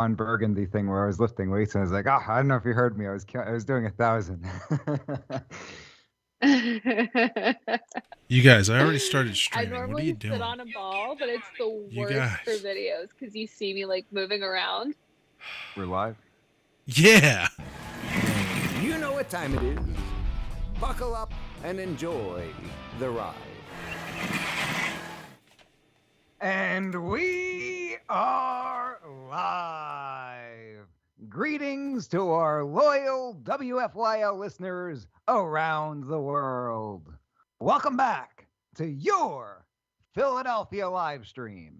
on Burgundy thing where I was lifting weights and I was like, I don't know if you heard me. I was doing 1,000. You guys, I already started I streaming. What are you normally sit doing? on a ball, but it's the You worst for guys. videos because you see me like moving around. We're live. Yeah. You know what time it is. Buckle up and enjoy the ride. And we are live. Greetings to our loyal WFYL listeners around the world. Welcome back to your Philadelphia live stream,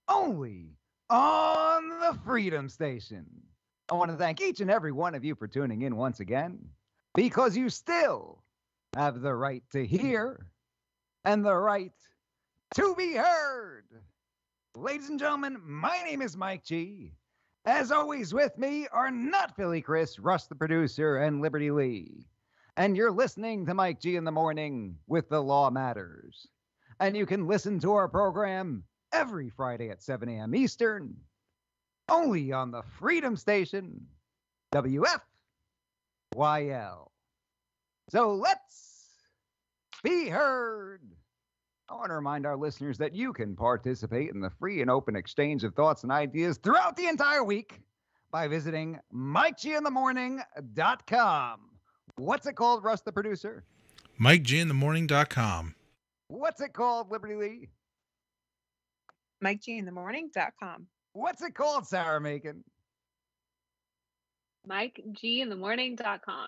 only on the Freedom Station. I want to thank each and every one of you for tuning in once again, because you still have the right to hear and the right to be heard. Ladies and gentlemen, my name is Mike G. As always, with me are not Philly Chris, Russ the producer, and Liberty Lee. And you're listening to Mike G in the morning with The Law Matters. And you can listen to our program every Friday at 7 a.m. Eastern, only on the Freedom Station, WFYL. So let's be heard. I want to remind our listeners that you can participate in the free and open exchange of thoughts and ideas throughout the entire week by visiting MikeGinTheMorning.com. What's it called, Russ the producer? MikeGinTheMorning.com. What's it called, Liberty Lee? MikeGinTheMorning.com. What's it called, Sarah Macon? MikeGinTheMorning.com.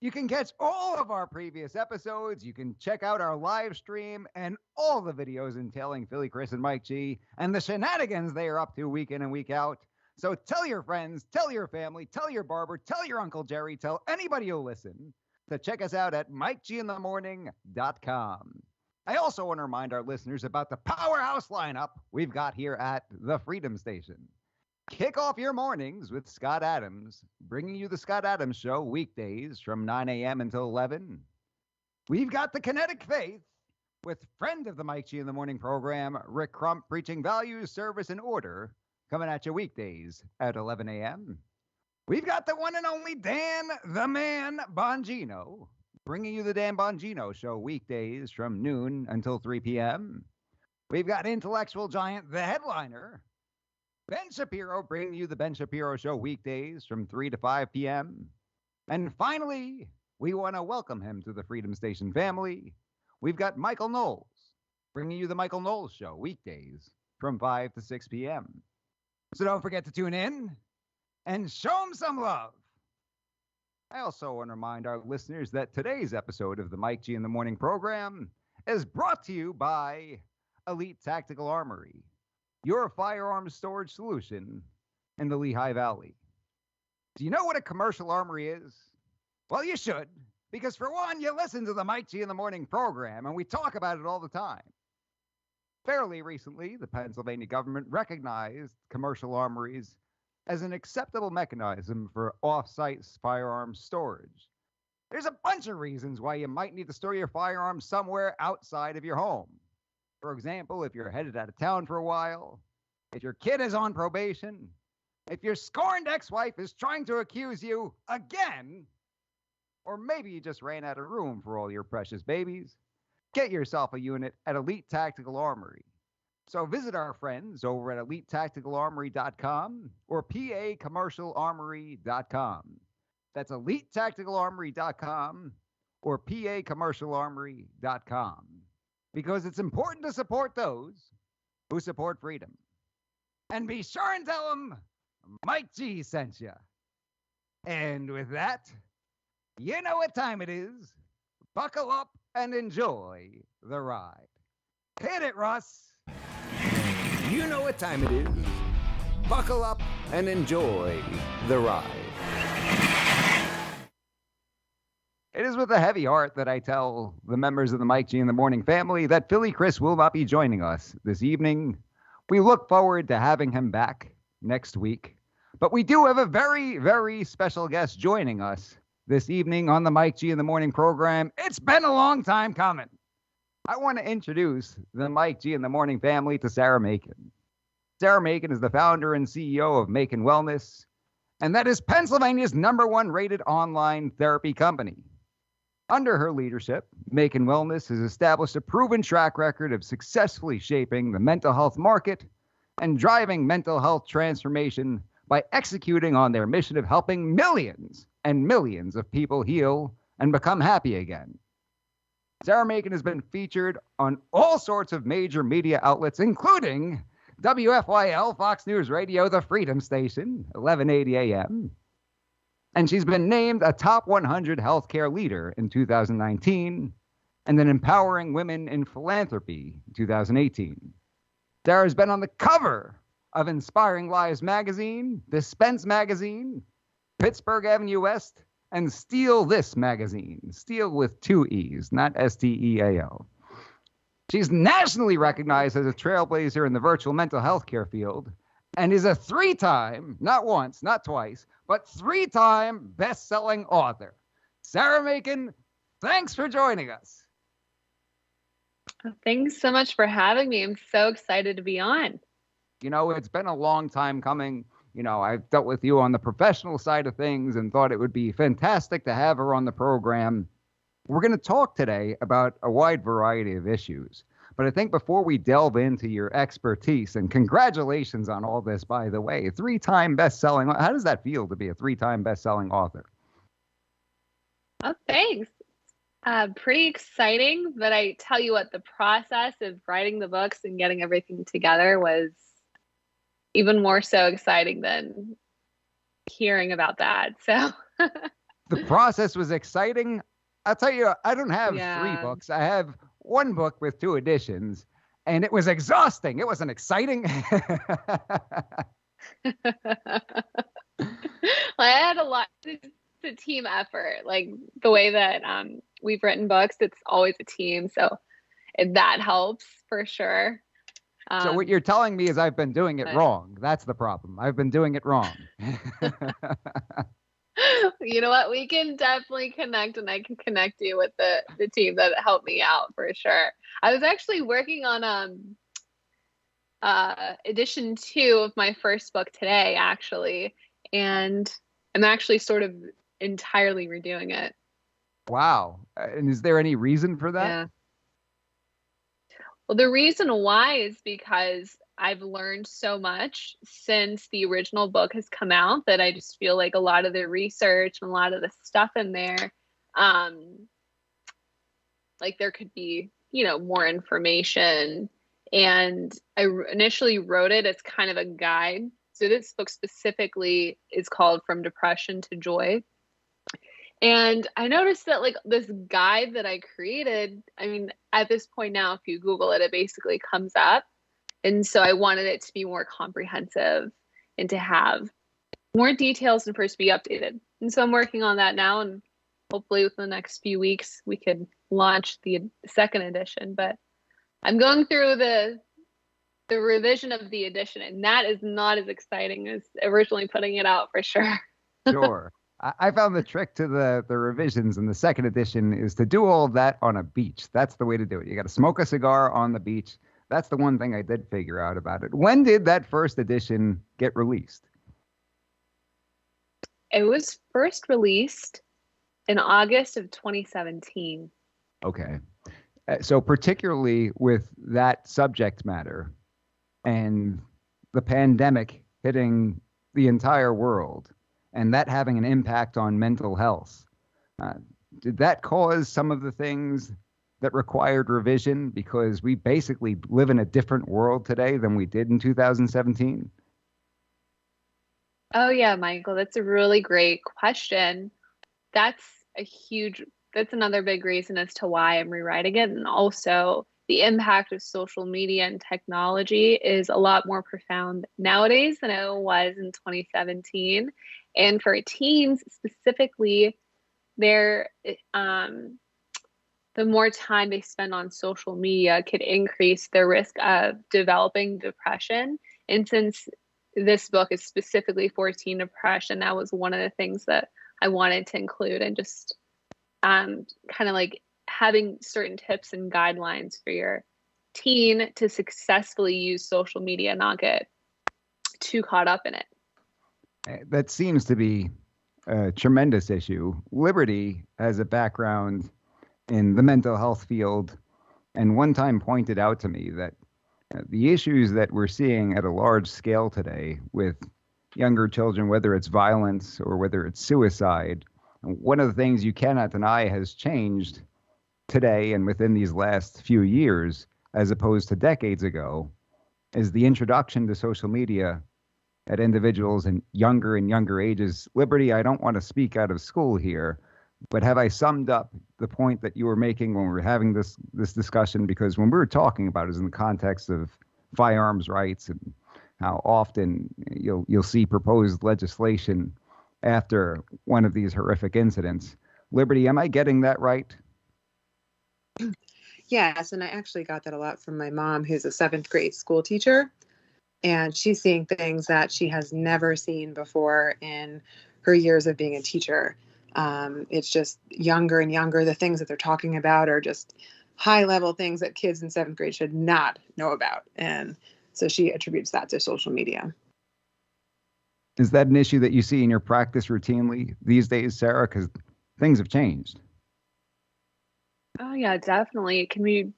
You can catch all of our previous episodes. You can check out our live stream and all the videos entailing Philly Chris and Mike G and the shenanigans they are up to week in and week out. So tell your friends, tell your family, tell your barber, tell your Uncle Jerry, tell anybody who'll listen to check us out at MikeGinTheMorning.com. I also want to remind our listeners about the powerhouse lineup we've got here at the Freedom Station. Kick off your mornings with Scott Adams, bringing you the Scott Adams Show weekdays from 9 a.m. until 11. We've got the Kinetic Faith with friend of the Mike G in the Morning program, Rick Crump, preaching values, service, and order, coming at you weekdays at 11 a.m. We've got the one and only Dan the Man Bongino, bringing you the Dan Bongino Show weekdays from noon until 3 p.m. We've got intellectual giant, the headliner, Ben Shapiro, bringing you the Ben Shapiro Show weekdays from 3 to 5 p.m. And finally, we want to welcome him to the Freedom Station family. We've got Michael Knowles, bringing you the Michael Knowles Show weekdays from 5 to 6 p.m. So don't forget to tune in and show him some love. I also want to remind our listeners that today's episode of the Mike G in the Morning program is brought to you by Elite Tactical Armory, your firearms storage solution in the Lehigh Valley. Do you know what a commercial armory is? Well, you should, because for one, you listen to the Mike G in the Morning program, and we talk about it all the time. Fairly recently, the Pennsylvania government recognized commercial armories as an acceptable mechanism for off-site firearms storage. There's a bunch of reasons why you might need to store your firearms somewhere outside of your home. For example, if you're headed out of town for a while, if your kid is on probation, if your scorned ex-wife is trying to accuse you again, or maybe you just ran out of room for all your precious babies, get yourself a unit at Elite Tactical Armory. So visit our friends over at EliteTacticalArmory.com or PACommercialArmory.com. That's EliteTacticalArmory.com or PACommercialArmory.com. Because it's important to support those who support freedom. And be sure and tell them Mike G sent you. And with that, you know what time it is. Buckle up and enjoy the ride. Hit it, Russ. You know what time it is. Buckle up and enjoy the ride. It is with a heavy heart that I tell the members of the Mike G in the Morning family that Philly Chris will not be joining us this evening. We look forward to having him back next week. But we do have a very, very special guest joining us this evening on the Mike G in the Morning program. It's been a long time coming. I want to introduce the Mike G in the Morning family to Sarah Macon. Sarah Macon is the founder and CEO of Macon Wellness, and that is Pennsylvania's #1 rated online therapy company. Under her leadership, Macon Wellness has established a proven track record of successfully shaping the mental health market and driving mental health transformation by executing on their mission of helping millions and millions of people heal and become happy again. Sarah Macon has been featured on all sorts of major media outlets, including WFYL, Fox News Radio, the Freedom Station, 1180 AM. And she's been named a top 100 healthcare leader in 2019 and then Empowering Women in Philanthropy in 2018. Sarah's been on the cover of Inspiring Lives magazine, Dispense magazine, Pittsburgh Avenue West, and Steal This magazine. Steal with 2 E's, not STEAL. She's nationally recognized as a trailblazer in the virtual mental health care field and is a 3-time, not once, not twice, but 3-time best-selling author. Sarah Macon, thanks for joining us. Thanks so much for having me. I'm so excited to be on. You know, it's been a long time coming. You know, I've dealt with you on the professional side of things and thought it would be fantastic to have her on the program. We're going to talk today about a wide variety of issues. But I think before we delve into your expertise, and congratulations on all this, by the way, 3-time best-selling. How does that feel to be a 3-time best-selling author? Oh, thanks. Pretty exciting, but I tell you what, the process of writing the books and getting everything together was even more so exciting than hearing about that. So the process was exciting. I'll tell you, I don't have 3 books. I have 1 book with 2 editions, and it was exhausting. It wasn't exciting. I had a lot. It's a team effort. Like the way that we've written books, it's always a team. So that helps for sure. So what you're telling me is I've been doing it wrong. That's the problem. I've been doing it wrong. You know what? We can definitely connect, and I can connect you with the team that helped me out for sure. I was actually working on edition 2 of my first book today, actually, and I'm actually sort of entirely redoing it. Wow. And is there any reason for that? Yeah. Well, the reason why is because I've learned so much since the original book has come out that I just feel like a lot of the research and a lot of the stuff in there, like there could be, you know, more information. And I initially wrote it as kind of a guide. So this book specifically is called From Depression to Joy. And I noticed that like this guide that I created, I mean, at this point now, if you Google it, it basically comes up. And so I wanted it to be more comprehensive and to have more details and first be updated. And so I'm working on that now, and hopefully within the next few weeks, we could launch the 2nd edition. But I'm going through the revision of the edition, and that is not as exciting as originally putting it out for sure. Sure. I found the trick to the revisions in the 2nd edition is to do all of that on a beach. That's the way to do it. You got to smoke a cigar on the beach. That's the one thing I did figure out about it. When did that 1st edition get released? It was first released in August of 2017. Okay. So particularly with that subject matter and the pandemic hitting the entire world and that having an impact on mental health, did that cause some of the things that required revision because we basically live in a different world today than we did in 2017? Oh yeah, Michael, that's a really great question. That's another big reason as to why I'm rewriting it. And also the impact of social media and technology is a lot more profound nowadays than it was in 2017. And for teens specifically, the more time they spend on social media could increase their risk of developing depression. And since this book is specifically for teen depression, that was one of the things that I wanted to include, and just kind of like having certain tips and guidelines for your teen to successfully use social media, not get too caught up in it. That seems to be a tremendous issue. Liberty has a background in the mental health field, and one time pointed out to me that the issues that we're seeing at a large scale today with younger children, whether it's violence or whether it's suicide, one of the things you cannot deny has changed today and within these last few years, as opposed to decades ago, is the introduction to social media at individuals in younger and younger ages. Liberty, I don't want to speak out of school here, but have I summed up the point that you were making when we were having this discussion? Because when we were talking about it, is in the context of firearms rights and how often you'll see proposed legislation after one of these horrific incidents. Liberty, am I getting that right? Yes, and I actually got that a lot from my mom, who's a 7th grade school teacher, and she's seeing things that she has never seen before in her years of being a teacher. It's just younger and younger. The things that they're talking about are just high-level things that kids in 7th grade should not know about, and so she attributes that to social media. Is that an issue that you see in your practice routinely these days, Sarah? Because things have changed. Oh yeah, definitely. It can be,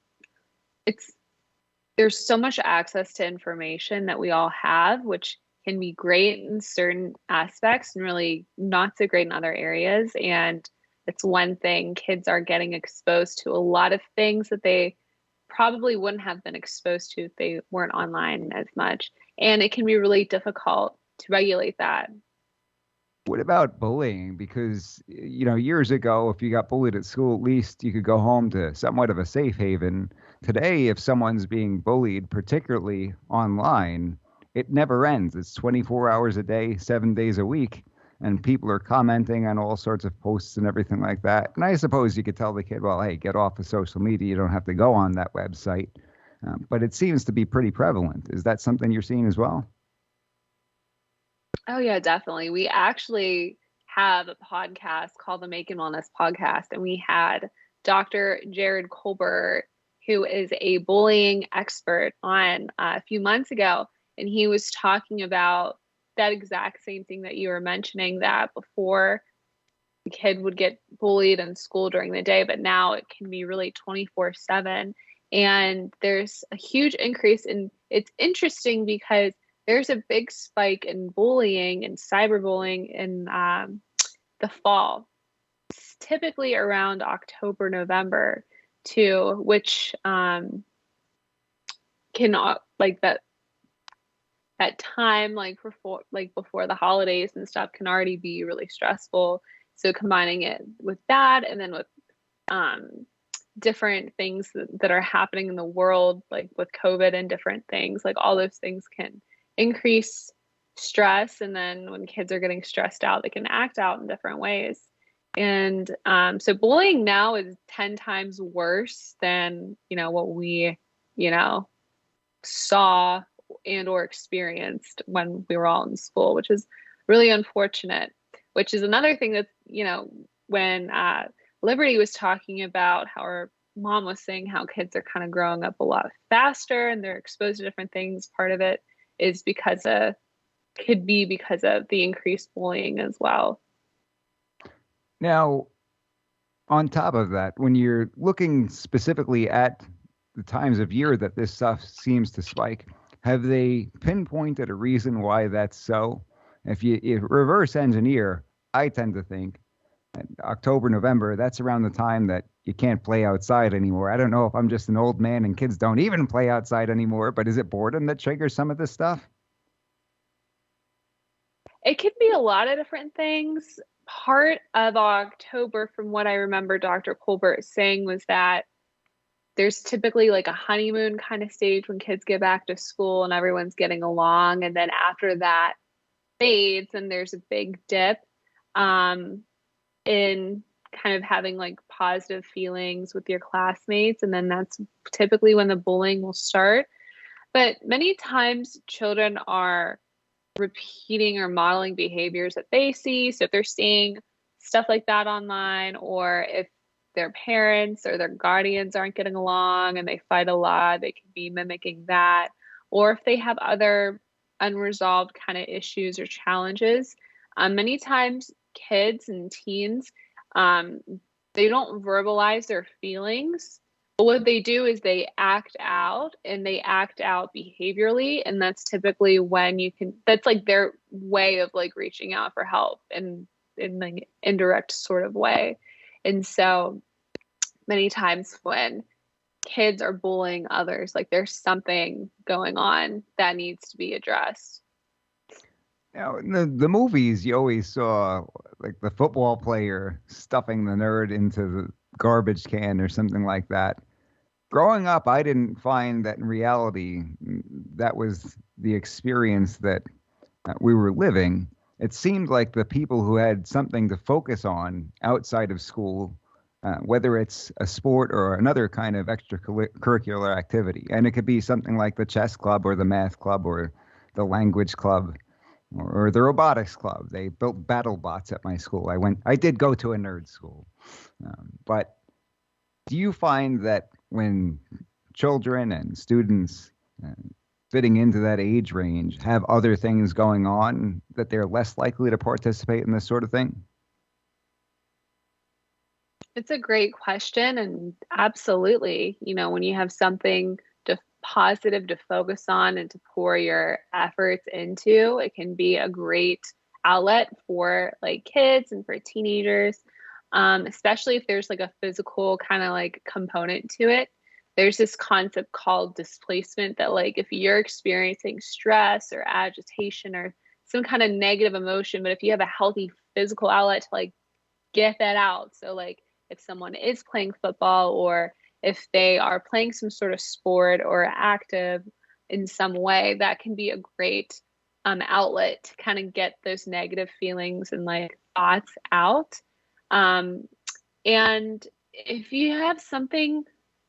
there's so much access to information that we all have, which can be great in certain aspects and really not so great in other areas. And it's one thing, kids are getting exposed to a lot of things that they probably wouldn't have been exposed to if they weren't online as much. And it can be really difficult to regulate that. What about bullying? Because, years ago, if you got bullied at school, at least you could go home to somewhat of a safe haven. Today, if someone's being bullied, particularly online, it never ends. It's 24 hours a day, 7 days a week, and people are commenting on all sorts of posts and everything like that. And I suppose you could tell the kid, well, hey, get off of social media. You don't have to go on that website. But it seems to be pretty prevalent. Is that something you're seeing as well? Oh yeah, definitely. We actually have a podcast called the Make and Wellness Podcast, and we had Dr. Jared Colbert, who is a bullying expert, on a few months ago, and he was talking about that exact same thing that you were mentioning, that before the kid would get bullied in school during the day, but now it can be really 24/7. And there's a huge increase in, it's interesting because there's a big spike in bullying and cyberbullying in the fall. It's typically around October, November too, which can like that time before the holidays and stuff can already be really stressful. So combining it with that, and then with different things that are happening in the world, like with COVID and different things, like all those things can increase stress. And then when kids are getting stressed out, they can act out in different ways. And so bullying now is 10 times worse than, what we, saw and or experienced when we were all in school, which is really unfortunate, which is another thing that, when Liberty was talking about how her mom was saying how kids are kind of growing up a lot faster and they're exposed to different things. Part of it is could be because of the increased bullying as well. Now, on top of that, when you're looking specifically at the times of year that this stuff seems to spike, have they pinpointed a reason why that's so? If reverse engineer, I tend to think October, November, that's around the time that you can't play outside anymore. I don't know if I'm just an old man and kids don't even play outside anymore, but is it boredom that triggers some of this stuff? It could be a lot of different things. Part of October, from what I remember Dr. Colbert saying, was that there's typically like a honeymoon kind of stage when kids get back to school and everyone's getting along. And then after that fades and there's a big dip in kind of having like positive feelings with your classmates. And then that's typically when the bullying will start. But many times children are repeating or modeling behaviors that they see. So if they're seeing stuff like that online, or if their parents or their guardians aren't getting along and they fight a lot, they could be mimicking that. Or if they have other unresolved kind of issues or challenges. Many times kids and teens, they don't verbalize their feelings, but what they do is they act out, and they act out behaviorally. And that's typically when that's like their way of like reaching out for help in like indirect sort of way. And so many times when kids are bullying others, like there's something going on that needs to be addressed. Now, in the movies, you always saw like the football player stuffing the nerd into the garbage can or something like that. Growing up, I didn't find that in reality that was the experience that we were living. It seemed like the people who had something to focus on outside of school, whether it's a sport or another kind of extracurricular activity, and it could be something like the chess club or the math club or the language club, or the robotics club. They built battle bots at my school. I did go to a nerd school. But do you find that when children and students fitting into that age range have other things going on, that they're less likely to participate in this sort of thing? It's a great question. And absolutely, when you have something positive to focus on and to pour your efforts into, it can be a great outlet for like kids and for teenagers, especially if there's like a physical kind of like component to it. There's this concept called displacement that like if you're experiencing stress or agitation or some kind of negative emotion, but if you have a healthy physical outlet to like get that out. So like if someone is playing football, or if they are playing some sort of sport or active in some way, that can be a great outlet to kind of get those negative feelings and like thoughts out. And if you have something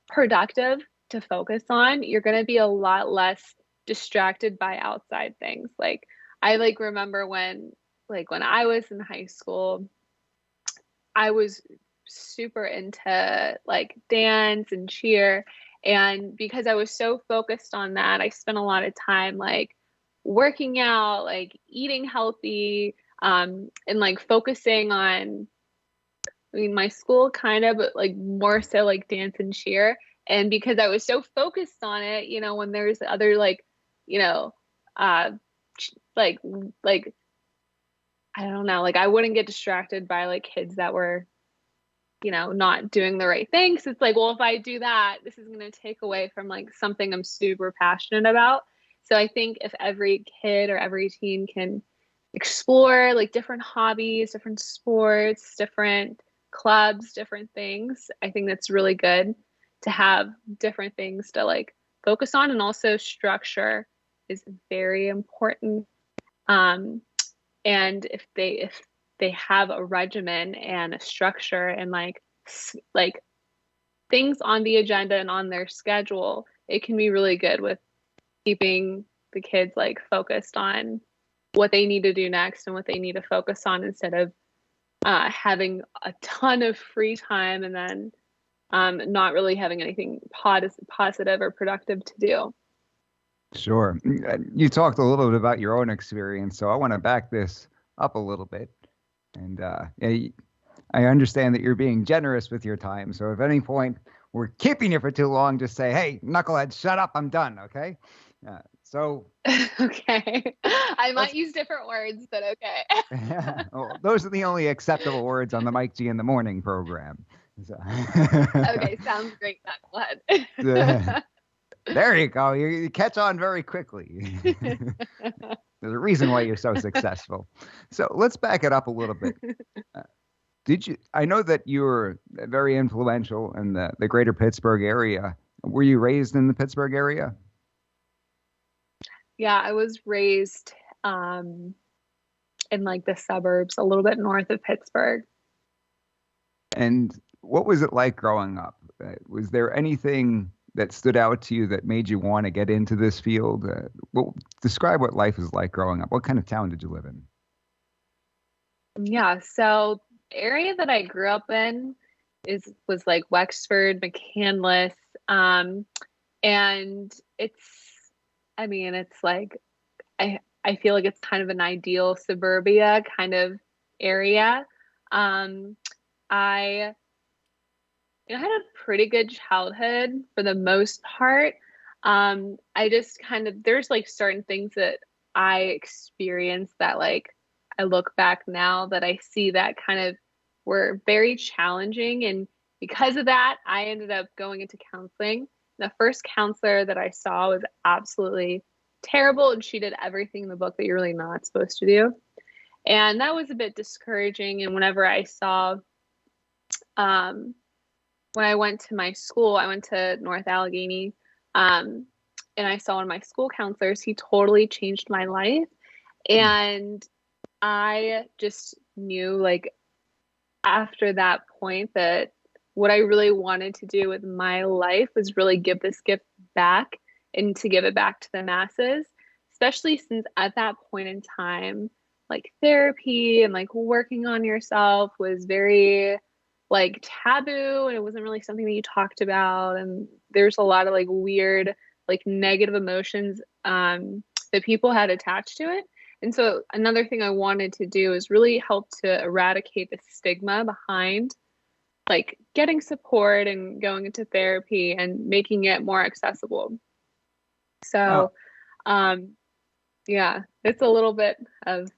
productive to focus on, you're going to be a lot less distracted by outside things. Like I like remember when I was in high school, I was super into like dance and cheer, and because I was so focused on that, I spent a lot of time like working out, like eating healthy, and like focusing on, my school kind of, but like more so like dance and cheer. And because I was so focused on it, when there's other like, like I don't know, like I wouldn't get distracted by like kids that were not doing the right thing. So it's like, well, if I do that, this is going to take away from like something I'm super passionate about. So I think if every kid or every teen can explore like different hobbies, different sports, different clubs, different things, I think that's really good to have different things to like focus on. And also structure is very important. And if they have a regimen and a structure and like things on the agenda and on their schedule, it can be really good with keeping the kids like focused on what they need to do next and what they need to focus on, instead of having a ton of free time and then not really having anything positive or productive to do. Sure. You talked a little bit about your own experience, so I want to back this up a little bit. And I understand that you're being generous with your time. So if at any point we're keeping you for too long, just say, hey, knucklehead, shut up. I'm done. Okay. Okay. I might use different words, but okay. Well, those are the only acceptable words on the Mike G in the Morning program. So. Okay. Sounds great, knucklehead. There you go. You catch on very quickly. There's a reason why you're so successful. So let's back it up a little bit. I know that you're very influential in the greater Pittsburgh area. Were you raised in the Pittsburgh area? Yeah, I was raised in like the suburbs, a little bit north of Pittsburgh. And what was it like growing up? Was there anything that stood out to you that made you want to get into this field? Describe what life was like growing up. What kind of town did you live in? Yeah, so the area that I grew up in was like Wexford, McCandless, and it's like I feel like it's kind of an ideal suburbia kind of area. I had a pretty good childhood for the most part. I just kind of, there's like certain things that I experienced that like I look back now that I see that kind of were very challenging. And because of that, I ended up going into counseling. The first counselor that I saw was absolutely terrible, and she did everything in the book that you're really not supposed to do. And that was a bit discouraging. And whenever I saw, when I went to my school, I went to North Allegheny, and I saw one of my school counselors. He totally changed my life. And I just knew, like, after that point that what I really wanted to do with my life was really give this gift back and to give it back to the masses, especially since at that point in time, like therapy and like working on yourself was very like taboo, and it wasn't really something that you talked about. And there's a lot of like weird, like negative emotions that people had attached to it. And so another thing I wanted to do is really help to eradicate the stigma behind like getting support and going into therapy and making it more accessible. So, yeah, it's a little bit of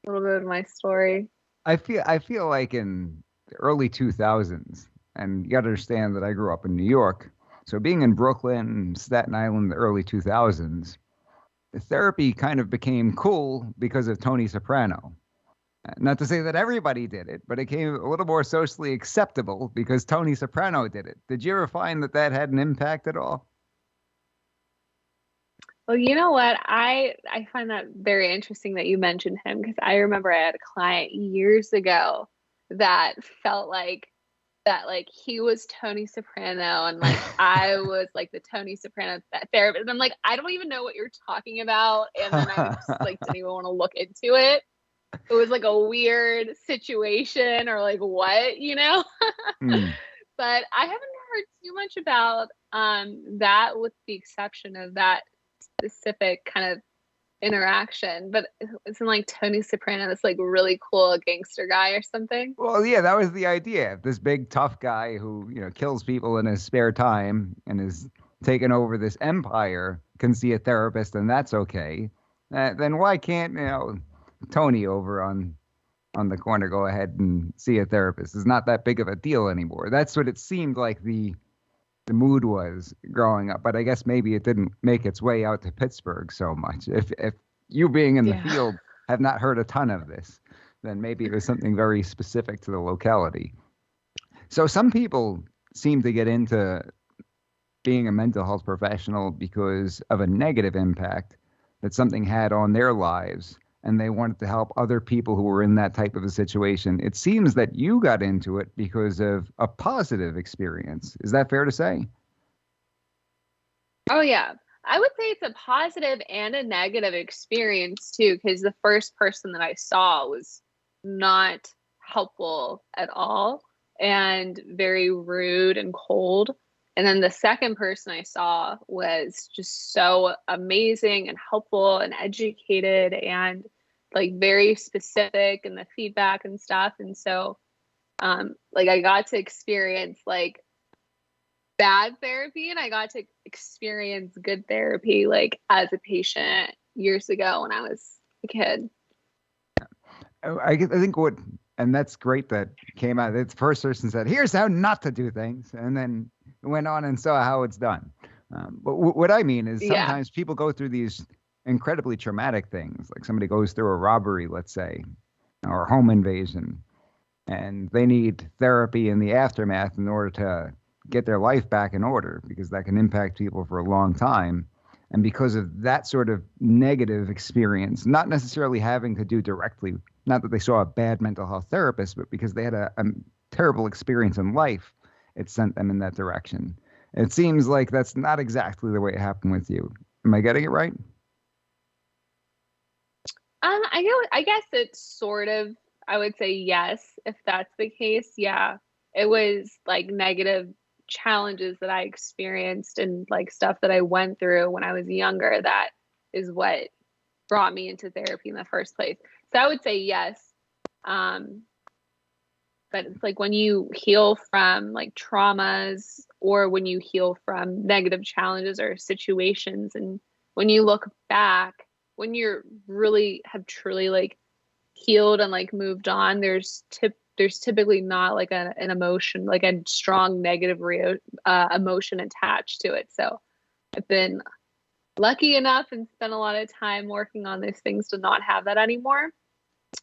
my story. I feel like in the early 2000s, and you got to understand that I grew up in New York. So being in Brooklyn, Staten Island, in the early 2000s, therapy kind of became cool because of Tony Soprano. Not to say that everybody did it, but it became a little more socially acceptable because Tony Soprano did it. Did you ever find that that had an impact at all? Well, you know what? I find that very interesting that you mentioned him, because I remember I had a client years ago that felt like he was Tony Soprano and like I was like the Tony Soprano therapist. And I'm like, I don't even know what you're talking about. And then I just like didn't even want to look into it. It was like a weird situation, or like what, you know? But I haven't heard too much about that, with the exception of that specific kind of interaction. But isn't like Tony Soprano this like really cool gangster guy or something? Well, yeah, that was the idea. This big tough guy who, kills people in his spare time and is taking over this empire can see a therapist, and that's okay. Then why can't, Tony over on the corner go ahead and see a therapist? It's not that big of a deal anymore. That's what it seemed like the mood was growing up. But I guess maybe it didn't make its way out to Pittsburgh so much. If you being in the field have not heard a ton of this, then maybe it was something very specific to the locality. So some people seem to get into being a mental health professional because of a negative impact that something had on their lives, and they wanted to help other people who were in that type of a situation. It seems that you got into it because of a positive experience. Is that fair to say? Oh, yeah. I would say it's a positive and a negative experience too, because the first person that I saw was not helpful at all and very rude and cold. And then the second person I saw was just so amazing and helpful and educated and like very specific in the feedback and stuff. And so like I got to experience like bad therapy, and I got to experience good therapy like as a patient years ago when I was a kid. I think and that's great that came out. The first person said, here's how not to do things. And then went on and saw how it's done. But what I mean is sometimes people go through these incredibly traumatic things, like somebody goes through a robbery, let's say, or a home invasion, and they need therapy in the aftermath in order to get their life back in order, because that can impact people for a long time. And because of that sort of negative experience, not necessarily having to do directly, not that they saw a bad mental health therapist, but because they had a terrible experience in life, it sent them in that direction. It seems like that's not exactly the way it happened with you. Am I getting it right? I guess it's sort of, I would say yes, if that's the case. Yeah, it was like negative challenges that I experienced and like stuff that I went through when I was younger. That is what brought me into therapy in the first place. So I would say yes. But it's like when you heal from like traumas, or when you heal from negative challenges or situations, and when you look back, when you're really have truly like healed and like moved on, there's typically not like an emotion, like a strong negative emotion attached to it. So I've been lucky enough and spent a lot of time working on these things to not have that anymore.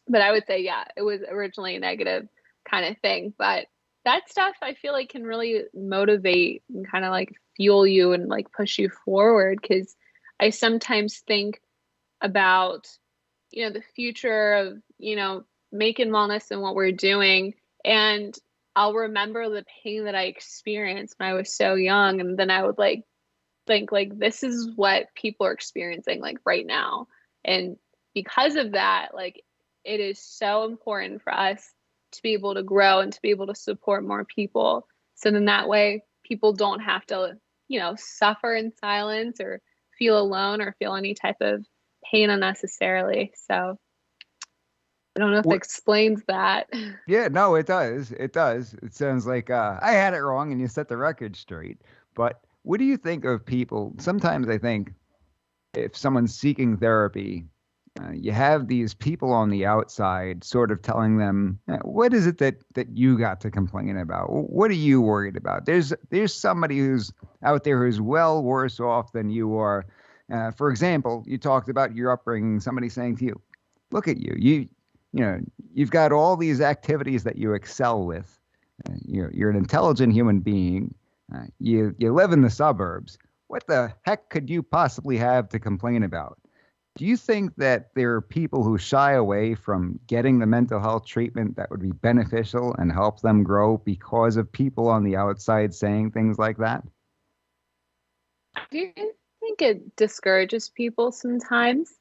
But I would say, yeah, it was originally a negative kind of thing. But that stuff I feel like can really motivate and kind of like fuel you and like push you forward. Because I sometimes think about, the future of, making wellness and what we're doing. And I'll remember the pain that I experienced when I was so young. And then I would like think like, this is what people are experiencing like right now. And because of that, like, it is so important for us to be able to grow and to be able to support more people. So then that way people don't have to, suffer in silence or feel alone or feel any type of pain unnecessarily. So I don't know if it explains that. Yeah, no, it does. It does. It sounds like I had it wrong and you set the record straight. But what do you think of people? Sometimes I think if someone's seeking therapy, you have these people on the outside sort of telling them, what is it that you got to complain about? What are you worried about? There's somebody who's out there who's well worse off than you are. For example, you talked about your upbringing, somebody saying to you, look at you, you've got all these activities that you excel with. You're an intelligent human being. You live in the suburbs. What the heck could you possibly have to complain about? Do you think that there are people who shy away from getting the mental health treatment that would be beneficial and help them grow because of people on the outside saying things like that? Do you think it discourages people sometimes?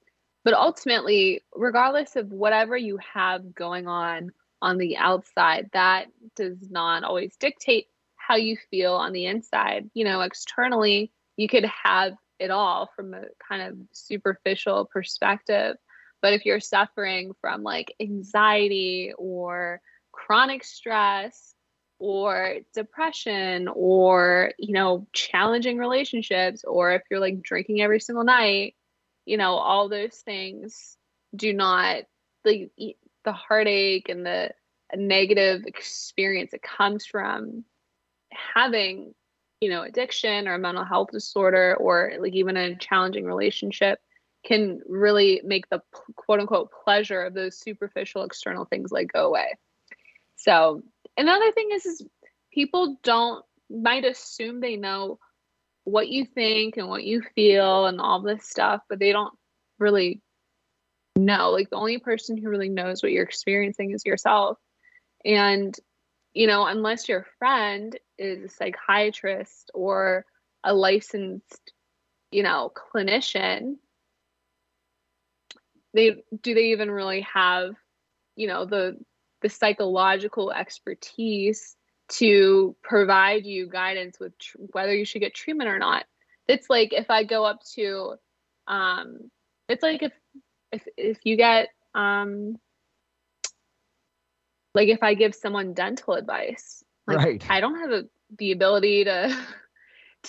But ultimately, regardless of whatever you have going on the outside, that does not always dictate how you feel on the inside. Externally, you could have it all from a kind of superficial perspective. But if you're suffering from like anxiety or chronic stress or depression or, challenging relationships, or if you're like drinking every single night, all those things do not, the heartache and the negative experience that comes from having, addiction or a mental health disorder, or like even a challenging relationship, can really make the quote unquote pleasure of those superficial external things like go away. So another thing is people might assume they know what you think and what you feel and all this stuff, but they don't really know. Like the only person who really knows what you're experiencing is yourself. And unless your friend is a psychiatrist or a licensed, clinician, do they even really have, the psychological expertise to provide you guidance with whether you should get treatment or not. It's like if I go up to, it's like if you get, like if I give someone dental advice, like Right. I don't have the ability to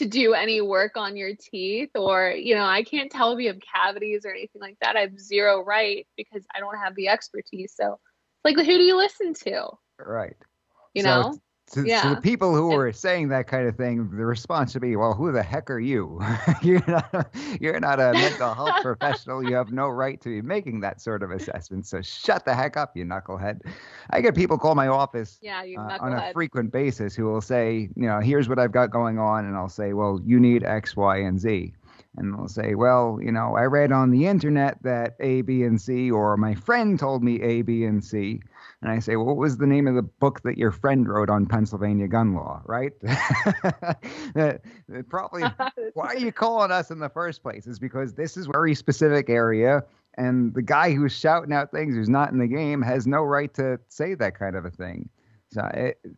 do any work on your teeth, or, I can't tell if you have cavities or anything like that. I have zero right because I don't have the expertise. So like, who do you listen to? Right. You So know? To the people who are saying that kind of thing, the response should be, well, who the heck are you? You're not a mental health professional. You have no right to be making that sort of assessment. So shut the heck up, you knucklehead. I get people call my office on a frequent basis who will say, here's what I've got going on. And I'll say, well, you need X, Y, and Z. And they'll say, well, I read on the internet that A, B, and C, or my friend told me A, B, and C. And I say, well, what was the name of the book that your friend wrote on Pennsylvania gun law, right? Probably, why are you calling us in the first place? Is because this is a very specific area, and the guy who's shouting out things who's not in the game has no right to say that kind of a thing. So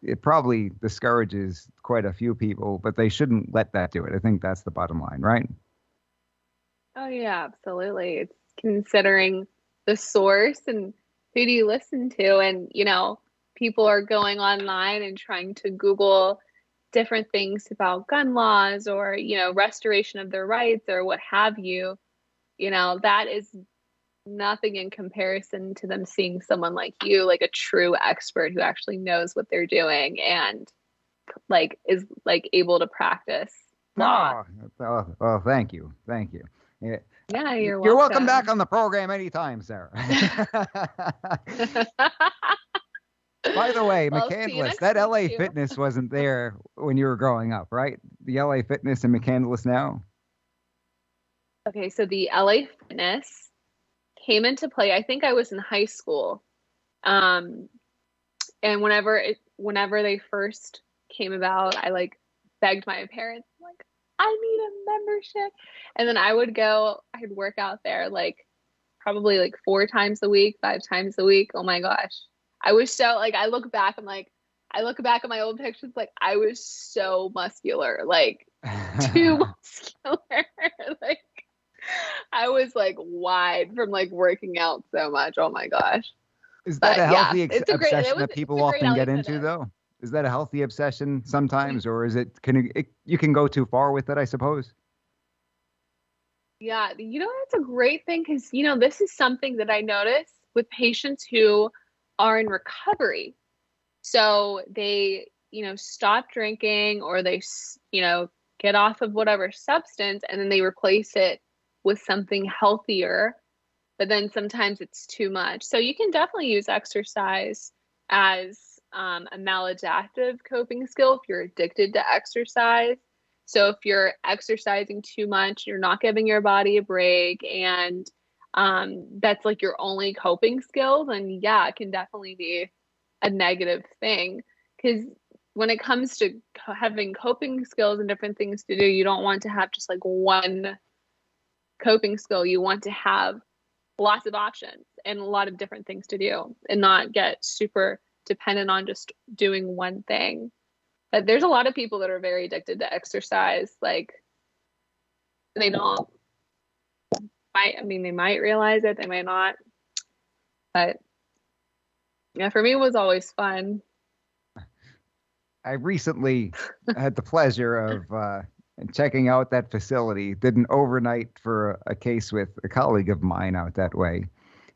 it probably discourages quite a few people, but they shouldn't let that do it. I think that's the bottom line, right? Oh, yeah, absolutely. considering the source and who do you listen to. And, people are going online and trying to Google different things about gun laws or, restoration of their rights or what have you. That is nothing in comparison to them seeing someone like you, like a true expert who actually knows what they're doing and like is like able to practice law. Oh, thank you. Yeah, You're welcome welcome. back on the program anytime, Sarah. By the way, Well, see you McCandless, next that LA week, too. Fitness wasn't there when you were growing up, right? The LA Fitness and McCandless now? Okay, so the LA Fitness came into play, I think I was in high school. And whenever they first came about, I like begged my parents, like, I need a membership. And then I'd work out there like probably like 4 times a week, 5 times a week. Oh my gosh. I was so like, I look back at my old pictures, like I was so muscular, like too muscular. Like I was like wide from like working out so much. Oh my gosh. Is that a healthy obsession that people often get into, though? Is that a healthy obsession sometimes, or is you can go too far with it, I suppose? Yeah, that's a great thing because, this is something that I notice with patients who are in recovery. So they, stop drinking or they, get off of whatever substance and then they replace it with something healthier. But then sometimes it's too much. So you can definitely use exercise as a maladaptive coping skill if you're addicted to exercise. So if you're exercising too much, you're not giving your body a break, and that's like your only coping skill, then yeah, it can definitely be a negative thing. Because when it comes to having coping skills and different things to do, you don't want to have just like one coping skill. You want to have lots of options and a lot of different things to do and not get super dependent on just doing one thing. But there's a lot of people that are very addicted to exercise. Like they might realize it, they might not. But yeah, for me, it was always fun. I recently had the pleasure of checking out that facility. Did an overnight for a case with a colleague of mine out that way.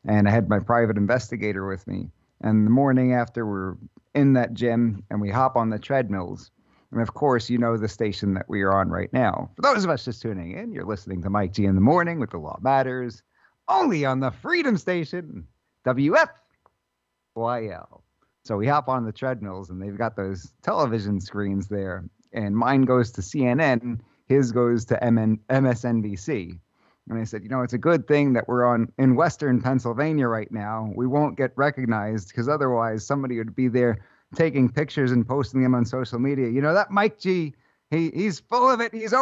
And I had my private investigator with me. And the morning after, we're in that gym and we hop on the treadmills. And of course, the station that we are on right now. For those of us just tuning in, you're listening to Mike G in the Morning with The Law Matters, only on the Freedom Station, WFYL. So we hop on the treadmills and they've got those television screens there. And mine goes to CNN, his goes to MSNBC. And I said, it's a good thing that we're in Western Pennsylvania right now. We won't get recognized because otherwise somebody would be there taking pictures and posting them on social media. That Mike G, he's full of it. He's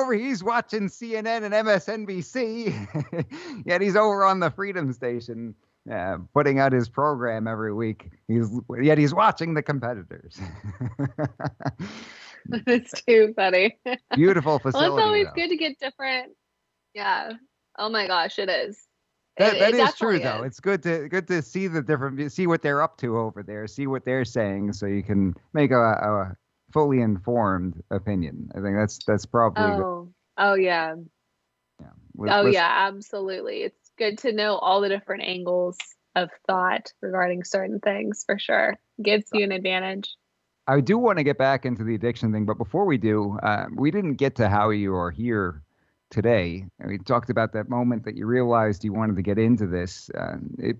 watching CNN and MSNBC, yet he's over on the Freedom Station putting out his program every week. Yet he's watching the competitors. It's too funny. Beautiful facility. Well, it's always good to get different. Yeah. Oh my gosh, it is. That is true, though. It's good to see see what they're up to over there, see what they're saying, so you can make a fully informed opinion. I think that's probably. Oh yeah. Yeah. Yeah, absolutely. It's good to know all the different angles of thought regarding certain things for sure. Gives you an advantage. I do want to get back into the addiction thing, but before we do, we didn't get to how you are here today. We talked about that moment that you realized you wanted to get into this.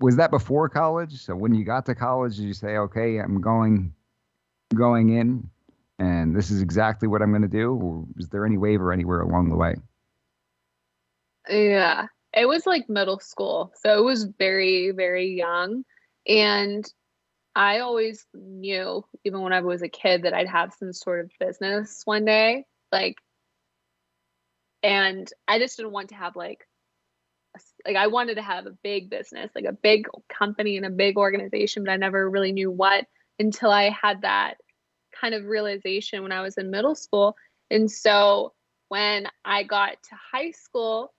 Was that before college? So when you got to college, did you say, okay, I'm going in and this is exactly what I'm going to do? Or was there any waiver anywhere along the way? Yeah, it was like middle school. So it was very, very young. And I always knew, even when I was a kid, that I'd have some sort of business one day. And I just didn't want to have I wanted to have a big business, like a big company and a big organization, but I never really knew what until I had that kind of realization when I was in middle school. And so when I got to high school,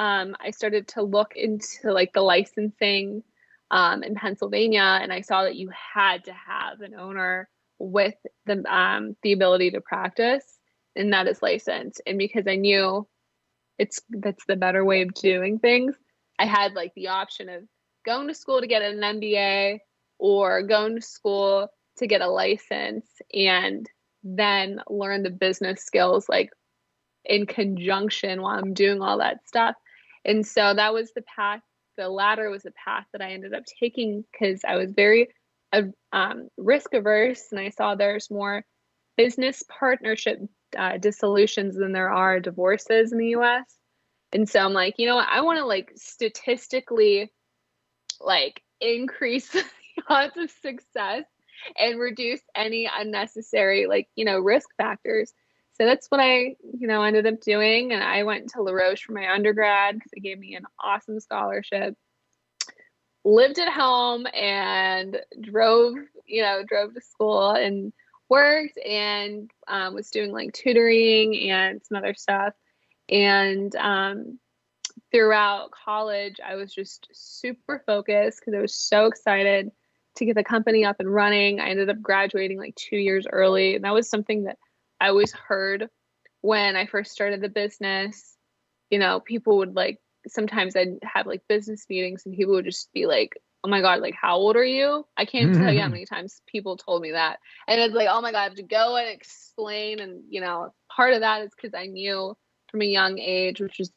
I started to look into like the licensing in Pennsylvania, and I saw that you had to have an owner with the ability to practice, and that is licensed. And because I knew that's the better way of doing things, I had like the option of going to school to get an MBA or going to school to get a license and then learn the business skills like in conjunction while I'm doing all that stuff. And so that was the path. The latter was the path that I ended up taking because I was very risk averse, and I saw there's more business partnership dissolutions than there are divorces in the US. And so I'm like, you know what? I want to like statistically like increase the odds of success and reduce any unnecessary like, risk factors. So that's what I, ended up doing. And I went to La Roche for my undergrad because it gave me an awesome scholarship. Lived at home and drove to school and worked and was doing like tutoring and some other stuff. And throughout college, I was just super focused because I was so excited to get the company up and running. I ended up graduating like 2 years early. And that was something that I always heard when I first started the business. People would like, sometimes I'd have like business meetings and people would just be like, oh my God, like, how old are you? I can't tell you how many times people told me that. And it's like, oh my God, I have to go and explain. And, part of that is because I knew from a young age, which was,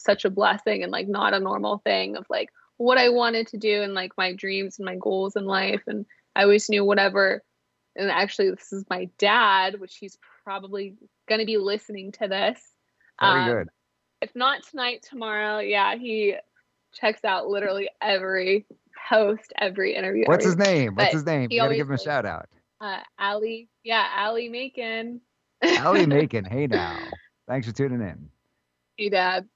such a blessing and like not a normal thing of like what I wanted to do and like my dreams and my goals in life. And I always knew whatever. And actually, this is my dad, which he's probably going to be listening to this. Very good. If not tonight, tomorrow. Yeah, he checks out literally every post, every interview. What's his name? You got to give him a shout out. Ali. Yeah, Ali Macon. Ali Macon. Hey now. Thanks for tuning in. Hey, Dad.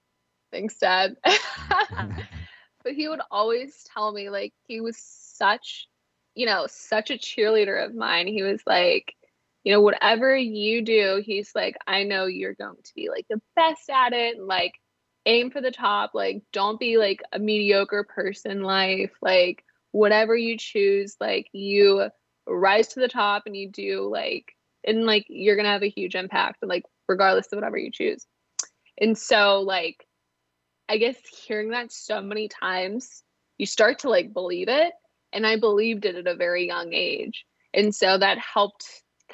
Thanks, Dad. But he would always tell me, like, he was such a cheerleader of mine. He was like, whatever you do, he's like, I know you're going to be like the best at it. And like, aim for the top. Like, don't be like a mediocre person in life. Like, whatever you choose, like, you rise to the top and you do like, and like, you're going to have a huge impact, like, regardless of whatever you choose. And so, like, I guess hearing that so many times, you start to like believe it. And I believed it at a very young age. And so that helped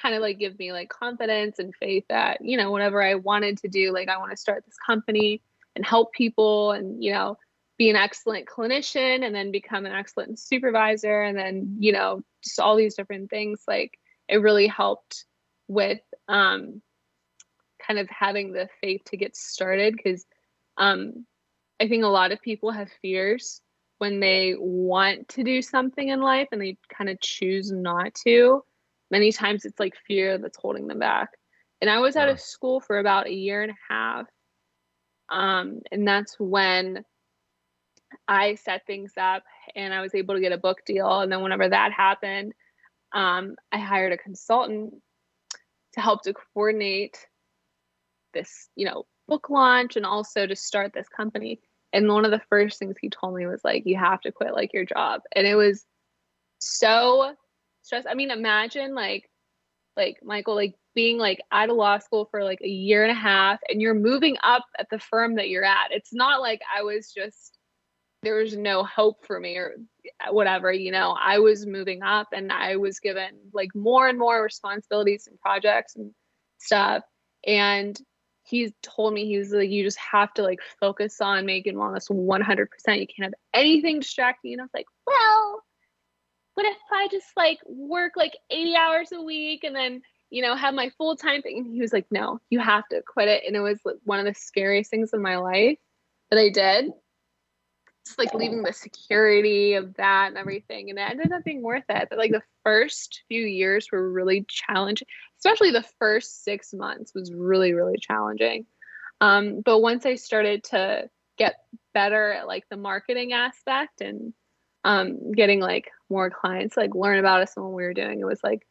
kind of like give me like confidence and faith that, whatever I wanted to do, like I want to start this company and help people and, be an excellent clinician and then become an excellent supervisor. And then, just all these different things, like it really helped with kind of having the faith to get started. Because I think a lot of people have fears when they want to do something in life and they kind of choose not to. Many times it's like fear that's holding them back. And I was out of school for about a year and a half. And that's when I set things up and I was able to get a book deal. And then whenever that happened, I hired a consultant to help to coordinate this, book launch and also to start this company. And one of the first things he told me was like, you have to quit like your job. And it was so stressful. I mean, imagine like Michael, like being like out of law school for like a year and a half and you're moving up at the firm that you're at. It's not like there was no hope for me or whatever, I was moving up and I was given like more and more responsibilities and projects and stuff. And he told me, he was like, you just have to like focus on making wellness 100%. You can't have anything distracting you. And I was like, well, what if I just like work like 80 hours a week and then, have my full-time thing? And he was like, no, you have to quit it. And it was like one of the scariest things in my life that I did. Just like leaving the security of that and everything. And it ended up being worth it. But like the first few years were really challenging, especially the first 6 months was really, really challenging. But once I started to get better at like the marketing aspect and getting like more clients, like learn about us and what we were doing, it was like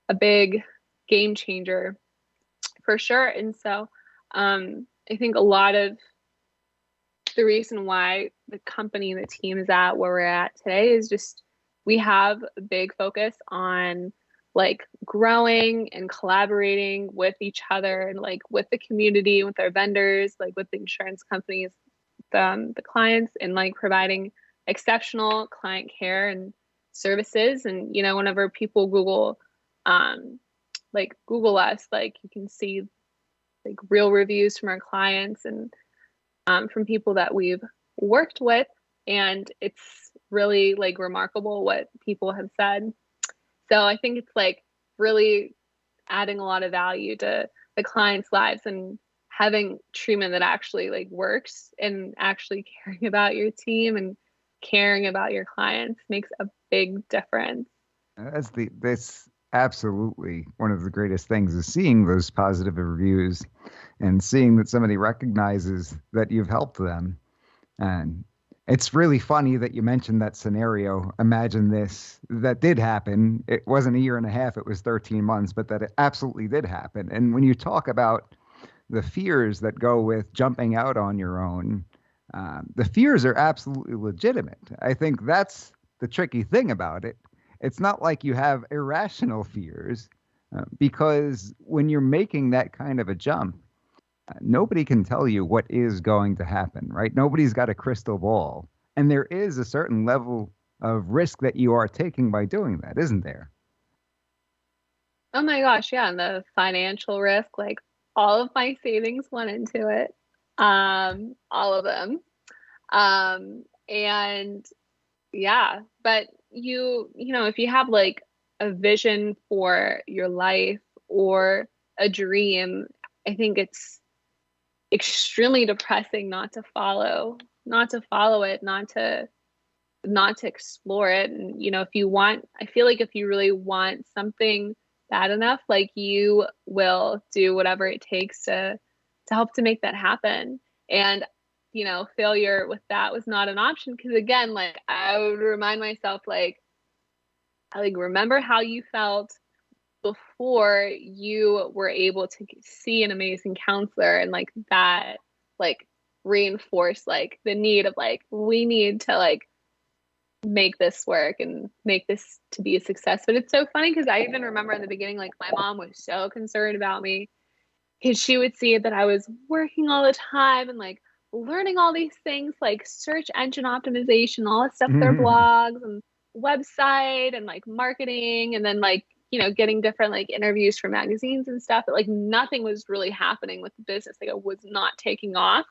a big game changer for sure. And so I think a lot of the reason why the company, the team is at where we're at today is just we have a big focus on like growing and collaborating with each other and like with the community, with our vendors, like with the insurance companies, the clients, and like providing exceptional client care and services. And you know, whenever people Google Google us, like you can see like real reviews from our clients and from people that we've worked with, and it's really like remarkable what people have said. So I think it's like really adding a lot of value to the clients' lives and having treatment that actually like works, and actually caring about your team and caring about your clients makes a big difference. That's absolutely one of the greatest things, is seeing those positive reviews and seeing that somebody recognizes that you've helped them. And it's really funny that you mentioned that scenario. Imagine this, that did happen. It wasn't a year and a half, it was 13 months, but that it absolutely did happen. And when you talk about the fears that go with jumping out on your own, the fears are absolutely legitimate. I think that's the tricky thing about it. It's not like you have irrational fears, because when you're making that kind of a jump, nobody can tell you what is going to happen, right? Nobody's got a crystal ball. And there is a certain level of risk that you are taking by doing that, isn't there? Oh my gosh, yeah. And the financial risk, like all of my savings went into it. All of them. And yeah, but you know, if you have like a vision for your life or a dream, I think it's extremely depressing not to follow it, not to explore it. And you know, I feel like if you really want something bad enough, like you will do whatever it takes to help to make that happen. And you know, failure with that was not an option, because again, like I would remind myself, like I like remember how you felt before you were able to see an amazing counselor, and like that like reinforce like the need of like we need to like make this work and make this to be a success. But it's so funny because I even remember in the beginning, like my mom was so concerned about me because she would see that I was working all the time and like learning all these things like search engine optimization, all this stuff, their blogs and website and like marketing, and then like, you know, getting different like interviews for magazines and stuff, but like nothing was really happening with the business. Like it was not taking off,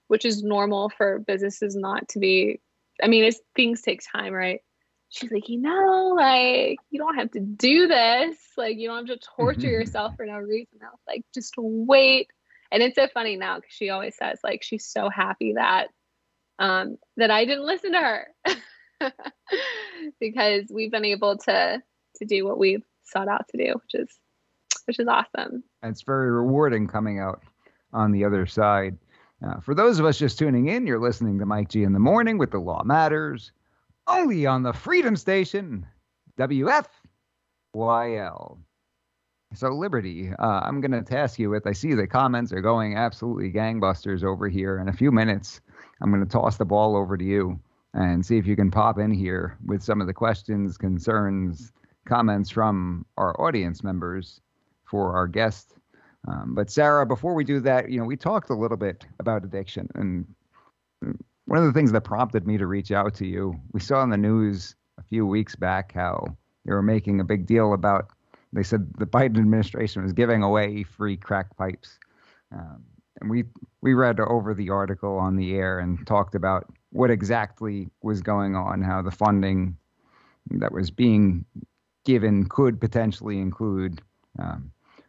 which is normal for businesses not to be. I mean, things take time, right? She's like, you know, like you don't have to do this. Like you don't have to torture yourself for no reason. I was like, just wait. And it's so funny now because she always says like she's so happy that that I didn't listen to her because we've been able to do what we've sought out to do, which is awesome. It's very rewarding coming out on the other side. For those of us just tuning in, you're listening to Mike G in the Morning with The Law Matters, only on the Freedom Station, WFYL. So, Liberty, I'm going to task you with, I see the comments are going absolutely gangbusters over here. In a few minutes, I'm going to toss the ball over to you and see if you can pop in here with some of the questions, concerns, comments from our audience members for our guest. But Sarah, before we do that, you know, we talked a little bit about addiction, and one of the things that prompted me to reach out to you, we saw in the news a few weeks back how they were making a big deal about, they said the Biden administration was giving away free crack pipes. And we read over the article on the air and talked about what exactly was going on, how the funding that was being given could potentially include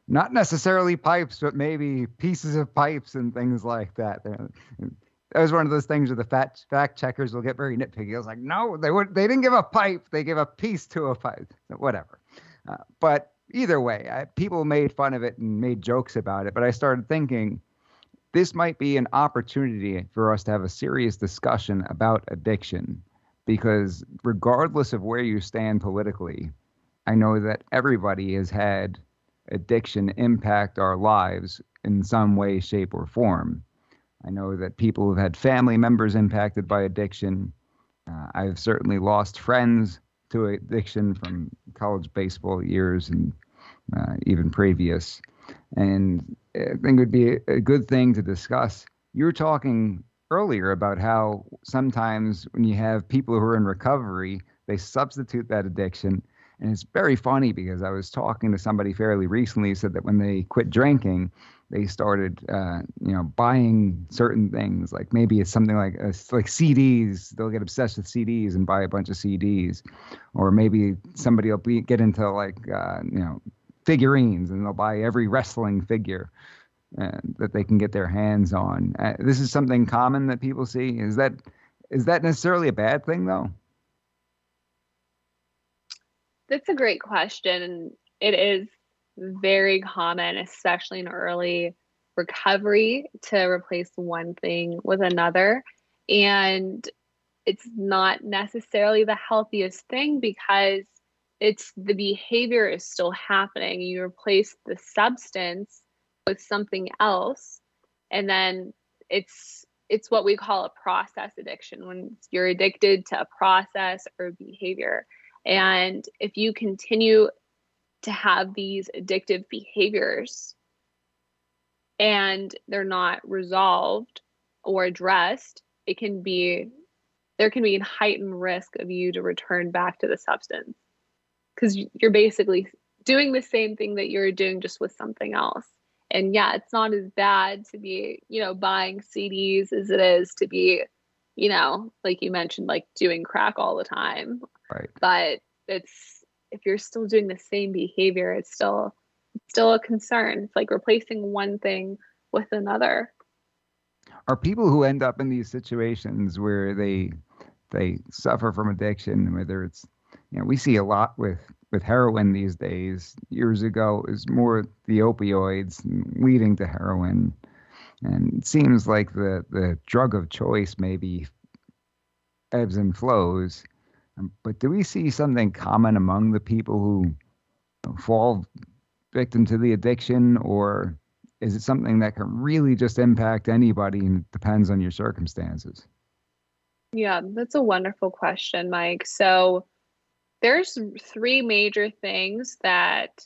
not necessarily pipes, but maybe pieces of pipes and things like that. That was one of those things where the fact checkers will get very nitpicky. I was like, no, they didn't give a pipe. They gave a piece to a pipe. Whatever. But either way, people made fun of it and made jokes about it. But I started thinking this might be an opportunity for us to have a serious discussion about addiction, because regardless of where you stand politically, I know that everybody has had addiction impact our lives in some way, shape, or form. I know that people who've had family members impacted by addiction. I've certainly lost friends to addiction from college baseball years and even previous. And I think it would be a good thing to discuss. You were talking earlier about how sometimes when you have people who are in recovery, they substitute that addiction. And it's very funny because I was talking to somebody fairly recently who said that when they quit drinking, they started, buying certain things. Like maybe it's something like CDs. They'll get obsessed with CDs and buy a bunch of CDs, or maybe somebody will get into figurines and they'll buy every wrestling figure that they can get their hands on. This is something common that people see. Is that necessarily a bad thing, though? That's a great question. And it is very common, especially in early recovery, to replace one thing with another. And it's not necessarily the healthiest thing because the behavior is still happening. You replace the substance with something else, and then it's what we call a process addiction, when you're addicted to a process or behavior. And if you continue to have these addictive behaviors and they're not resolved or addressed, there can be a heightened risk of you to return back to the substance, because you're basically doing the same thing that you're doing, just with something else. And yeah, it's not as bad to be, buying CDs as it is to be, like you mentioned, like doing crack all the time. Right. But if you're still doing the same behavior, it's still a concern. It's like replacing one thing with another. Are people who end up in these situations where they suffer from addiction, whether it's, we see a lot with heroin these days. Years ago, it was more the opioids leading to heroin. And it seems like the drug of choice maybe ebbs and flows. But do we see something common among the people who fall victim to the addiction, or is it something that can really just impact anybody and it depends on your circumstances? Yeah, that's a wonderful question, Mike. So there's 3 major things that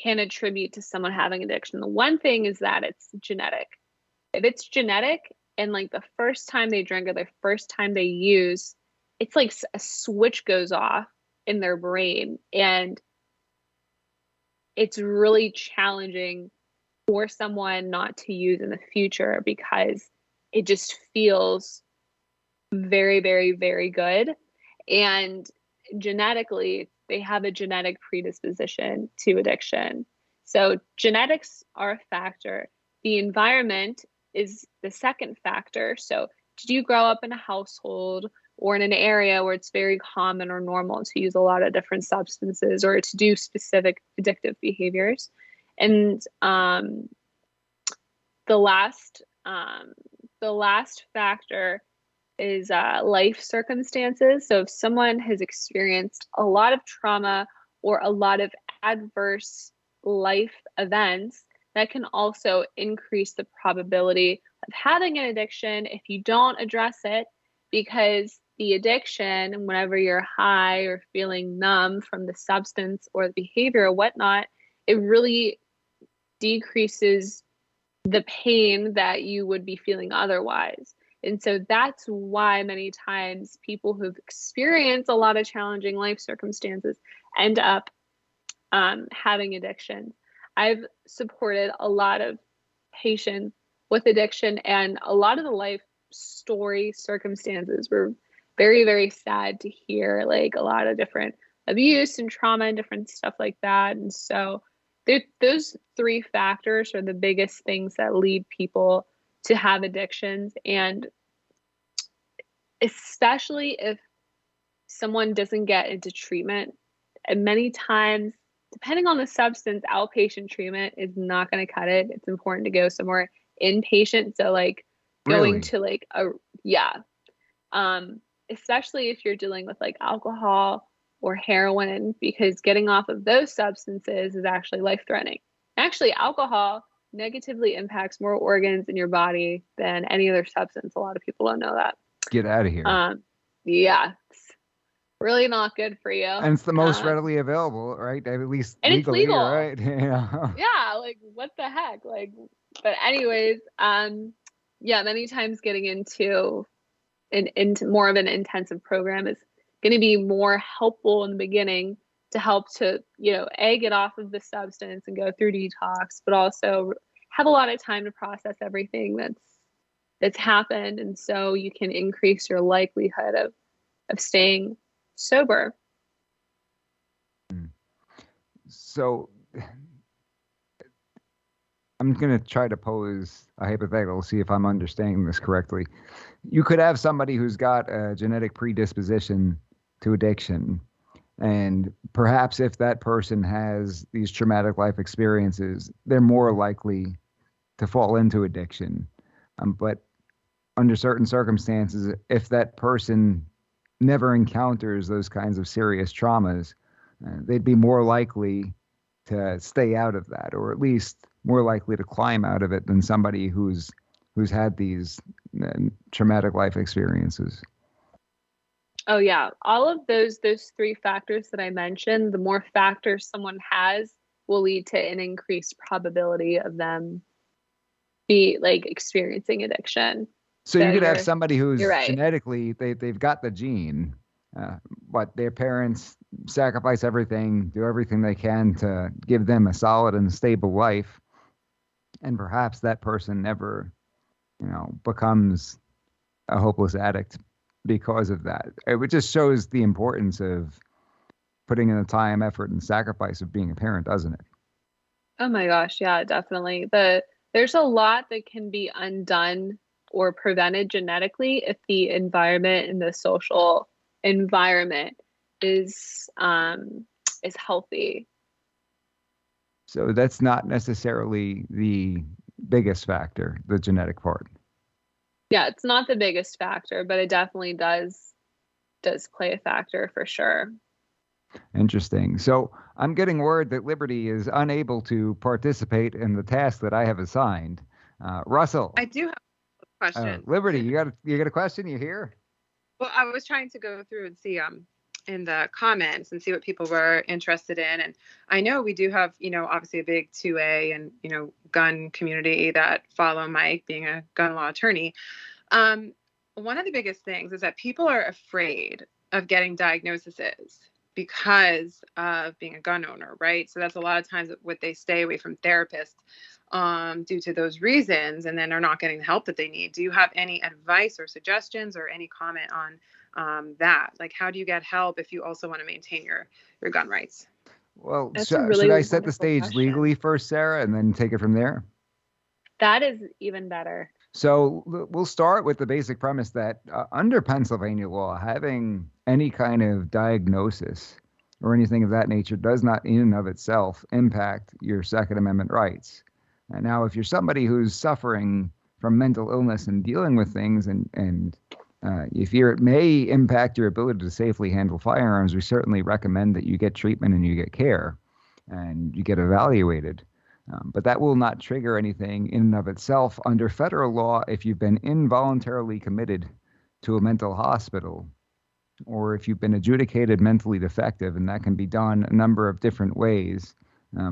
can attribute to someone having addiction. The one thing is that it's genetic. If it's genetic and like the first time they drink or the first time they use, it's like a switch goes off in their brain, and it's really challenging for someone not to use in the future because it just feels very, very, very good. And genetically, they have a genetic predisposition to addiction. So genetics are a factor. The environment is the second factor. So did you grow up in a household or in an area where it's very common or normal to use a lot of different substances or to do specific addictive behaviors? And the last factor is life circumstances. So if someone has experienced a lot of trauma or a lot of adverse life events, that can also increase the probability of having an addiction if you don't address it, because the addiction, whenever you're high or feeling numb from the substance or the behavior or whatnot, it really decreases the pain that you would be feeling otherwise. And so that's why many times people who've experienced a lot of challenging life circumstances end up having addiction. I've supported a lot of patients with addiction, and a lot of the life story circumstances were very, very sad to hear, like a lot of different abuse and trauma and different stuff like that. And so those 3 factors are the biggest things that lead people to have addictions. And especially if someone doesn't get into treatment, and many times, depending on the substance, outpatient treatment is not going to cut it. It's important to go somewhere inpatient. So like going to like especially if you're dealing with like alcohol or heroin, because getting off of those substances is actually life-threatening. Actually, alcohol negatively impacts more organs in your body than any other substance. A lot of people don't know that. Get out of here. Yeah, it's really not good for you. And it's the most readily available, right? At least and legally, it's legal, right? Yeah. Yeah, like what the heck? Like, but anyways, yeah, many times getting into more of an intensive program is going to be more helpful in the beginning to help to, get off of the substance and go through detox, but also have a lot of time to process everything that's happened. And so you can increase your likelihood of staying sober. So I'm going to try to pose a hypothetical, see if I'm understanding this correctly. You could have somebody who's got a genetic predisposition to addiction. And perhaps if that person has these traumatic life experiences, they're more likely to fall into addiction. But under certain circumstances, if that person never encounters those kinds of serious traumas, they'd be more likely to stay out of that, or at least more likely to climb out of it than somebody who's had these traumatic life experiences. Oh yeah, all of those three factors that I mentioned, the more factors someone has will lead to an increased probability of them be like experiencing addiction. So you could have somebody who's right. genetically, they've got the gene, but their parents sacrifice everything, do everything they can to give them a solid and stable life. And perhaps that person never, becomes a hopeless addict because of that. It just shows the importance of putting in the time, effort, and sacrifice of being a parent, doesn't it? Oh my gosh, yeah, definitely. There's a lot that can be undone or prevented genetically if the environment and the social environment is healthy. So that's not necessarily the biggest factor, the genetic part. Yeah, it's not the biggest factor, but it definitely does play a factor for sure. Interesting. So I'm getting word that Liberty is unable to participate in the task that I have assigned. Russell. I do have a question. Liberty, you got a question? You here? Well, I was trying to go through and see in the comments and see what people were interested in. And I know we do have, obviously a big 2A and, gun community that follow Mike being a gun law attorney. One of the biggest things is that people are afraid of getting diagnoses because of being a gun owner, right? So that's a lot of times what they stay away from therapists due to those reasons, and then they're not getting the help that they need. Do you have any advice or suggestions or any comment on that? Like, how do you get help if you also want to maintain your gun rights? Well, should I set the stage legally first, Sarah, and then take it from there? That is even better. So we'll start with the basic premise that under Pennsylvania law, having any kind of diagnosis or anything of that nature does not in and of itself impact your Second Amendment rights. And now, if you're somebody who's suffering from mental illness and dealing with things and you fear it may impact your ability to safely handle firearms, we certainly recommend that you get treatment and you get care and you get evaluated. But that will not trigger anything in and of itself. Under federal law, if you've been involuntarily committed to a mental hospital, or if you've been adjudicated mentally defective, and that can be done a number of different ways,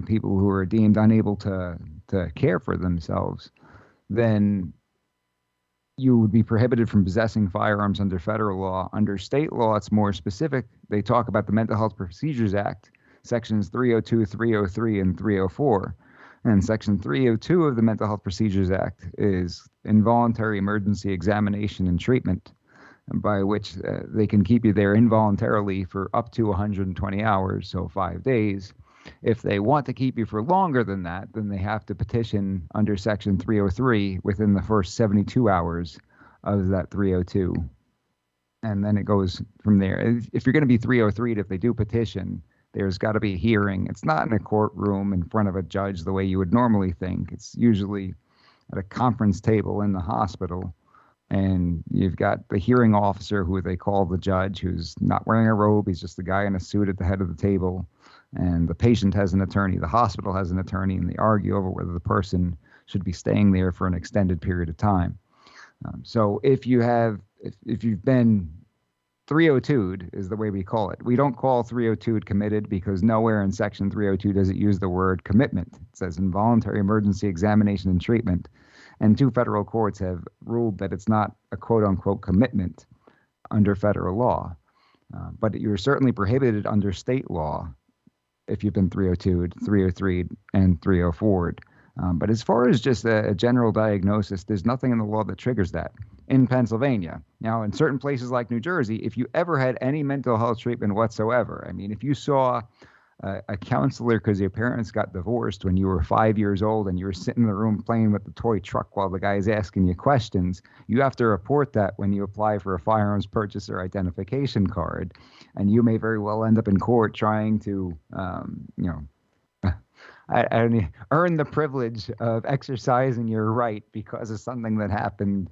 people who are deemed unable to care for themselves, then you would be prohibited from possessing firearms under federal law. Under state law, it's more specific. They talk about the Mental Health Procedures Act, sections 302, 303, and 304. And section 302 of the Mental Health Procedures Act is involuntary emergency examination and treatment, by which they can keep you there involuntarily for up to 120 hours, so 5 days. If they want to keep you for longer than that, then they have to petition under Section 303 within the first 72 hours of that 302. And then it goes from there. If you're going to be 303'd, if they do petition, there's got to be a hearing. It's not in a courtroom in front of a judge the way you would normally think. It's usually at a conference table in the hospital. And you've got the hearing officer, who they call the judge, who's not wearing a robe. He's just the guy in a suit at the head of the table. And the patient has an attorney, the hospital has an attorney, and they argue over whether the person should be staying there for an extended period of time. So if you've been 302'd is the way we call it. We don't call 302'd committed because nowhere in Section 302 does it use the word commitment. It says involuntary emergency examination and treatment. And 2 federal courts have ruled that it's not a quote-unquote commitment under federal law. But you're certainly prohibited under state law if you've been 302'd, 303'd, and 304'd. But as far as just a general diagnosis, there's nothing in the law that triggers that. In Pennsylvania. Now, in certain places like New Jersey, if you ever had any mental health treatment whatsoever, I mean, if you saw a counselor because your parents got divorced when you were 5 years old and you were sitting in the room playing with the toy truck while the guy is asking you questions, you have to report that when you apply for a firearms purchaser identification card. And you may very well end up in court trying to, earn the privilege of exercising your right because of something that happened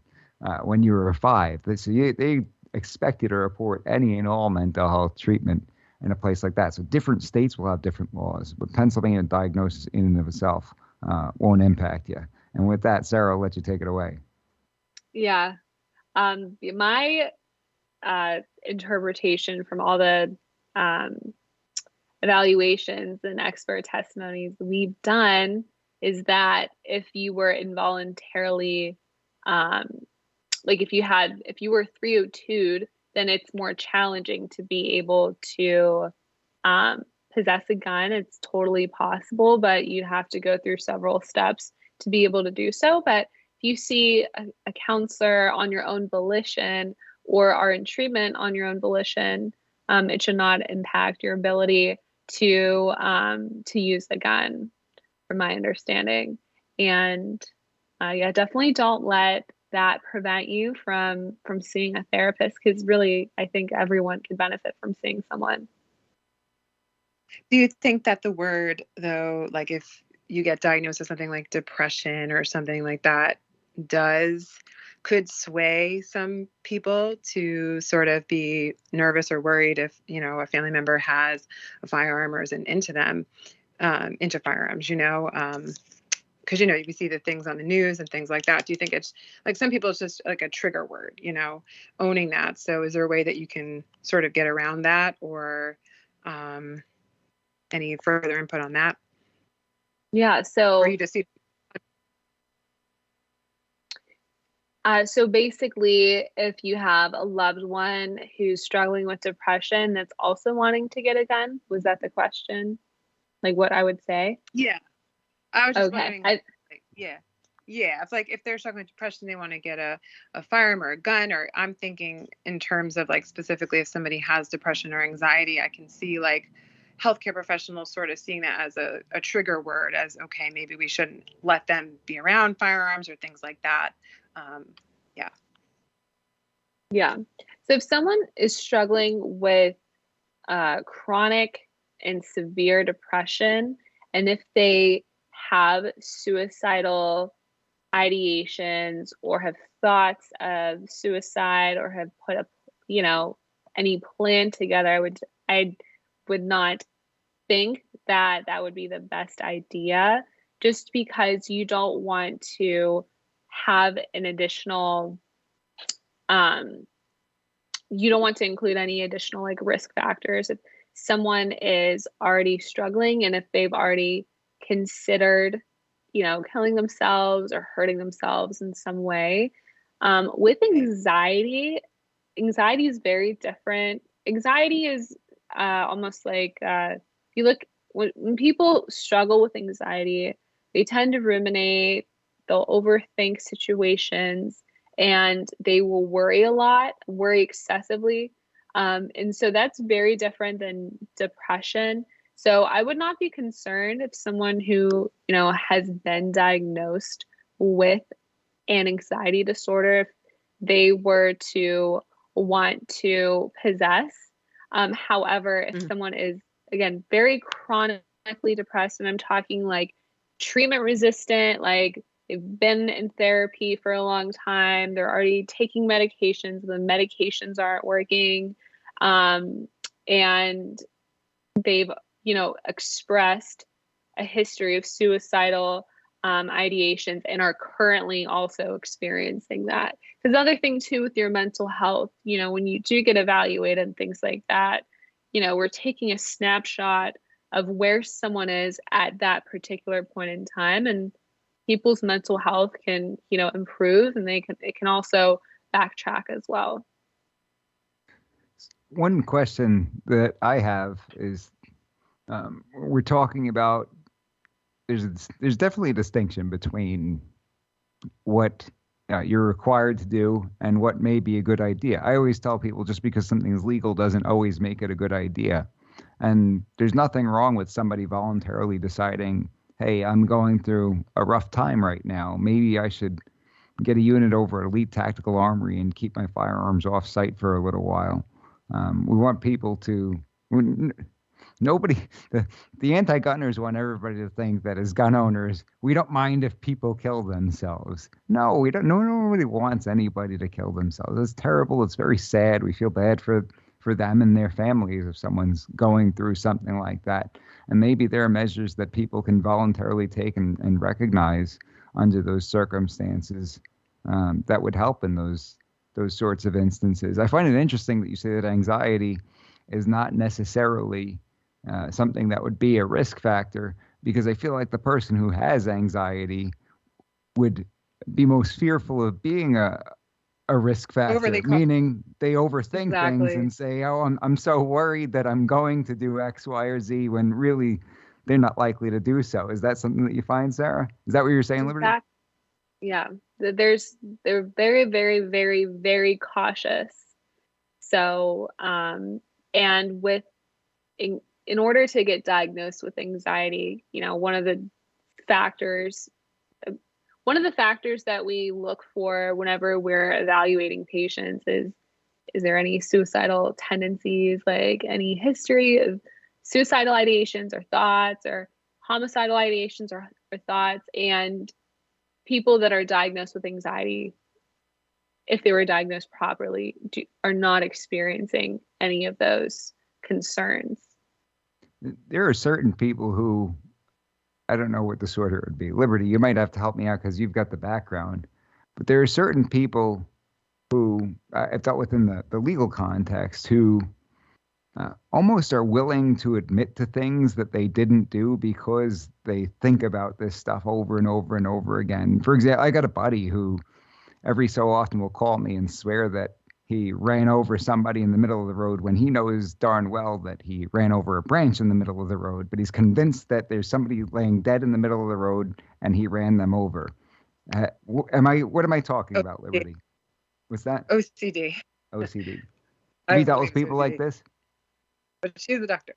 when you were 5. So they expect you to report any and all mental health treatment in a place like that. So different states will have different laws, but Pennsylvania diagnosis in and of itself won't impact you. And with that, Sarah, I'll let you take it away. Yeah. My interpretation from all the evaluations and expert testimonies we've done is that if you were involuntarily if you were 302'd, then it's more challenging to be able to possess a gun. It's totally possible, but you have to go through several steps to be able to do so. But if you see a counselor on your own volition or are in treatment on your own volition, it should not impact your ability to use the gun, from my understanding. And definitely don't let that prevent you from seeing a therapist, because really I think everyone could benefit from seeing someone. Do you think that the word, though, like if you get diagnosed with something like depression or something like that, could sway some people to sort of be nervous or worried if, a family member has a firearm or isn't into firearms, because, you see the things on the news and things like that. Do you think it's like some people, it's just like a trigger word, owning that? So is there a way that you can sort of get around that, or any further input on that? Yeah. So, or you just see. So basically, if you have a loved one who's struggling with depression that's also wanting to get a gun, was that the question? Like what I would say? Yeah. I was just okay. wondering. Yeah. It's like if they're struggling with depression, they want to get a firearm or a gun, or I'm thinking in terms of like specifically if somebody has depression or anxiety, I can see like healthcare professionals sort of seeing that as a trigger word, as, okay, maybe we shouldn't let them be around firearms or things like that. Yeah. So if someone is struggling with chronic and severe depression, and if they have suicidal ideations or have thoughts of suicide or have put any plan together, I would not think that would be the best idea, just because you don't want to have an additional you don't want to include any additional like risk factors. If someone is already struggling and if they've already considered killing themselves or hurting themselves in some way, with anxiety is very different. Anxiety is almost like if you look, when people struggle with anxiety, they tend to ruminate, they'll overthink situations, and they will worry a lot, worry excessively. And so that's very different than depression. So I would not be concerned if someone who, has been diagnosed with an anxiety disorder, if they were to want to possess. However, if someone is, again, very chronically depressed, and I'm talking like treatment resistant, like they've been in therapy for a long time, they're already taking medications, the medications aren't working, and they've, expressed a history of suicidal ideations and are currently also experiencing that. Because the other thing too with your mental health, when you do get evaluated and things like that, we're taking a snapshot of where someone is at that particular point in time, and people's mental health can, improve, and it can also backtrack as well. One question that I have is, we're talking about, there's definitely a distinction between what you're required to do and what may be a good idea. I always tell people just because something is legal doesn't always make it a good idea. And there's nothing wrong with somebody voluntarily deciding, hey, I'm going through a rough time right now. Maybe I should get a unit over at Elite Tactical Armory and keep my firearms off site for a little while. We want people to... Nobody, the anti-gunners want everybody to think that as gun owners, we don't mind if people kill themselves. No, we don't. Nobody wants anybody to kill themselves. It's terrible. It's very sad. We feel bad for them and their families if someone's going through something like that. And maybe there are measures that people can voluntarily take and recognize under those circumstances that would help in those sorts of instances. I find it interesting that you say that anxiety is not necessarily something that would be a risk factor, because I feel like the person who has anxiety would be most fearful of being a risk factor, meaning they overthink things and say, oh, I'm so worried that I'm going to do X, Y, or Z, when really they're not likely to do so. Is that something that you find, Sarah? Is that what you're saying, Liberty? Yeah, they're very, very, very, very cautious. So, and in order to get diagnosed with anxiety, one of the factors that we look for whenever we're evaluating patients is there any suicidal tendencies, like any history of suicidal ideations or thoughts, or homicidal ideations or thoughts. And people that are diagnosed with anxiety, if they were diagnosed properly, are not experiencing any of those concerns. There are certain people who, I don't know what the disorder would be. Liberty, you might have to help me out because you've got the background. But there are certain people who I've dealt with in the legal context who almost are willing to admit to things that they didn't do because they think about this stuff over and over and over again. For example, I got a buddy who every so often will call me and swear that he ran over somebody in the middle of the road when he knows darn well that he ran over a branch in the middle of the road, but he's convinced that there's somebody laying dead in the middle of the road and he ran them over. What am I talking about, Liberty? What's that? OCD. OCD. Have you dealt with people like this? But she's a doctor.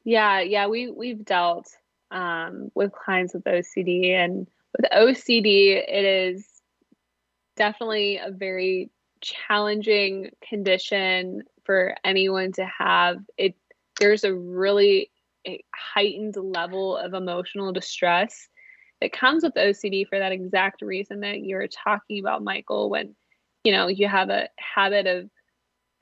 Yeah, we've dealt with clients with OCD, and with OCD, it is definitely a very challenging condition for anyone to have. There's a really heightened level of emotional distress that comes with OCD for that exact reason that you're talking about, Michael, when you have a habit of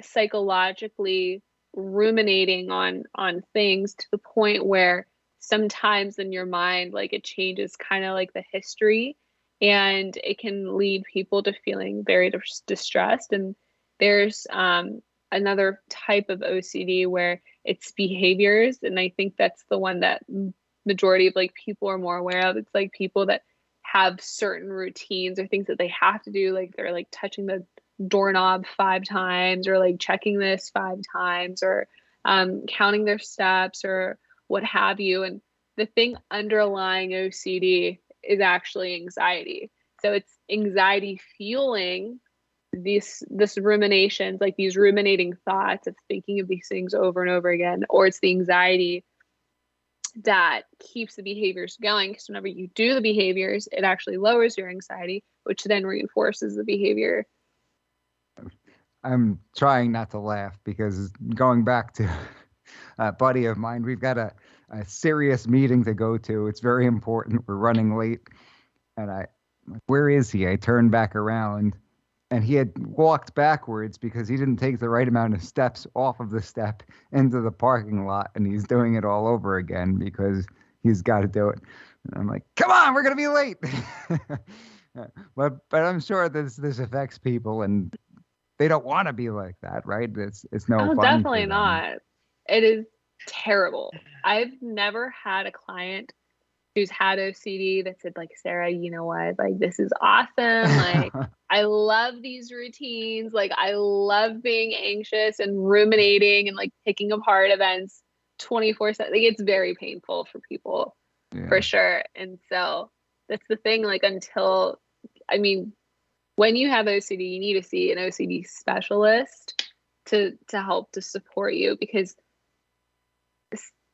psychologically ruminating on things to the point where sometimes in your mind, like, it changes kind of like the history, and it can lead people to feeling very distressed. And there's another type of OCD where it's behaviors, and I think that's the one that majority of people are more aware of. It's like people that have certain routines or things that they have to do, like they're touching the doorknob 5 times, or checking this 5 times, or counting their steps, or what have you. And the thing underlying OCD is actually anxiety. So it's anxiety fueling this ruminations, these ruminating thoughts of thinking of these things over and over again, or it's the anxiety that keeps the behaviors going, because whenever you do the behaviors, it actually lowers your anxiety, which then reinforces the behavior. I'm trying not to laugh because going back to a buddy of mine, we've got a serious meeting to go to. It's very important. We're running late. And where is he? I turned back around, and he had walked backwards because he didn't take the right amount of steps off of the step into the parking lot, and he's doing it all over again because he's got to do it. And I'm like, come on, we're gonna be late. but I'm sure this affects people, and they don't want to be like that, right? It's no fun. Definitely for them. not. It is terrible. I've never had a client who's had OCD that said, like, Sarah, you know what? Like, this is awesome. Like, I love these routines. Like, I love being anxious and ruminating and like picking apart events 24/7. Like, it's very painful for people, for sure. And so that's the thing. Like, when you have OCD, you need to see an OCD specialist to help to support you, because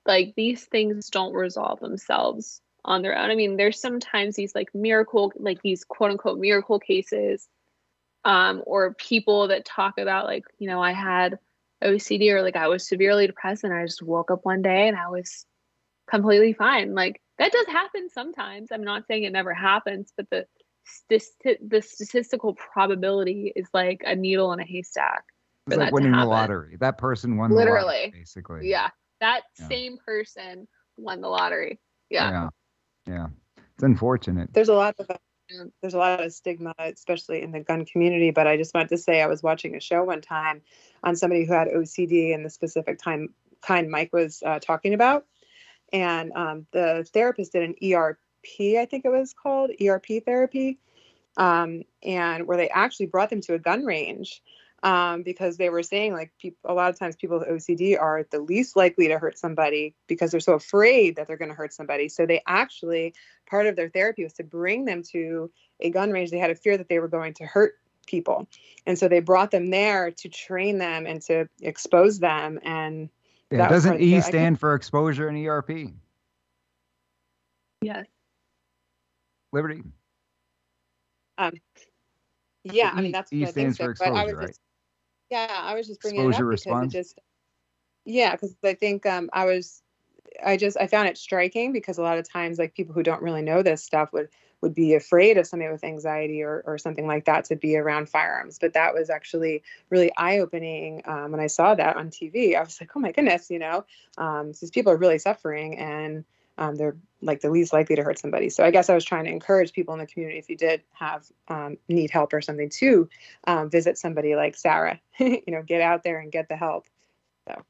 like these things don't resolve themselves on their own. I mean, there's sometimes these like these quote unquote miracle cases, or people that talk about like, I had OCD, or like I was severely depressed and I just woke up one day and I was completely fine. Like, that does happen sometimes. I'm not saying it never happens, but the statistical probability is like a needle in a haystack. It's like winning the lottery. That person won the lottery, basically. Yeah. That same person won the lottery. Yeah. It's unfortunate. There's a lot of stigma, especially in the gun community. But I just wanted to say, I was watching a show one time on somebody who had OCD and the specific kind Mike was talking about. And the therapist did an ERP, I think it was called, ERP therapy. And where they actually brought them to a gun range. Because they were saying like a lot of times people with OCD are the least likely to hurt somebody because they're so afraid that they're going to hurt somebody. So they actually, part of their therapy was to bring them to a gun range. They had a fear that they were going to hurt people. And so they brought them there to train them and to expose them. And doesn't E stand for exposure in ERP? Yes. Liberty. Yeah, I mean, that's E what I think stands for exposure, right? I was just bringing Exposure it up response. Because I think I found it striking because a lot of times like people who don't really know this stuff would be afraid of somebody with anxiety or something like that to be around firearms. But that was actually really eye-opening when I saw that on TV. I was like, oh my goodness, these people are really suffering, and they're like the least likely to hurt somebody. So I guess I was trying to encourage people in the community, if you did have need help or something, to visit somebody like Sarah, get out there and get the help. So.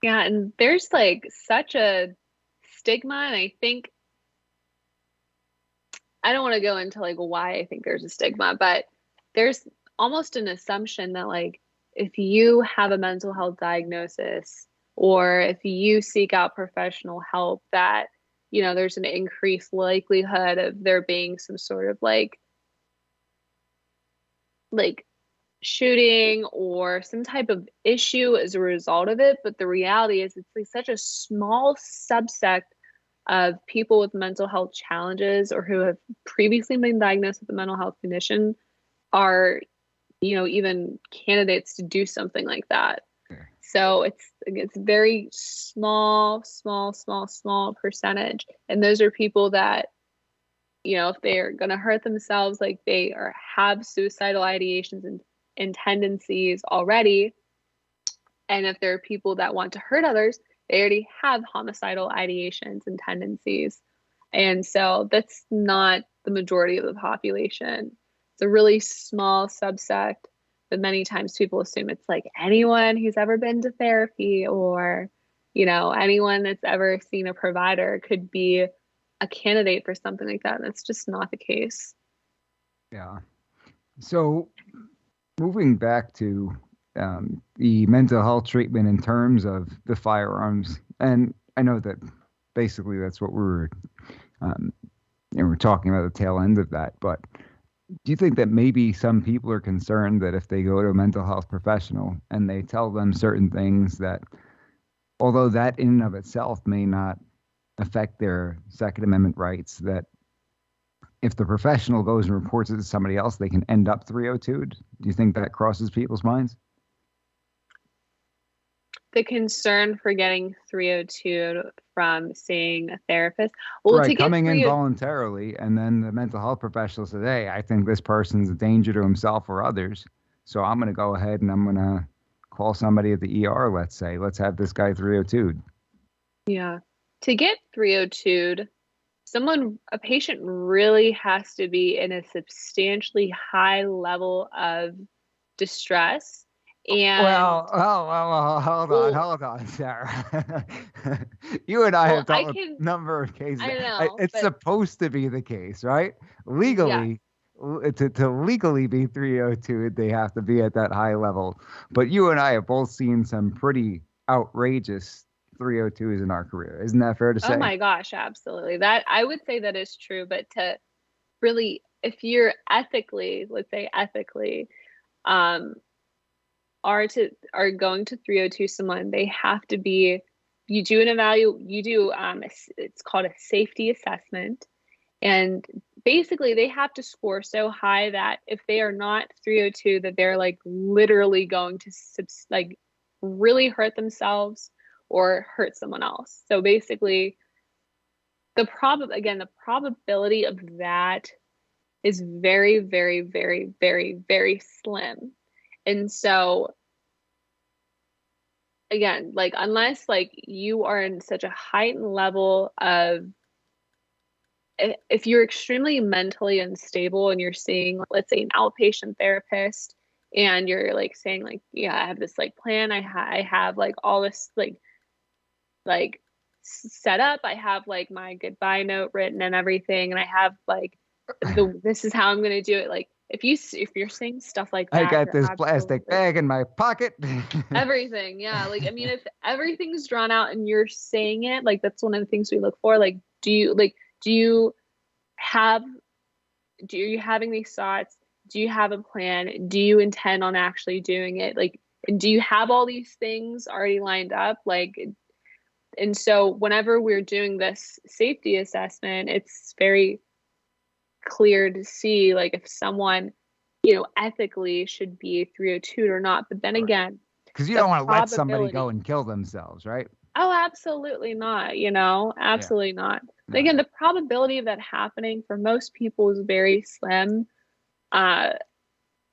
Yeah. And there's like such a stigma. And I think, I don't want to go into like why I think there's a stigma, but there's almost an assumption that like, if you have a mental health diagnosis, or if you seek out professional help, that, there's an increased likelihood of there being some sort of like shooting or some type of issue as a result of it. But the reality is it's like such a small subset of people with mental health challenges or who have previously been diagnosed with a mental health condition are, even candidates to do something like that. So it's very small percentage. And those are people that, if they're going to hurt themselves, like they have suicidal ideations and tendencies already. And if there are people that want to hurt others, they already have homicidal ideations and tendencies. And so that's not the majority of the population. It's a really small subset. But many times people assume it's like anyone who's ever been to therapy or, anyone that's ever seen a provider could be a candidate for something like that. And that's just not the case. Yeah. So moving back to the mental health treatment in terms of the firearms, and I know that basically that's what we're talking about the tail end of that, but do you think that maybe some people are concerned that if they go to a mental health professional and they tell them certain things that, although that in and of itself may not affect their Second Amendment rights, that if the professional goes and reports it to somebody else, they can end up 302'd? Do you think that crosses people's minds? The concern for getting 302 from seeing a therapist. Well, right, coming in voluntarily, and then the mental health professional says, hey, I think this person's a danger to himself or others, so I'm going to go ahead and I'm going to call somebody at the ER, let's say. Let's have this guy 302'd. Yeah. To get 302'd, a patient really has to be in a substantially high level of distress. And well, hold on, Sarah. You and I have dealt with a number of cases. I know, it's supposed to be the case, right? Legally, to legally be 302, they have to be at that high level. But you and I have both seen some pretty outrageous 302s in our career. Isn't that fair to say? Oh my gosh, absolutely. That I would say that is true. But to really, if you're ethically, let's say ethically, are going to 302 someone, they have to be, you do it's called a safety assessment, and basically they have to score so high that if they are not 302, that they're like literally going to like really hurt themselves or hurt someone else. So basically the probability of that is very, very, very, very, very slim. And so again, like unless like you are in such a heightened level of, if you're extremely mentally unstable and you're seeing, let's say, an outpatient therapist, and you're like saying like, yeah, I have this like plan, I have like all this like set up, I have like my goodbye note written and everything, and I have like this is how I'm going to do it. Like if you're saying stuff like that, I got this plastic bag in my pocket. Everything. Yeah. Like, I mean, if everything's drawn out and you're saying it, like, that's one of the things we look for. Like, are you having these thoughts? Do you have a plan? Do you intend on actually doing it? Like, and do you have all these things already lined up? Like, and so whenever we're doing this safety assessment, it's very clear to see like if someone, ethically should be 302 or not. But then again, because you don't want to let somebody go and kill themselves, right? Oh, absolutely not. Absolutely not. But again, the probability of that happening for most people is very slim.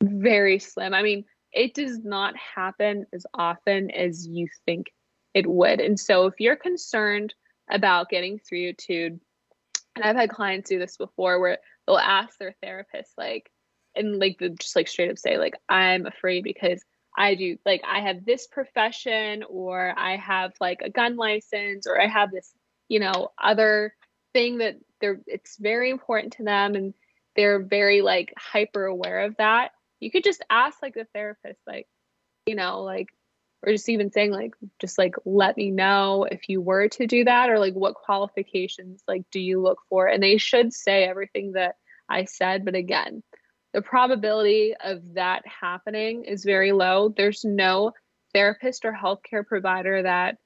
Very slim. I mean, it does not happen as often as you think it would. And so if you're concerned about getting 302'd, and I've had clients do this before where they'll ask their therapist, like, and like they'll just like straight up say, like, I'm afraid because I have this profession, or I have like a gun license, or I have this, other thing that it's very important to them, and they're very like hyper aware of that. You could just ask like the therapist, like, or just even saying like, just like, let me know if you were to do that, or like what qualifications like do you look for? And they should say everything that I said. But again, the probability of that happening is very low. There's no therapist or healthcare provider that,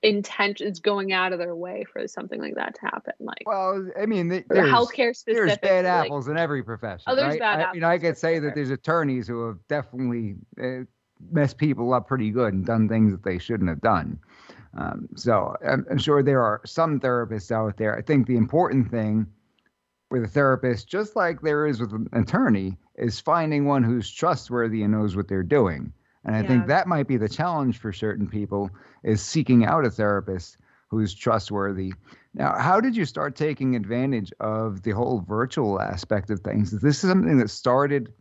is going out of their way for something like that to happen. Like, well, I mean, there's healthcare specific. There's bad apples in every profession. Oh, there's right? bad apples. I could say that there's attorneys who have definitely messed people up pretty good and done things that they shouldn't have done. So I'm sure there are some therapists out there. I think the important thing with a therapist, just like there is with an attorney, is finding one who's trustworthy and knows what they're doing. And I think that might be the challenge for certain people, is seeking out a therapist who's trustworthy. Now, how did you start taking advantage of the whole virtual aspect of things? Is this something that started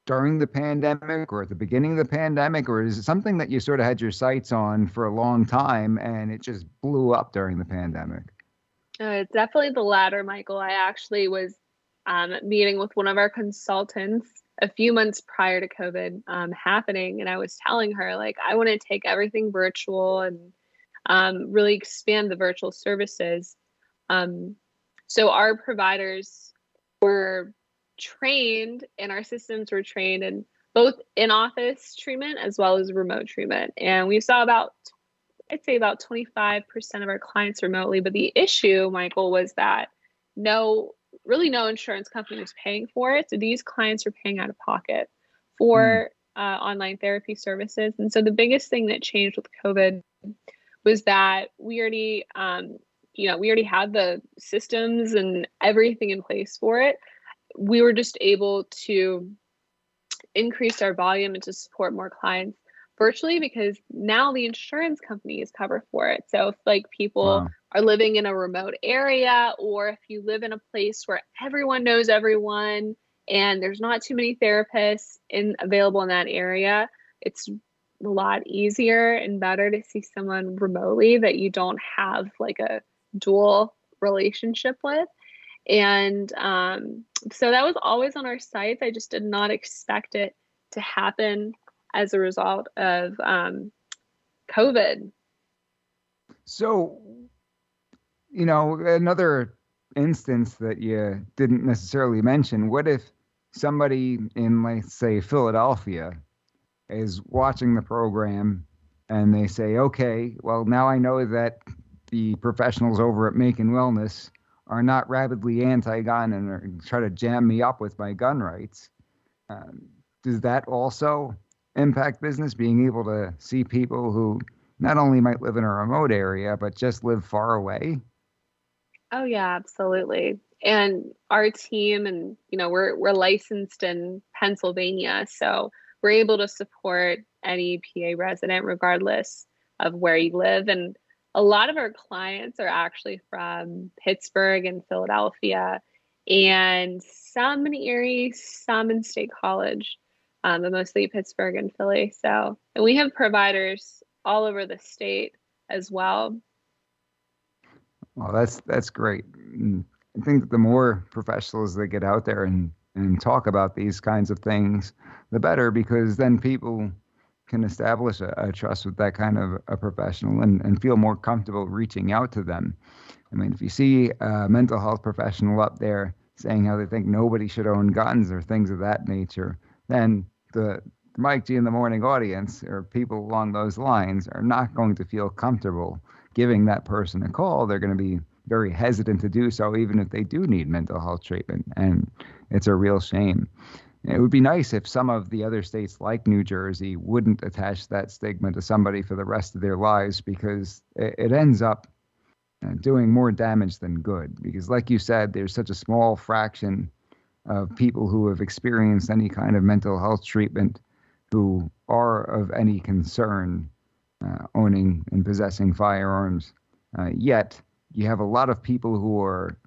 during the pandemic or at the beginning of the pandemic, or is it something that you sort of had your sights on for a long time and it just blew up during the pandemic? It's definitely the latter, Michael. I actually was meeting with one of our consultants a few months prior to COVID happening. And I was telling her, like, I want to take everything virtual and really expand the virtual services. So our providers were trained, and our systems were trained in both in-office treatment as well as remote treatment. And we saw I'd say about 25% of our clients remotely. But the issue, Michael, was that no insurance company was paying for it. So these clients are paying out of pocket for online therapy services. And so the biggest thing that changed with COVID was that we already had the systems and everything in place for it. We were just able to increase our volume and to support more clients. virtually, because now the insurance companies cover for it. So if like people Wow. are living in a remote area, or if you live in a place where everyone knows everyone and there's not too many therapists available in that area, it's a lot easier and better to see someone remotely that you don't have like a dual relationship with. And so that was always on our sites. I just did not expect it to happen as a result of COVID. So, another instance that you didn't necessarily mention, what if somebody in, let's say, Philadelphia is watching the program and they say, okay, well, now I know that the professionals over at Make and Wellness are not rabidly anti-gun and are try to jam me up with my gun rights. Does that also impact business, being able to see people who not only might live in a remote area, but just live far away? Oh yeah, absolutely. And our team, and we're licensed in Pennsylvania, so we're able to support any PA resident regardless of where you live. And a lot of our clients are actually from Pittsburgh and Philadelphia, and some in Erie, some in State College, but mostly Pittsburgh and Philly. And we have providers all over the state as well. Well, that's great. And I think that the more professionals that get out there and talk about these kinds of things, the better, because then people can establish a trust with that kind of a professional and feel more comfortable reaching out to them. I mean, if you see a mental health professional up there saying how they think nobody should own guns or things of that nature, then the Mike G in the Morning audience or people along those lines are not going to feel comfortable giving that person a call. They're going to be very hesitant to do so, even if they do need mental health treatment. And it's a real shame. It would be nice if some of the other states like New Jersey wouldn't attach that stigma to somebody for the rest of their lives, because it ends up doing more damage than good. Because like you said, there's such a small fraction of people who have experienced any kind of mental health treatment who are of any concern owning and possessing firearms. Yet you have a lot of people who are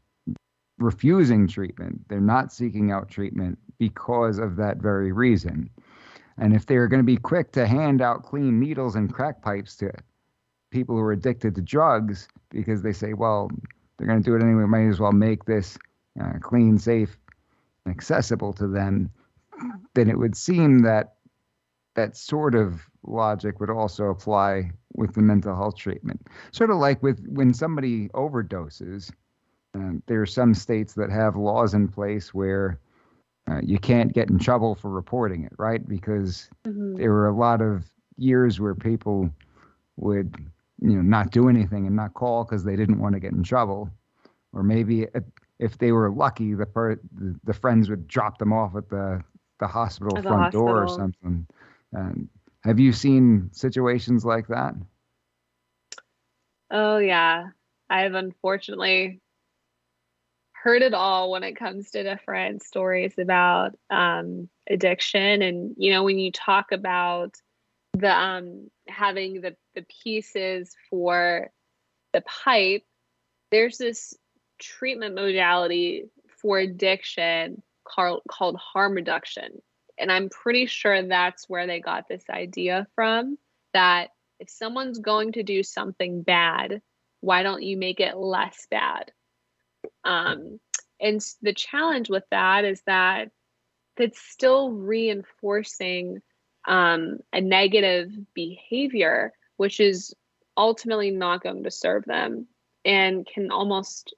refusing treatment. They're not seeking out treatment because of that very reason. And if they're going to be quick to hand out clean needles and crack pipes to people who are addicted to drugs because they say, well, they're going to do it anyway, might as well make this clean, safe, and accessible to them, then it would seem that that sort of logic would also apply with the mental health treatment. Sort of like with when somebody overdoses, there are some states that have laws in place where you can't get in trouble for reporting it, right? Because there were a lot of years where people would, not do anything and not call because they didn't want to get in trouble. Or maybe if they were lucky, the friends would drop them off at the hospital front door or something. Have you seen situations like that? Oh yeah, I've unfortunately heard it all when it comes to different stories about addiction. And when you talk about the having the pieces for the pipe, there's this treatment modality for addiction called harm reduction. And I'm pretty sure that's where they got this idea from, that if someone's going to do something bad, why don't you make it less bad? And the challenge with that is that it's still reinforcing a negative behavior, which is ultimately not going to serve them and can almost,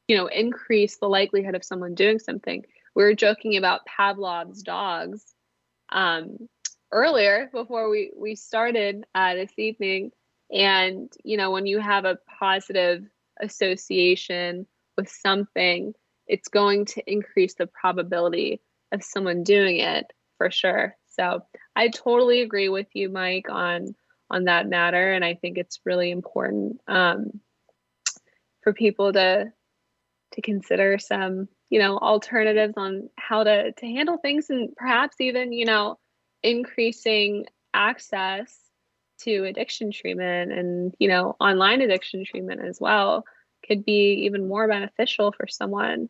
increase the likelihood of someone doing something. We were joking about Pavlov's dogs earlier before we started this evening. And, when you have a positive association with something, it's going to increase the probability of someone doing it for sure. So I totally agree with you, Mike, on that matter. And I think it's really important for people to consider some, alternatives on how to handle things, and perhaps even, increasing access to addiction treatment and, you know, online addiction treatment as well could be even more beneficial for someone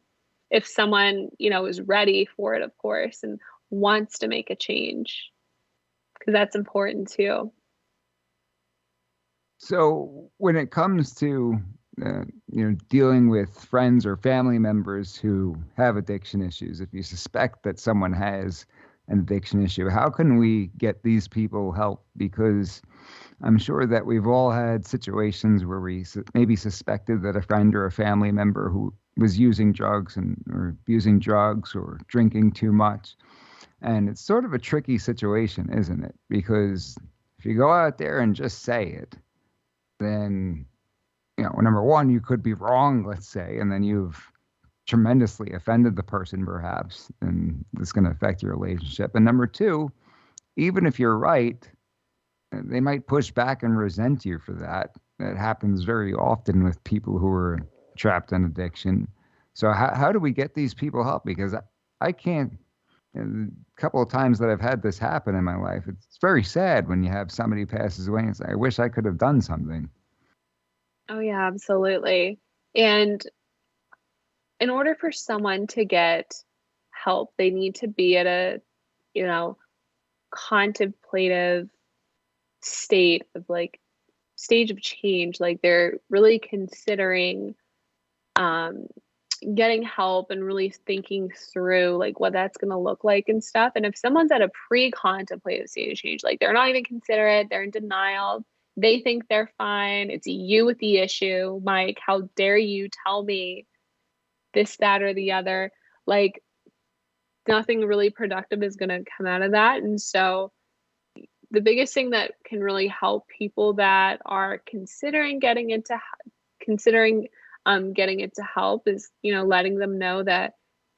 if someone, you know, is ready for it, of course, and wants to make a change, because that's important too. So when it comes to dealing with friends or family members who have addiction issues, if you suspect that someone has an addiction issue, how can we get these people help? Because I'm sure that we've all had situations where we maybe suspected that a friend or a family member who was using drugs or abusing drugs or drinking too much. And it's sort of a tricky situation, isn't it? Because if you go out there and just say it, then, number one, you could be wrong, let's say, and then you've tremendously offended the person perhaps, and it's going to affect your relationship. And number two, even if you're right, they might push back and resent you for that. That happens very often with people who are trapped in addiction. So how do we get these people help? Because I can't. A couple of times that I've had this happen in my life, it's very sad when you have somebody passes away and say, I wish I could have done something. Oh, yeah, absolutely. And in order for someone to get help, they need to be at a, contemplative stage of change. Like they're really considering getting help and really thinking through like what that's going to look like and stuff. And if someone's at a pre-contemplative stage of change, like they're not even considerate, they're in denial, they think they're fine, it's you with the issue, Mike, how dare you tell me this, that, or the other, like nothing really productive is going to come out of that. And so the biggest thing that can really help people that are considering getting into help is, letting them know that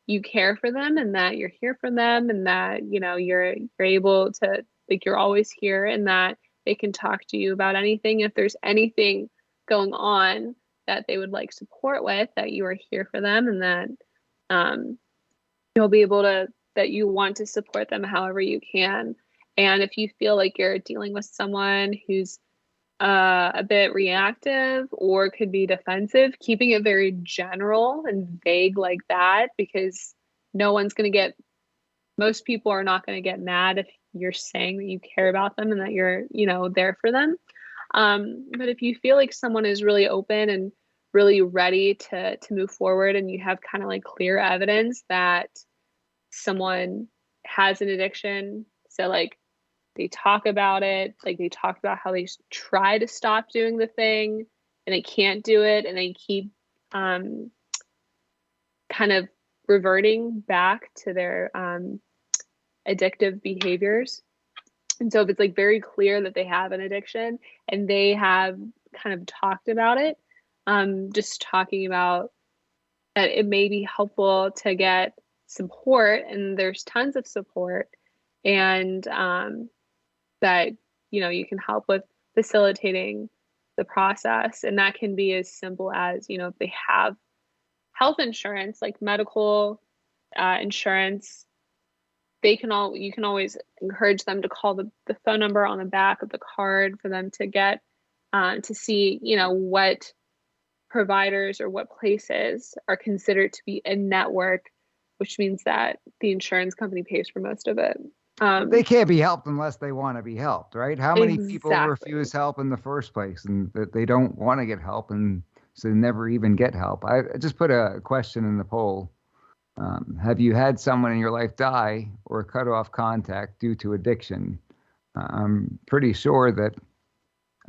you care for them and that you're here for them and that, you're able to, like, you're always here and that they can talk to you about anything. If there's anything going on that they would like support with, that you are here for them and that you'll be able to, that you want to support them however you can. And if you feel like you're dealing with someone who's a bit reactive or could be defensive, keeping it very general and vague like that, because most people are not going to get mad if you're saying that you care about them and that you're, there for them. But if you feel like someone is really open and really ready to move forward and you have kind of like clear evidence that someone has an addiction, so like they talk about it, like they talk about how they try to stop doing the thing and they can't do it and they keep kind of reverting back to their addictive behaviors. And so if it's like very clear that they have an addiction and they have kind of talked about it, just talking about that it may be helpful to get support, and there's tons of support, and that you can help with facilitating the process. And that can be as simple as, if they have health insurance, like medical insurance, you can always encourage them to call the phone number on the back of the card for them to get to see what providers or what places are considered to be in network, which means that the insurance company pays for most of it. They can't be helped unless they want to be helped, right? How many people Exactly. refuse help in the first place and that they don't want to get help and so they never even get help? I just put a question in the poll. Have you had someone in your life die or cut off contact due to addiction? I'm pretty sure that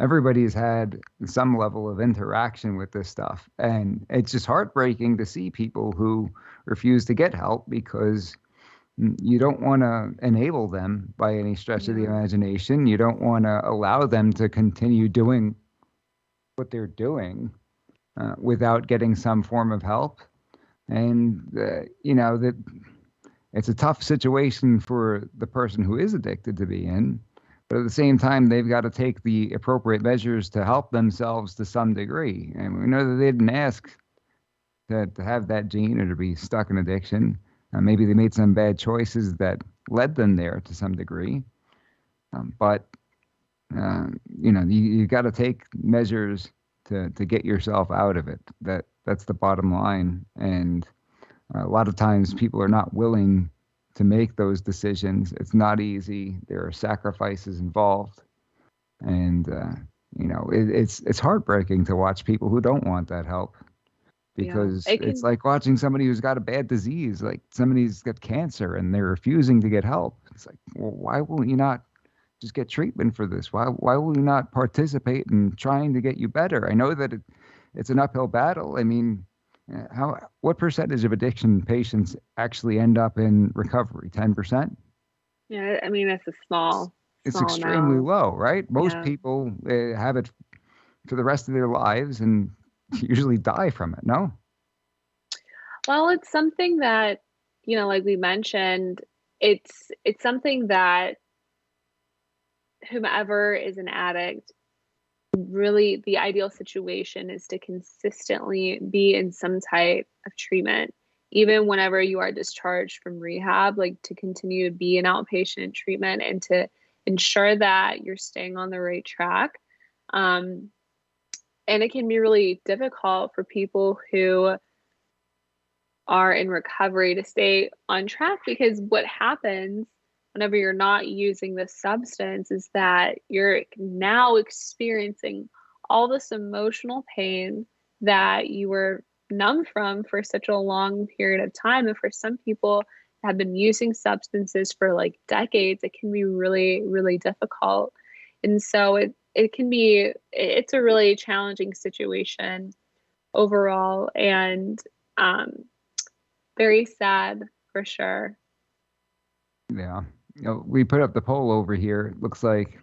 everybody's had some level of interaction with this stuff. And it's just heartbreaking to see people who refuse to get help because you don't want to enable them by any stretch of the imagination. You don't want to allow them to continue doing what they're doing without getting some form of help. And, that it's a tough situation for the person who is addicted to be in. But at the same time, they've got to take the appropriate measures to help themselves to some degree. And we know that they didn't ask to have that gene or to be stuck in addiction. Maybe they made some bad choices that led them there to some degree. But you got to take measures to get yourself out of it. That's the bottom line. And a lot of times people are not willing to make those decisions. It's not easy. There are sacrifices involved, and it's heartbreaking to watch people who don't want that help, because it's like watching somebody who's got a bad disease, like somebody's got cancer and they're refusing to get help. It's like, well, why will you not just get treatment for this? Why will you not participate in trying to get you better? I know that it's an uphill battle. I mean, what percentage of addiction patients actually end up in recovery? 10%? Yeah, I mean, it's it's extremely low, right? Most people have it for the rest of their lives and usually die from it. No? Well, it's something that, like we mentioned, it's something that whomever is an addict, really the ideal situation is to consistently be in some type of treatment, even whenever you are discharged from rehab, like to continue to be in outpatient treatment and to ensure that you're staying on the right track. And it can be really difficult for people who are in recovery to stay on track, because what happens whenever you're not using the substance is that you're now experiencing all this emotional pain that you were numb from for such a long period of time. And for some people that have been using substances for like decades, it can be really, really difficult. And so it's a really challenging situation overall, and very sad for sure. Yeah. We put up the poll over here. It looks like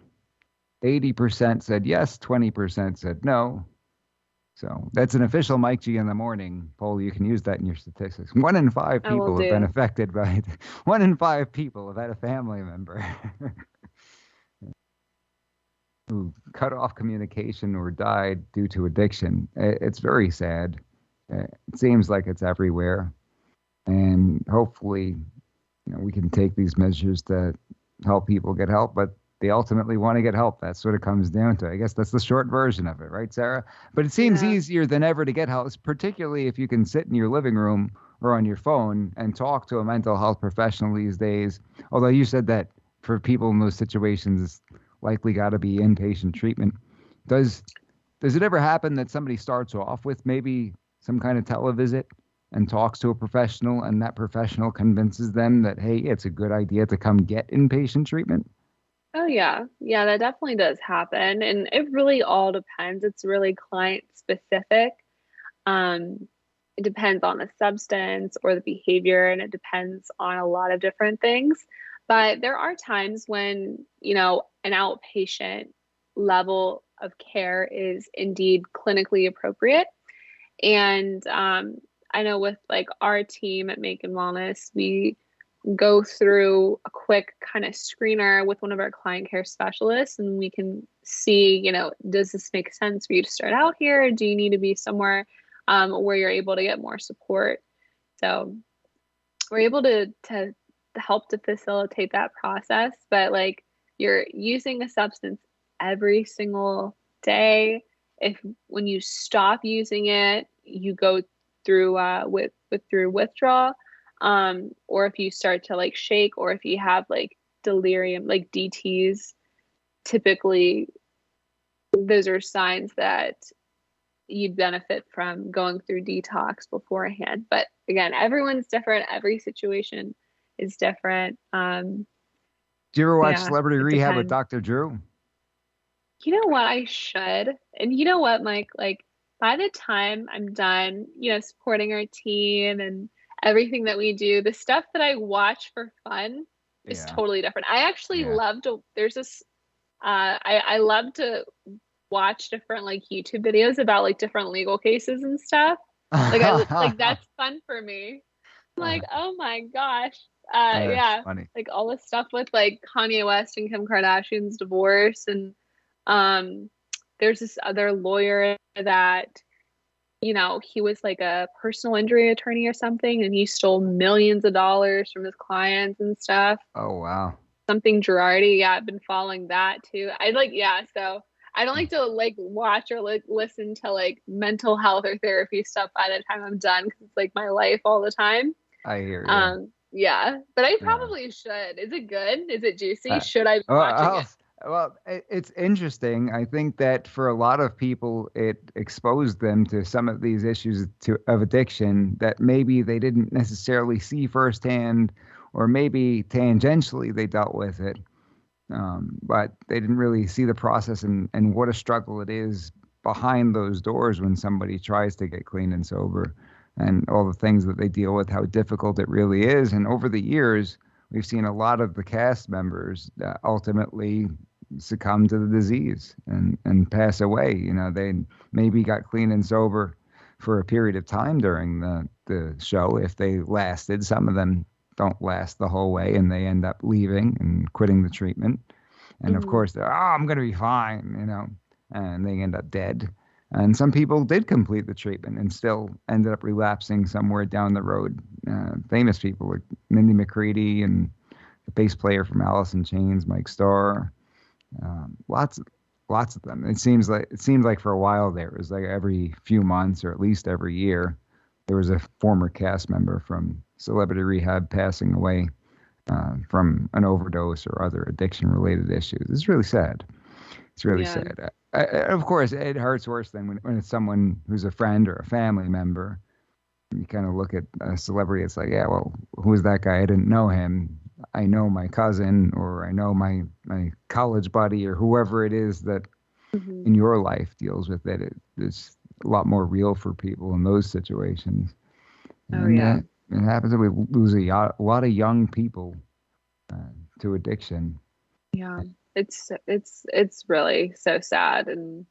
80% said yes, 20% said no. So that's an official Mike G in the morning poll. You can use that in your statistics. 1 in 5 people have been affected by it. 1 in 5 people have had a family member who cut off communication or died due to addiction. It's very sad. It seems like it's everywhere. And hopefully, we can take these measures to help people get help, but they ultimately want to get help. That's what it comes down to. I guess that's the short version of it, right, Sarah? But it seems easier than ever to get help, particularly if you can sit in your living room or on your phone and talk to a mental health professional these days. Although you said that for people in those situations, it's likely got to be inpatient treatment. Does it ever happen that somebody starts off with maybe some kind of televisit and talks to a professional, and that professional convinces them that, hey, it's a good idea to come get inpatient treatment? Oh, yeah. Yeah, that definitely does happen. And it really all depends. It's really client specific. It depends on the substance or the behavior, and it depends on a lot of different things. But there are times when, an outpatient level of care is indeed clinically appropriate. And I know with like our team at Make and Wellness, we go through a quick kind of screener with one of our client care specialists, and we can see, does this make sense for you to start out here? Or do you need to be somewhere where you're able to get more support? So we're able to help to facilitate that process. But like, you're using a substance every single day. When you stop using it, you go through withdrawal, or if you start to like shake, or if you have like delirium, like DTs, typically those are signs that you'd benefit from going through detox beforehand. But again, everyone's different. Every situation is different. Do you ever watch Celebrity Rehab with Dr. Drew? You know what? I should. And you know what, Mike? Like, by the time I'm done, supporting our team and everything that we do, the stuff that I watch for fun is totally different. I actually love to, I love to watch different like YouTube videos about like different legal cases and stuff. Like that's fun for me. I'm like, oh my gosh. Funny. Like all this stuff with like Kanye West and Kim Kardashian's divorce. And there's this other lawyer that, he was like a personal injury attorney or something, and he stole millions of dollars from his clients and stuff. Oh, wow. something Girardi. Yeah, I've been following that too. So I don't like to like watch or like listen to like mental health or therapy stuff by the time I'm done, because it's like my life all the time. I hear you. Yeah, but I Yeah. probably should. Is it good? Is it juicy? Uh, Should I be watching it? Well, it's interesting. I think that for a lot of people, it exposed them to some of these issues of addiction that maybe they didn't necessarily see firsthand, or maybe tangentially they dealt with it, but they didn't really see the process and what a struggle it is behind those doors when somebody tries to get clean and sober, and all the things that they deal with, how difficult it really is. And over the years, we've seen a lot of the cast members ultimately succumb to the disease and pass away. You know, they maybe got clean and sober for a period of time during the show, if they lasted. Some of them don't last the whole way, and they end up leaving and quitting the treatment. And of course, they're, I'm going to be fine, you know, and they end up dead. And some people did complete the treatment and still ended up relapsing somewhere down the road. Famous people like Mindy McCready and the bass player from Alice in Chains, Mike Starr. Lots of them. It seemed like for a while there, it was like every few months or at least every year, there was a former cast member from Celebrity Rehab passing away from an overdose or other addiction-related issues. It's really sad. It's really sad. Of course, it hurts worse than when it's someone who's a friend or a family member. You kind of look at a celebrity, it's like, yeah, well, who's that guy? I didn't know him. I know my cousin, or I know my college buddy, or whoever it is that in your life deals with it. It's a lot more real for people in those situations. And it happens that we lose a lot of young people to addiction. Yeah, it's really so sad, and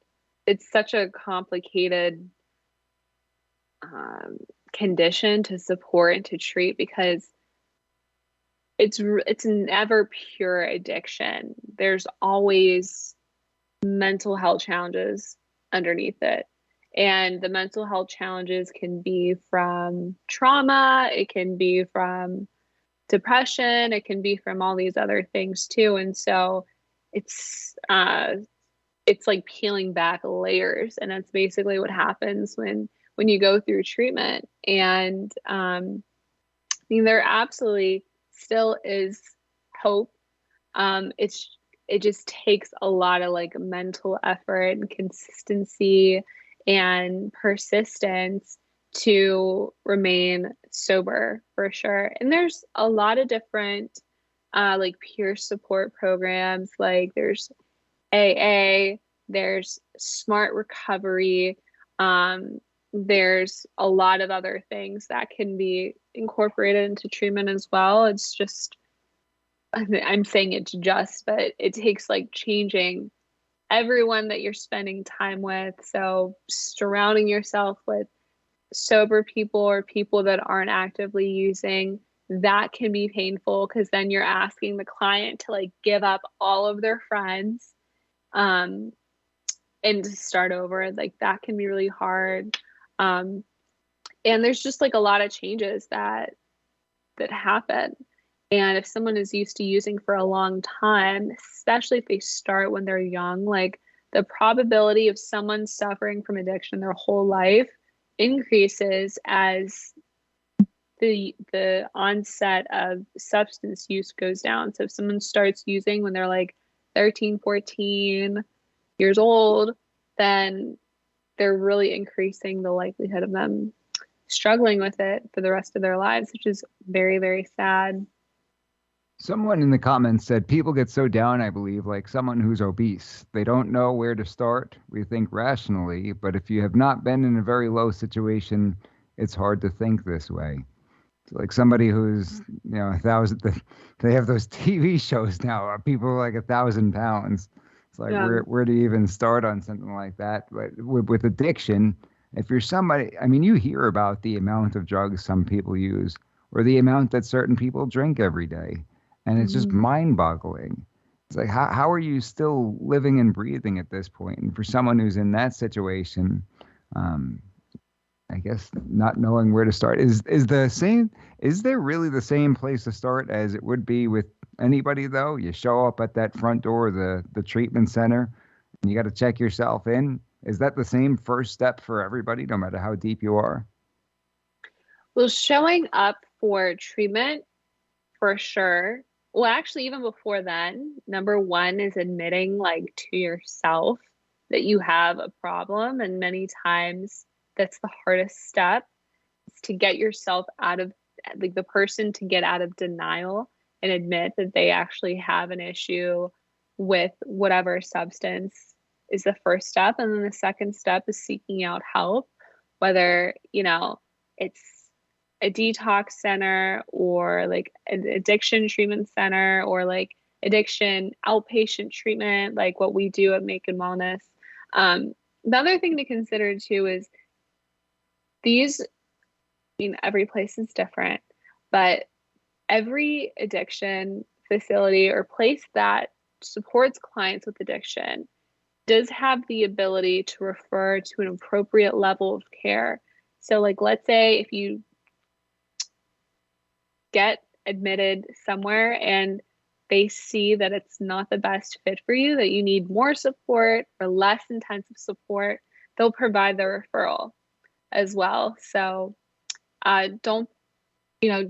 it's such a complicated condition to support and to treat, because it's never pure addiction. There's always mental health challenges underneath it. And the mental health challenges can be from trauma, it can be from depression, it can be from all these other things too. And so it's like peeling back layers, and that's basically what happens when you go through treatment. And I mean, there absolutely still is hope. It just takes a lot of like mental effort and consistency and persistence to remain sober, for sure. And there's a lot of different like peer support programs. Like there's AA, there's Smart Recovery, there's a lot of other things that can be incorporated into treatment as well. It's just, I'm saying it's just, but it takes like changing everyone that you're spending time with. So surrounding yourself with sober people or people that aren't actively using, that can be painful, because then you're asking the client to like give up all of their friends and to start over. Like that can be really hard. And there's just like a lot of changes that happen. And if someone is used to using for a long time, especially if they start when they're young, like the probability of someone suffering from addiction their whole life increases as the onset of substance use goes down. So if someone starts using when they're like 13, 14 years old, then they're really increasing the likelihood of them struggling with it for the rest of their lives, which is very, very sad. Someone in the comments said people get so down, I believe, like someone who's obese. They don't know where to start. We think rationally, but if you have not been in a very low situation, it's hard to think this way. So like somebody who's, 1,000, they have those TV shows now, people are like 1,000 pounds. It's like, where do you even start on something like that? But with addiction, if you're somebody, I mean, you hear about the amount of drugs some people use, or the amount that certain people drink every day. And it's just mind-boggling. It's like, how are you still living and breathing at this point? And for someone who's in that situation, I guess not knowing where to start is there really the same place to start as it would be with anybody, though. You show up at that front door of the treatment center, and you got to check yourself in. Is that the same first step for everybody, no matter how deep you are? Well, showing up for treatment, for sure. Well, actually, even before then, number one is admitting like to yourself that you have a problem. And many times that's the hardest step, is to get yourself out of, like, the person to get out of denial and admit that they actually have an issue with whatever substance is the first step. And then the second step is seeking out help, whether, it's a detox center or like an addiction treatment center or like addiction outpatient treatment, like what we do at Make and Wellness. The other thing to consider too is every place is different, but every addiction facility or place that supports clients with addiction does have the ability to refer to an appropriate level of care. So like, let's say if you get admitted somewhere and they see that it's not the best fit for you, that you need more support or less intensive support, they'll provide the referral as well. So don't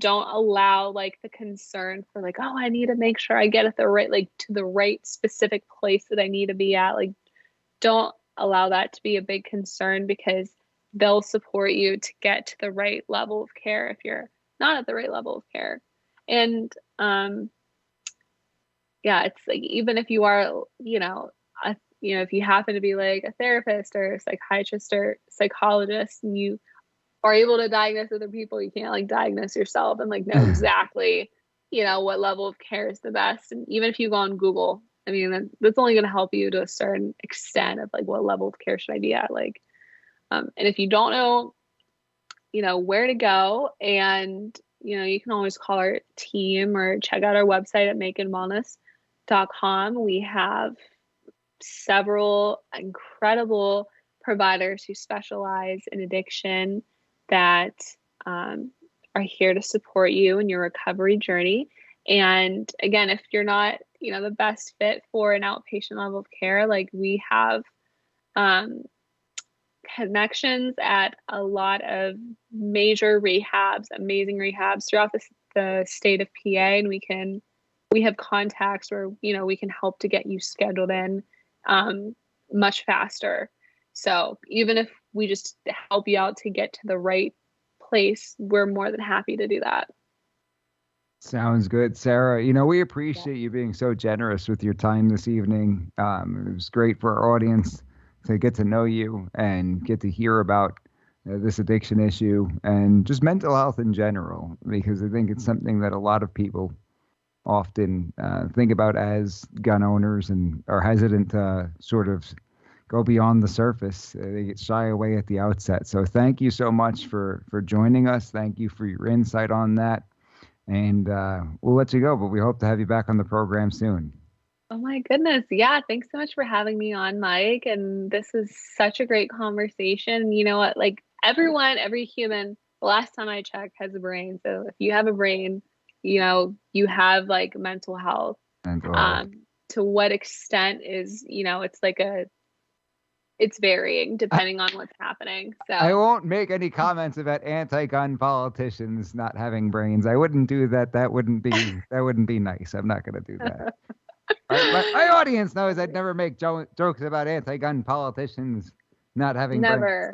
allow like the concern for like, oh, I need to make sure I get at the right, like to the right specific place that I need to be at. Like, don't allow that to be a big concern, because they'll support you to get to the right level of care if you're not at the right level of care. And it's like, even if you are, if you happen to be like a therapist or a psychiatrist or psychologist, and you are able to diagnose other people, you can't like diagnose yourself and like know exactly, what level of care is the best. And even if you go on Google, I mean, that's only going to help you to a certain extent of like, what level of care should I be at? Like, and if you don't know, where to go, and, you can always call our team or check out our website at makeandwellness.com. We have several incredible providers who specialize in addiction that are here to support you in your recovery journey. And again, if you're not, the best fit for an outpatient level of care, like we have connections at a lot of major rehabs, amazing rehabs throughout the state of PA, and we have contacts where we can help to get you scheduled in much faster. So even if we just help you out to get to the right place, we're more than happy to do that. Sounds good, Sarah. We appreciate you being so generous with your time this evening. It was great for our audience to get to know you and get to hear about this addiction issue and just mental health in general, because I think it's something that a lot of people often think about as gun owners and are hesitant to sort of go beyond the surface. They get shy away at the outset. So thank you so much for joining us. Thank you for your insight on that. And we'll let you go, but we hope to have you back on the program soon. Oh my goodness. Yeah. Thanks so much for having me on, Mike. And this is such a great conversation. You know what? Like every human, the last time I checked, has a brain. So if you have a brain, you have like mental health. To what extent is, it's varying depending on what's happening. So I won't make any comments about anti-gun politicians not having brains. I wouldn't do that. That wouldn't be nice. I'm not going to do that. My audience knows I'd never make jokes about anti-gun politicians not having brains.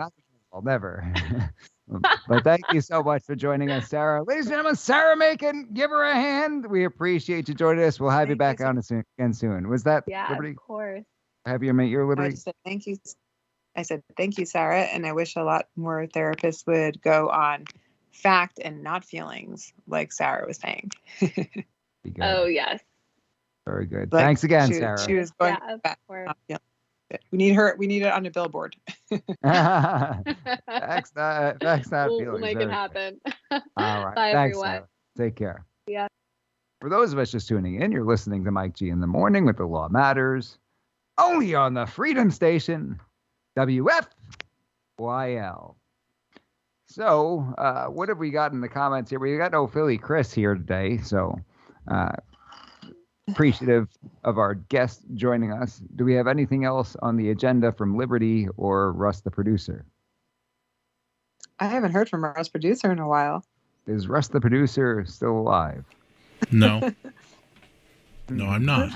Never. But thank you so much for joining us, Sarah. Ladies and gentlemen, Sarah Macon, give her a hand. We appreciate you joining us. We'll have you back on again soon. Was that Liberty? Of course. Have you made your Liberty? I said thank you. I said thank you, Sarah, and I wish a lot more therapists would go on fact and not feelings, like Sarah was saying. Oh yes. Very good. Like, thanks again, Sarah. She was going back. We need her. We need it on a billboard. That's not we'll make it happen. All right. Bye, Thanks, everyone. Sarah. Take care. Yeah. For those of us just tuning in, you're listening to Mike G in the Morning with The Law Matters, only on the Freedom Station, WFYL. So, what have we got in the comments here? We got no Philly Chris here today, so appreciative of our guest joining us. Do we have anything else on the agenda from Liberty or Russ, the producer? I haven't heard from Russ producer in a while. Is Russ, the producer, still alive? No. No, I'm not.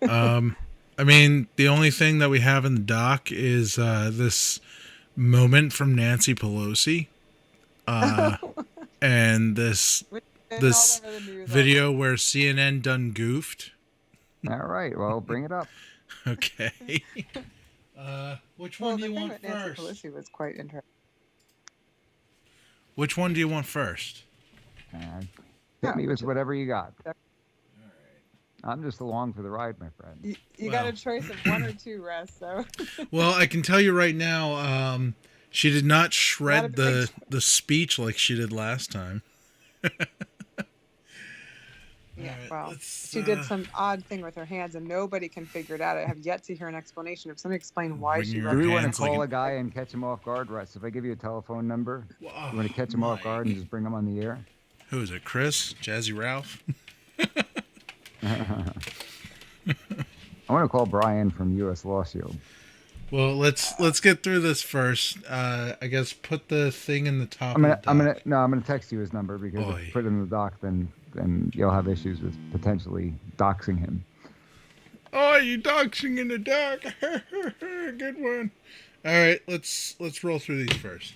I mean, the only thing that we have in the doc is this moment from Nancy Pelosi, and this video where CNN done goofed. All right, well, bring it up. Okay. Which one do you want Nancy first? Pelosi was quite interesting. Which one do you want first? Hit me with whatever you got. I'm just along for the ride, my friend. You got a choice of one or two, Russ. So. Well, I can tell you right now, she did not shred the speech like she did last time. Yeah, right, well, she did some odd thing with her hands, and nobody can figure it out. I have yet to hear an explanation. If somebody explain why she. Do we want to call a guy and catch him off guard, Russ? If I give you a telephone number, you want to catch him off guard and just bring him on the air? Who is it? Chris? Jazzy Ralph? I want to call Brian from U.S. Law Shield. Well, let's get through this first. I guess put the thing in the top. I'm gonna text you his number because if you put it in the doc, then you'll have issues with potentially doxing him. Oh, you doxing in the doc? Good one. All right, let's roll through these first.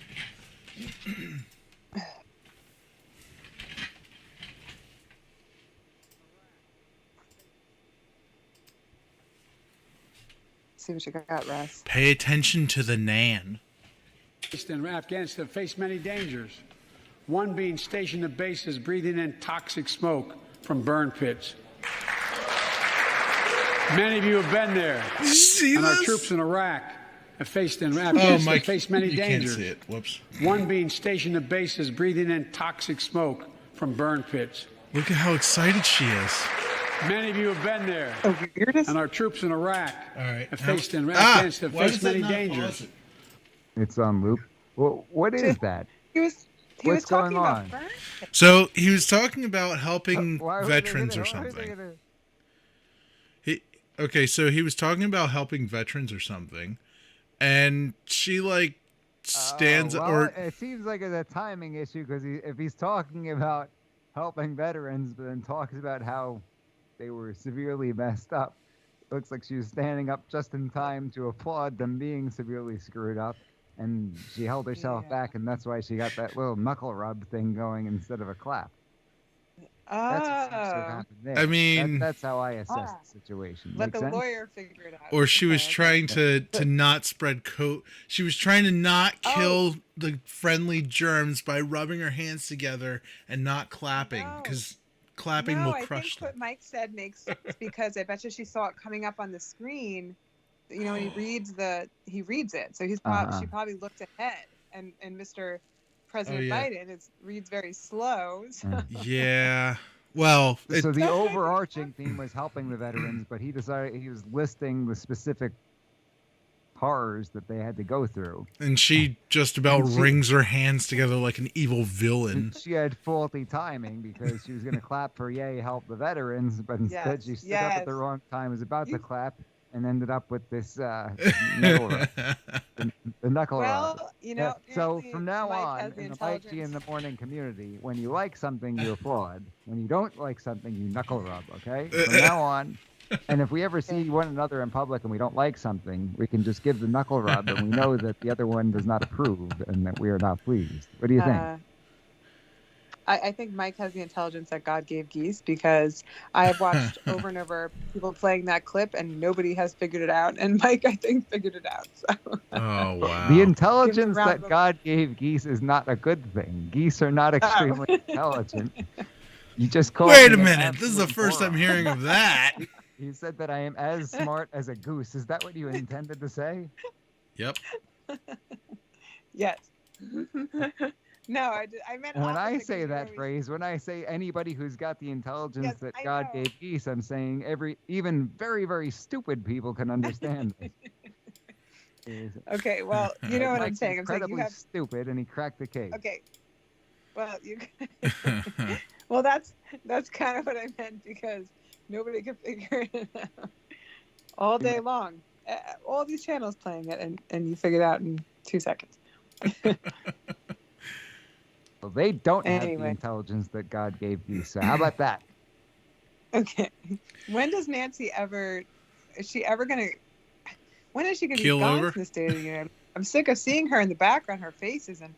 See what you got, Russ. Pay attention to the Nan. In Afghanistan face many dangers. One being stationed at bases breathing in toxic smoke from burn pits. Many of you have been there. See and this? Our troops in Iraq have faced in Afghanistan face many dangers. Can't see it. Whoops. One being stationed at bases breathing in toxic smoke from burn pits. Look at how excited she is. Many of you have been there. The weirdest. And our troops in Iraq have faced in Afghanistan face many dangers. It's on loop. Well, what is that? What's going on? So he was talking about helping veterans or something. So he was talking about helping veterans or something, and she stands it seems like it's a timing issue because if he's talking about helping veterans, but then talks about how they were severely messed up, it looks like she was standing up just in time to applaud them being severely screwed up. And she held herself back, and that's why she got that little knuckle rub thing going instead of a clap. That's what seems to have happened there. I mean, that's how I assess the situation. Let the lawyer figure it out. Or she was trying to not spread She was trying to not kill the friendly germs by rubbing her hands together and not clapping, because clapping will crush them. What Mike said makes sense because I bet you she saw it coming up on the screen. You know, when he reads it. So she probably looked ahead, and Mr. President Biden reads very slow. So. Yeah. Well, so the overarching theme was helping the veterans, but he decided he was listing the specific horrors that they had to go through. And she just about wrings her hands together like an evil villain. She had faulty timing because she was going to clap for yay, help the veterans, but instead she stood up at the wrong time, was about to clap, and ended up with this knuckle rub. The knuckle rub. You know, so from now on, in the Mike G in the morning community, when you like something, you applaud. When you don't like something, you knuckle rub, okay? From now on, and if we ever see one another in public and we don't like something, we can just give the knuckle rub, and we know that the other one does not approve and that we are not pleased. What do you think? I think Mike has the intelligence that God gave geese, because I have watched over and over people playing that clip and nobody has figured it out. And Mike, I think, figured it out. So. Oh, wow. The intelligence that God gave geese is not a good thing. Geese are not extremely intelligent. You just call Wait a minute. This is the first I'm hearing of that. You said that I am as smart as a goose. Is that what you intended to say? Yep. Yes. No, I meant. When I say that phrase, when I say anybody who's got the intelligence that God gave geese, I'm saying even very, very stupid people can understand this. Okay, well, you know what I'm saying. I'm incredibly stupid, and he cracked the cake. Okay. Well, you. Well, that's kind of what I meant, because nobody could figure it out all day long. All these channels playing it, and you figure it out in 2 seconds. Well, they don't have the Anyway. intelligence that God gave you. So how about that? Okay. When does Nancy ever? Is she ever gonna? When is she gonna Keel be gone over? from the State of the Union? I'm sick of seeing her in the background, her faces and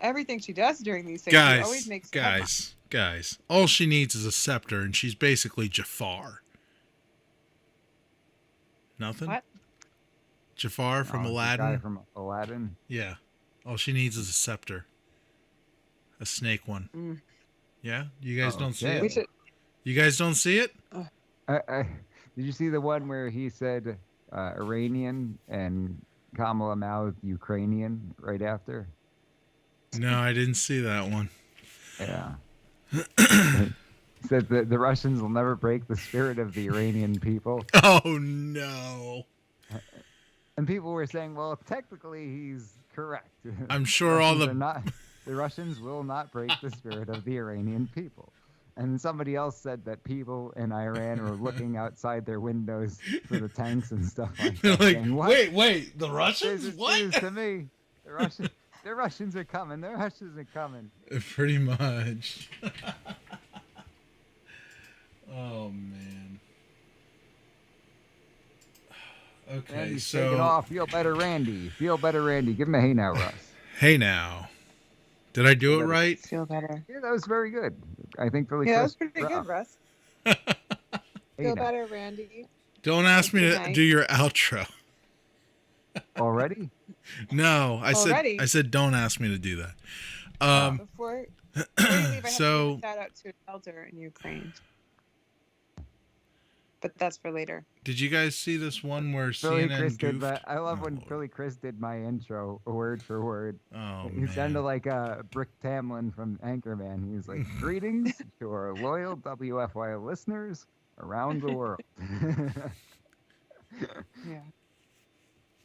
everything she does during these things. She always makes Guys. All she needs is a scepter, and she's basically Jafar. Nothing? What? Jafar from The Aladdin? guy from Aladdin. Yeah. All she needs is a scepter. A snake one. Mm. Yeah? You guys don't see okay. it? We should. You guys don't see it? Did you see the one where he said Iranian and Kamala mouthed Ukrainian right after? No, I didn't see that one. Yeah. He said that the Russians will never break the spirit of the Iranian people. Oh, no. And people were saying, well, technically he's correct. I'm sure all the... The Russians will not break the spirit of the Iranian people. And somebody else said that people in Iran were looking outside their windows for the tanks and stuff like They're that. like, saying, what? wait, the Russians? This What? is to me. The Russians are coming. The Russians are coming. Pretty much. Oh, man. Okay, Randy's so... taking off. Feel better, Randy. Feel better, Randy. Give him a hey now, Russ. Hey now. Did I do it right? Feel better. Yeah, that was very good. I think really Yeah, that was Chris- pretty good, Russ. Hey Feel now. better, Randy. Don't ask me Good to night. do your outro. Already? No, Already? I said don't ask me to do that. Before you leave, I have So- to give a shout out to a shelter in Ukraine. But that's for later. Did you guys see this one where Billy CNN Chris goofed? did that. I love Oh, when Lord. Billy Chris did my intro word for word. Oh, He sounded man. like Brick Tamlin from Anchorman. He was like, greetings to our loyal WFYL listeners around the world. Yeah.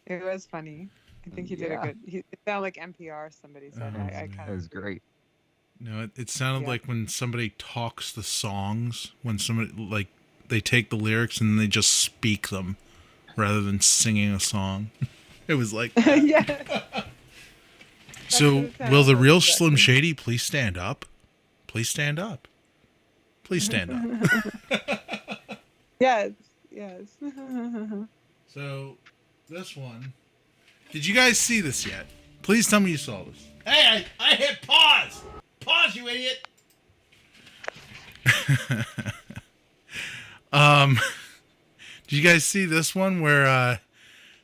It was funny. I think he did Yeah. a good. It sounded like NPR. Somebody said. Oh, I That kind was of. great. No, it sounded Yeah. like when somebody talks the songs, when somebody, like, they take the lyrics and they just speak them rather than singing a song. It was like that. Yeah. So, what it sounded will the like, real exactly. Slim Shady please stand up? Please stand up. Please stand up. Yes. Yes. So, this one. Did you guys see this yet? Please tell me you saw this. Hey, I hit pause! Pause, you idiot! Did you guys see this one where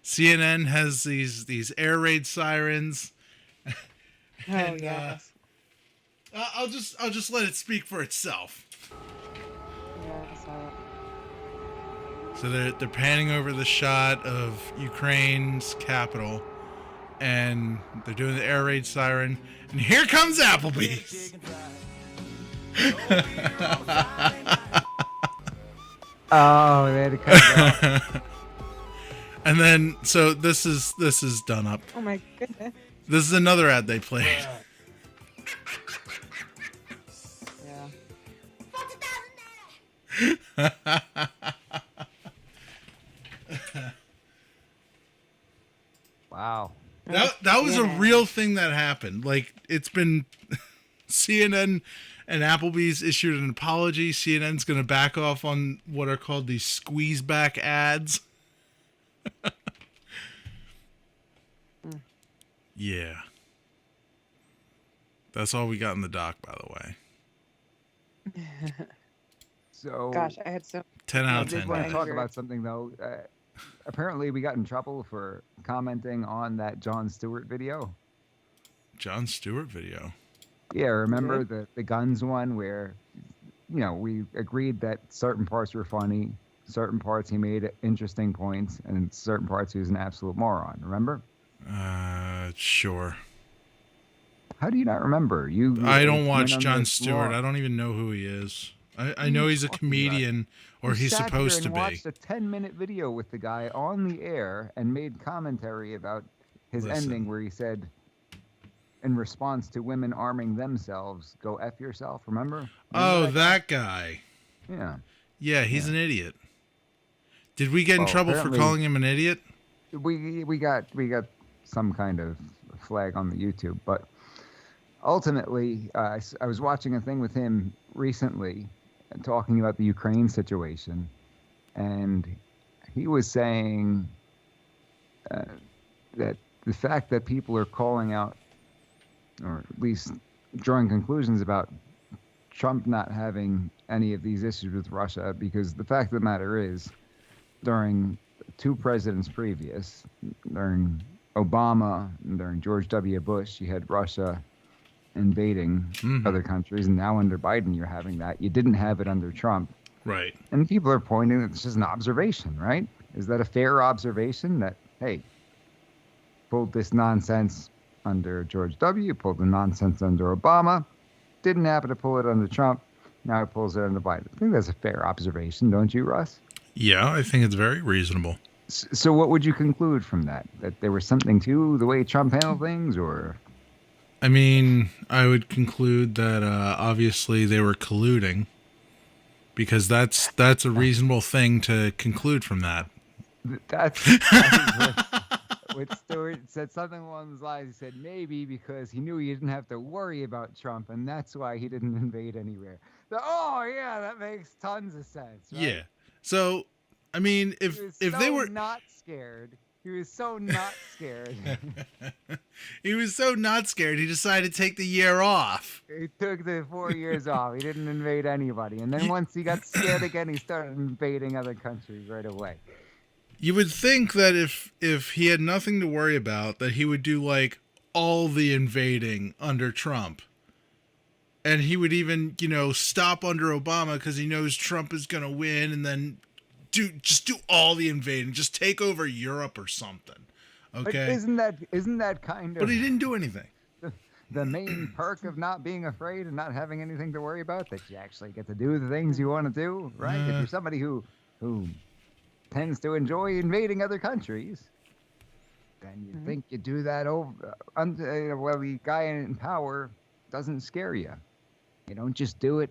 CNN has these air raid sirens? Oh yes. I'll just let it speak for itself. Yeah, I saw it. So they're panning over the shot of Ukraine's capital, and they're doing the air raid siren, and here comes Applebee's. Oh, they had to cut it off. And then so this is done up. Oh my goodness. This is another ad they played. Yeah. Wow. That was a real thing that happened. Like, it's been CNN and Applebee's issued an apology. CNN's going to back off on what are called these squeeze back ads. Yeah. That's all we got in the doc, by the way. So, Gosh, I had so. 10 I out of did 10. want to guys. talk about something, though. Apparently, we got in trouble for commenting on that Jon Stewart video. Jon Stewart video. Yeah, remember the guns one where, we agreed that certain parts were funny, certain parts he made interesting points, and certain parts he was an absolute moron. Remember? Sure. How do you not remember? I don't watch went on Jon this Stewart. long- I don't even know who he is. I know he's a talking about? comedian, or You he's sat supposed to there and be. watched a 10-minute video with the guy on the air and made commentary about his Listen. ending where he said, in response to women arming themselves, go F yourself. Remember that guy. Yeah. Yeah, he's an idiot. Did we get in trouble for calling him an idiot? We got some kind of flag on the YouTube, but ultimately, I was watching a thing with him recently, talking about the Ukraine situation, and he was saying that the fact that people are calling out, or at least drawing conclusions about Trump not having any of these issues with Russia, because the fact of the matter is, during 2 presidents previous, during Obama and during George W. Bush, you had Russia invading other countries, and now under Biden you're having that. You didn't have it under Trump. Right. And people are pointing that it's just an observation, right? Is that a fair observation that, hey, pulled this nonsense under George W., pulled the nonsense under Obama, didn't happen to pull it under Trump, now it pulls it under Biden? I think that's a fair observation, don't you, Russ? Yeah, I think it's very reasonable. So what would you conclude from that? That there was something to the way Trump handled things, or? I mean, I would conclude that obviously they were colluding, because that's a reasonable thing to conclude from that. That's what Stewart said, something along those lines. He said maybe because he knew he didn't have to worry about Trump, and that's why he didn't invade anywhere. Oh yeah, that makes tons of sense. Right? Yeah. So, I mean, if they were not scared, he was so not scared. He was so not scared. He decided to take the year off. He took the 4 years off. He didn't invade anybody, and then once he got scared again, he started invading other countries right away. You would think that if he had nothing to worry about, that he would do like all the invading under Trump. And he would even, stop under Obama because he knows Trump is going to win, and then do all the invading, just take over Europe or something. Okay. But isn't that kind of? But he didn't do anything. The main perk of not being afraid and not having anything to worry about, that you actually get to do the things you want to do, right? If you're somebody who tends to enjoy invading other countries, then you think you do that well, the guy in power doesn't scare you. You don't just do it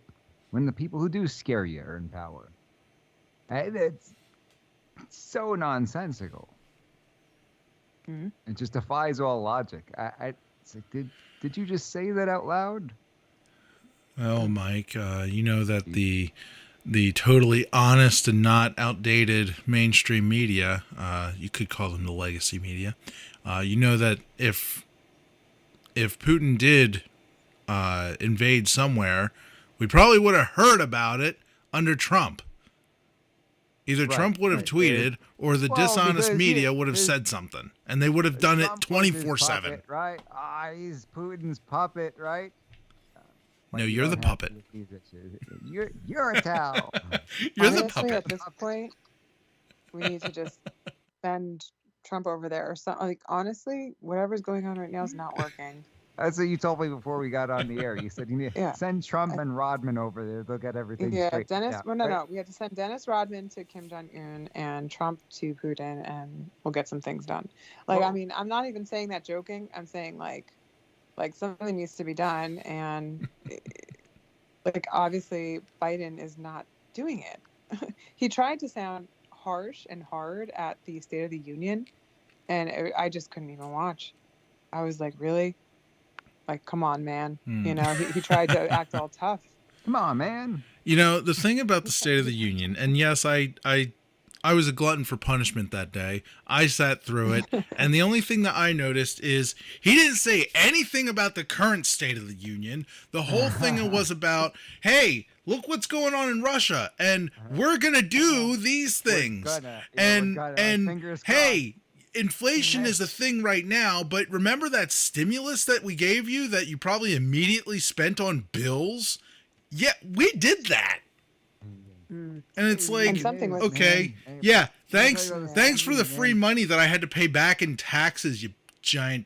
when the people who do scare you are in power. It's so nonsensical. It just defies all logic. It's like, did you just say that out loud? Well, Mike, you know that the totally honest and not outdated mainstream media, you could call them the legacy media, you know that if Putin did invade somewhere, we probably would have heard about it under Trump. Either Trump would have tweeted, or the dishonest media would have said something, and they would have done it 24/7. Right? He's Putin's puppet, right? No, you're the puppet. You're a towel. You're Honestly, the puppet. At this point, we need to just send Trump over there or something. Like, honestly, whatever's going on right now is not working. That's what you told me before we got on the air. You said you need to send Trump and Rodman over there. They'll get everything straight. Dennis. Out, well, no. We had to send Dennis Rodman to Kim Jong-un and Trump to Putin, and we'll get some things done. Like, I mean, I'm not even saying that joking. I'm saying like something needs to be done, and like obviously Biden is not doing it. He tried to sound harsh and hard at the State of the Union, and I just couldn't even watch. I was like, really? Like, come on, man. He tried to act all tough. Come on, man. The thing about the State of the Union, and yes, I was a glutton for punishment that day. I sat through it, and the only thing that I noticed is he didn't say anything about the current State of the Union. The whole thing was about, hey, look what's going on in Russia, and we're going to do these things. And hey, inflation is a thing right now, but remember that stimulus that we gave you that you probably immediately spent on bills? Yeah, we did that. And it's like, okay, yeah, thanks for the free money that I had to pay back in taxes, you giant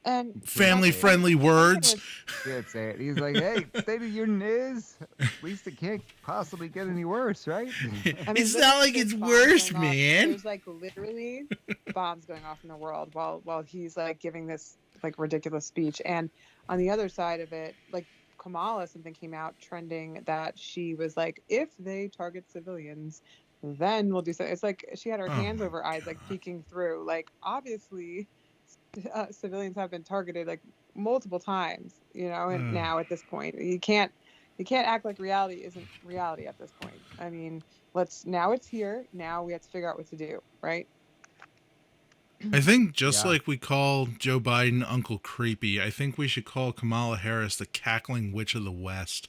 and family-friendly words. Can't say it. He's like, hey, State of the Union is, at least it can't possibly get any worse, right? I mean, it's not like it's worse, man. There's like literally bombs going off in the world while he's like giving this like ridiculous speech. And on the other side of it, like Kamala, something came out trending that she was like, if they target civilians, then we'll do so. It's like she had her hands over eyes, like peeking through. Like obviously, civilians have been targeted like multiple times, you know. And now at this point, you can't act like reality isn't reality at this point. I mean, now it's here. Now we have to figure out what to do, right? I think just like we call Joe Biden Uncle Creepy, I think we should call Kamala Harris the cackling witch of the West.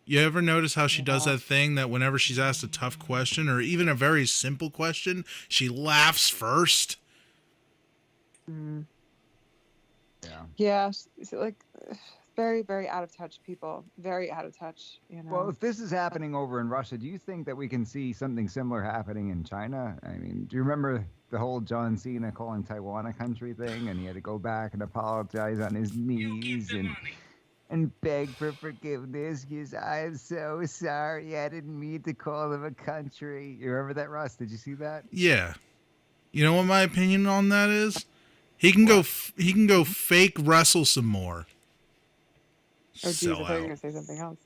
You ever notice how she does that thing that whenever she's asked a tough question or even a very simple question, she laughs first? Mm. Yeah. Yeah, so like very, very out of touch people. Very out of touch, you know. Well, if this is happening over in Russia, do you think that we can see something similar happening in China? I mean, do you remember the whole John Cena calling Taiwan a country thing, and he had to go back and apologize on his knees and beg for forgiveness because I'm so sorry, I didn't mean to call them a country. You remember that, Russ? Did you see that? Yeah. You know what my opinion on that is? He can go fake wrestle some more. Oh, geez, I thought you were going to say something else.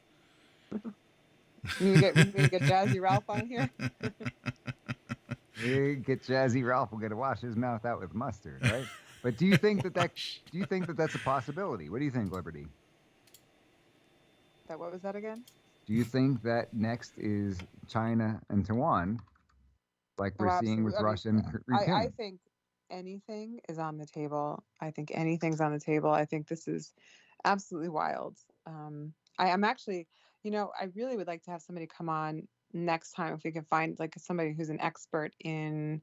we need to get Jazzy Ralph on here. Get Jazzy Ralph. We'll get to wash his mouth out with mustard, right? But do you think that's a possibility? What do you think, Liberty? What was that again? Do you think that next is China and Taiwan, like we're seeing with Russia and Ukraine? I think anything is on the table. I think anything's on the table. I think this is absolutely wild. I'm actually, you know, I really would like to have somebody come on next time if we can find like somebody who's an expert in,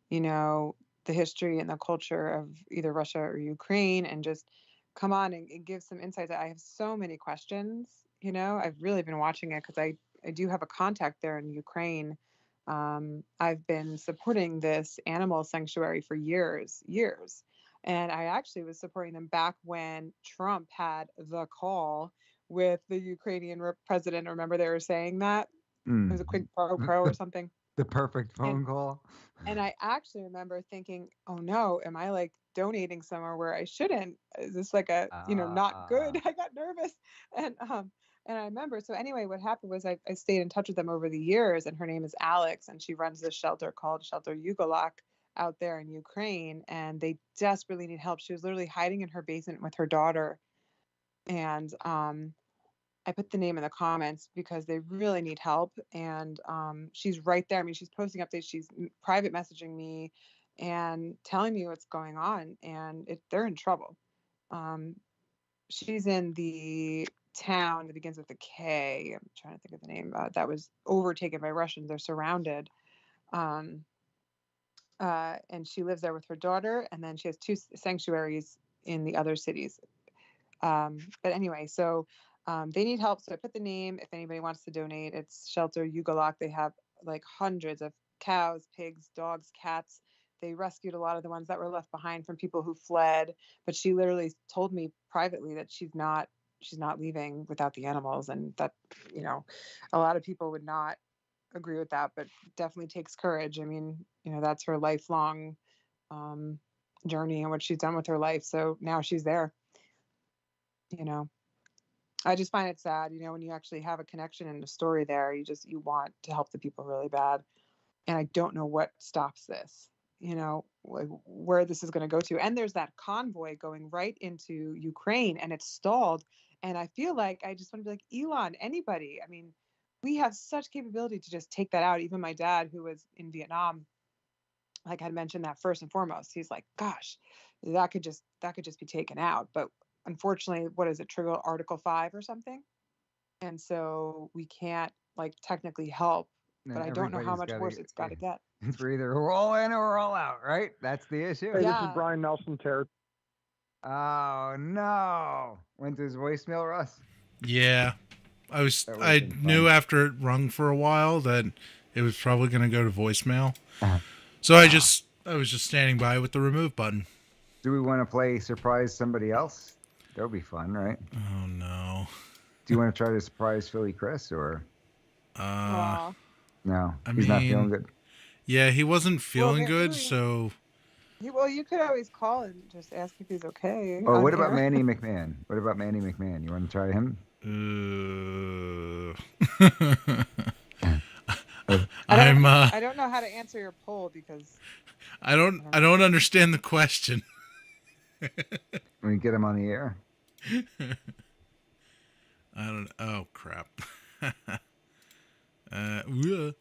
you know, the history and the culture of either Russia or Ukraine and just come on and give some insights. I have so many questions, you know. I've really been watching it because I do have a contact there in Ukraine. I've been supporting this animal sanctuary for years. And I actually was supporting them back when Trump had the call with the Ukrainian president. Remember they were saying that? It was a quick pro or something. The perfect phone call. And I actually remember thinking, oh no, am I like donating somewhere where I shouldn't? Is this like a, you know, not good? I got nervous. And I remember, so anyway, what happened was I stayed in touch with them over the years, and her name is Alex, and she runs this shelter called Shelter Yugolok out there in Ukraine, and they desperately need help. She was literally hiding in her basement with her daughter. And I put the name in the comments because they really need help. And she's right there. I mean, she's posting updates. She's private messaging me and telling me what's going on. And they're in trouble. She's in the town that begins with a K. I'm trying to think of the name. That was overtaken by Russians. They're surrounded. And she lives there with her daughter. And then she has 2 sanctuaries in the other cities. But anyway, so they need help. So I put the name, if anybody wants to donate, it's Shelter Yugolok. They have like hundreds of cows, pigs, dogs, cats. They rescued a lot of the ones that were left behind from people who fled. But she literally told me privately that she's not leaving without the animals. And that, you know, a lot of people would not agree with that, but definitely takes courage. I mean, you know, that's her lifelong journey and what she's done with her life. So now she's there, you know. I just find it sad, you know, when you actually have a connection and a story there, you want to help the people really bad. And I don't know what stops this, you know, like where this is going to go to. And there's that convoy going right into Ukraine and it's stalled. And I feel like I just want to be like, Elon, anybody. I mean, we have such capability to just take that out. Even my dad, who was in Vietnam, like I mentioned that first and foremost, he's like, gosh, that could just be taken out. But unfortunately, what is it, trigger Article 5 or something? And so we can't like technically help, but I don't know how much worse it's got to get. We're either all in or we're all out, right? That's the issue. Hey, this is Brian Nelson, Terry. Oh no! Went to his voicemail, Russ? Yeah. I knew after it rung for a while that it was probably going to go to voicemail. So I was just standing by with the remove button. Do we want to play surprise somebody else? That would be fun, right? Oh no. Do you want to try to surprise Philly Chris or? Aw. No, he's not feeling good. Yeah, he wasn't feeling good, so Well, you could always call and just ask if he's okay. Oh, on what about air. Manny McMahon? What about Manny McMahon? You want to try him? I don't know how to answer your poll because I don't understand the question. When you get him on the air. I don't. Oh crap. Manny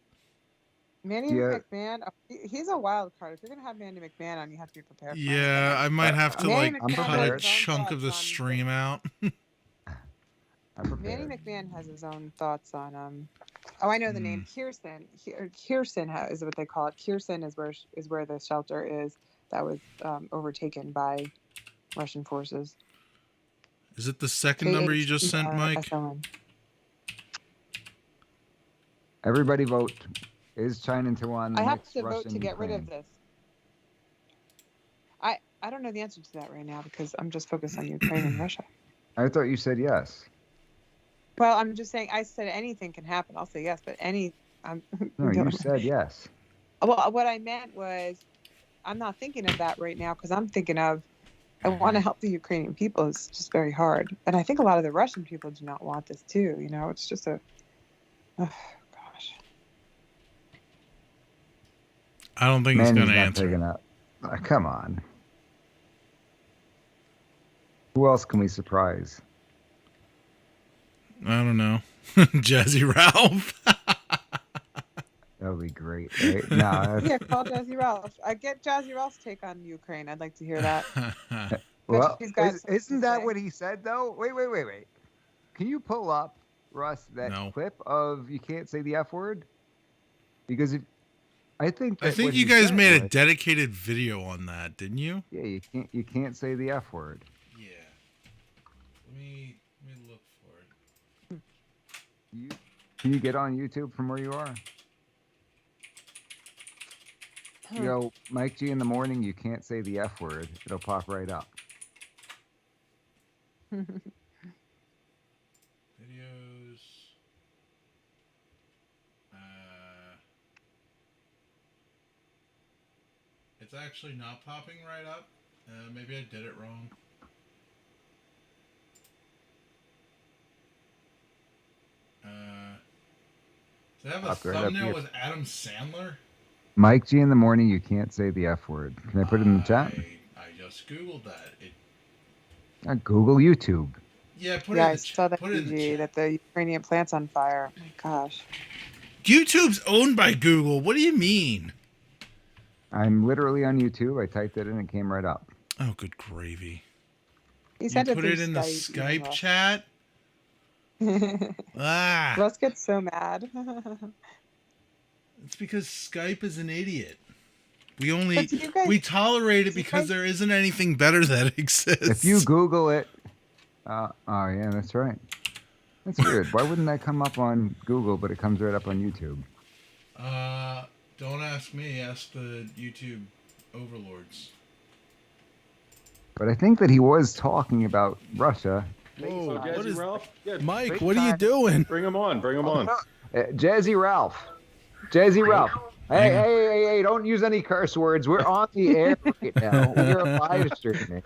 McMahon, he's a wild card. If you're gonna have Manny McMahon on, you have to be prepared. Yeah, I might have to Manny like McMahon cut has a his own chunk of the thoughts on- stream out. Manny McMahon has his own thoughts on. Oh, I know the name. Kirsten. Kirsten is what they call it. Kirsten is where the shelter is that was overtaken by Russian forces. Is it the second number you just sent, Mike? KHERSON. Everybody vote. Is China Taiwan? I have to vote to get rid of this. I don't know the answer to that right now because I'm just focused on Ukraine and Russia. I thought you said yes. Well, I'm just saying. I said anything can happen. I'll say yes, but No, you said yes. Well, what I meant was, I'm not thinking of that right now because I'm thinking of, I want to help the Ukrainian people. It's just very hard, and I think a lot of the Russian people do not want this too. You know, it's just a, oh gosh. I don't think he's going to answer. Up. Come on. Who else can we surprise? I don't know. Jazzy Ralph. That would be great, right? No, Yeah, call Jazzy Ralph. I get Jazzy Ralph's take on Ukraine. I'd like to hear that. Well, isn't that what he said, though? Wait. Can you pull up, Russ, that clip of you can't say the F word? Because I think you guys made a dedicated video on that, didn't you? Yeah, you can't say the F word. Yeah. Let me look for it. Can you get on YouTube from where you are? You know, Mike G in the morning, you can't say the F word. It'll pop right up. Videos. It's actually not popping right up. Maybe I did it wrong. Does it have a thumbnail with Adam Sandler? Mike G in the morning, you can't say the F word. Can I put it in the chat? I just Googled that. Google YouTube. Yeah, put I saw that that the Ukrainian plant's on fire. Oh my gosh. YouTube's owned by Google. What do you mean? I'm literally on YouTube. I typed it in and it came right up. Oh, good gravy. You put it in the Skype chat? Russ gets so mad. It's because Skype is an idiot. We tolerate it because there isn't anything better that exists. If you Google it, oh yeah, that's right. That's weird. Why wouldn't that come up on Google, but it comes right up on YouTube? Don't ask me. Ask the YouTube overlords. But I think that he was talking about Russia. Whoa, Jazzy Ralph? Yeah, Mike, what are you doing? Bring him on. Jazzy Ralph. Ralph. Hey, don't use any curse words. We're on the air right now. We're live streaming.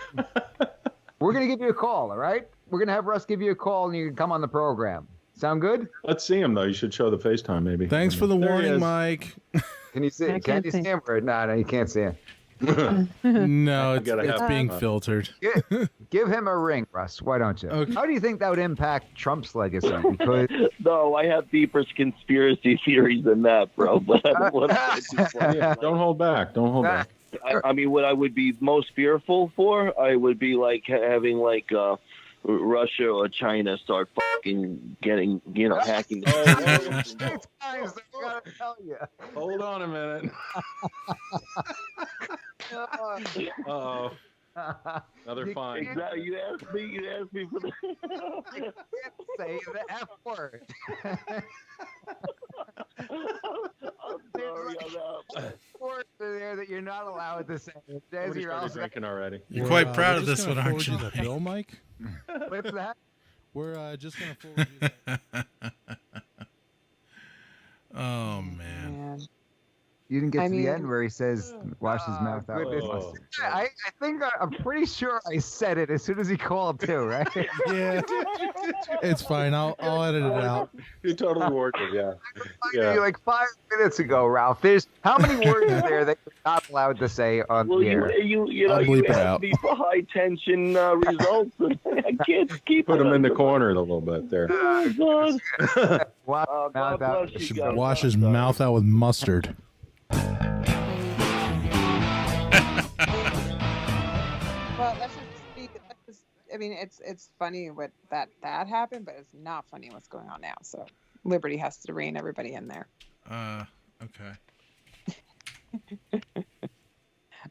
We're going to give you a call, all right? We're going to have Russ give you a call and you can come on the program. Sound good? Let's see him, though. You should show the FaceTime, maybe. Thanks for the warning, Mike. Can you see? Can you see him? No, you can't see him. No, it's being filtered. Give him a ring, Russ. Why don't you? Okay. How do you think that would impact Trump's legacy? Because no, I have deeper conspiracy theories than that, bro. But I don't want to. Don't hold back. I mean, what I would be most fearful for, I would be like having like Russia or China start fucking getting, hacking. Hold on a minute. Uh-oh. Another fine. You asked me for the... You can't say the F word. I'm sorry on that. Words are there that you're not allowed to say. Somebody started drinking already. You're quite proud of this one, aren't you? The bill, Mike? What's that? We're just going to forward you that. Oh, man. You didn't get I to the mean- end where he says, wash his mouth out with mustard. I think I'm pretty sure I said it as soon as he called too, right? Yeah, it's fine. I'll edit it out. You totally worked it, yeah. Yeah. Like 5 minutes ago, Ralph. There's how many words are there that you're not allowed to say on Well, the air? you I'll know, you bleep it asked out. me for high tension results, and I can't keep Put it him in the under- corner a little bit there. Oh, God. Wash God your mouth out. bless you guys. Wash his mouth out with mustard. Well, let's just I mean, it's funny what that happened, but it's not funny what's going on now. So Liberty has to rein everybody in there. Okay.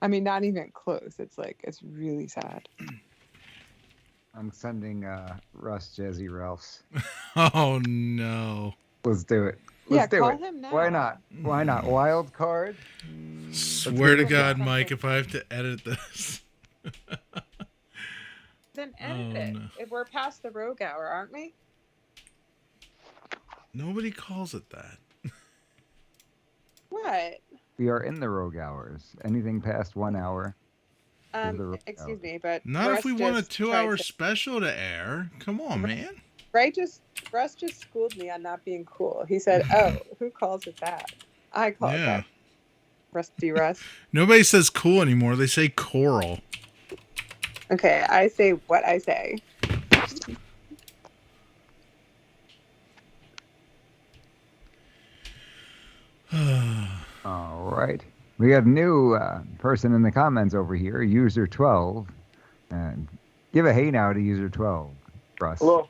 I mean, not even close. It's really sad. I'm sending Russ Jazzy Ralphs. Oh no. Let's do it. Let's do call it. him now. Why not? Why not? Wild card. Swear to God, Mike, if I have to edit this. Then edit it. No. If we're past the rogue hour, aren't we? Nobody calls it that. What? We are in the rogue hours. Anything past 1 hour. Excuse me, but Not Russ if we want a just 2-hour tried to- special to air. Come on, man. Russ just schooled me on not being cool. He said, "Oh, who calls it that?" I call it Yeah. that. Rusty Russ. Nobody says cool anymore. They say coral. Okay, I say what I say. All right. We got a new person in the comments over here, user 12. And give a hey now to user 12, Russ. Hello.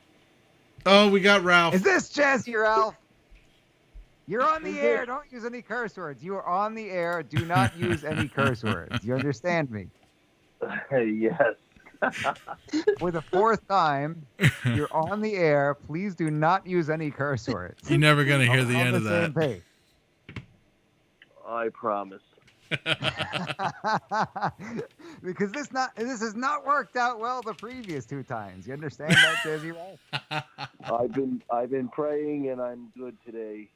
Oh, we got Ralph. Is this Jazzy Ralph? You're on the air. Don't use any curse words. You are on the air. Do not use any curse words. You understand me? Yes. For the fourth time, you're on the air. Please do not use any curse words. You're never going to hear the On end of same that. page. I promise. Because this has not worked out well the previous 2 times. You understand that, Jazzy Ralph? I've been praying, and I'm good today.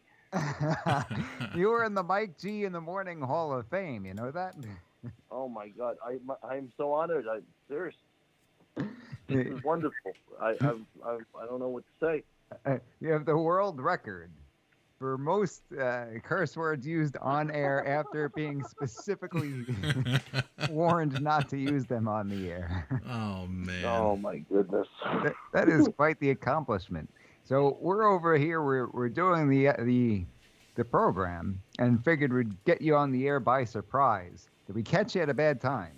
You were in the Mike G in the Morning Hall of Fame. You know that? Oh my God, I'm so honored. Seriously, this is wonderful. I don't know what to say. You have the world record for most curse words used on air after being specifically warned not to use them on the air. Oh, man. Oh my goodness. That is quite the accomplishment. So we're over here. We're doing the program and figured we'd get you on the air by surprise. Did we catch you at a bad time?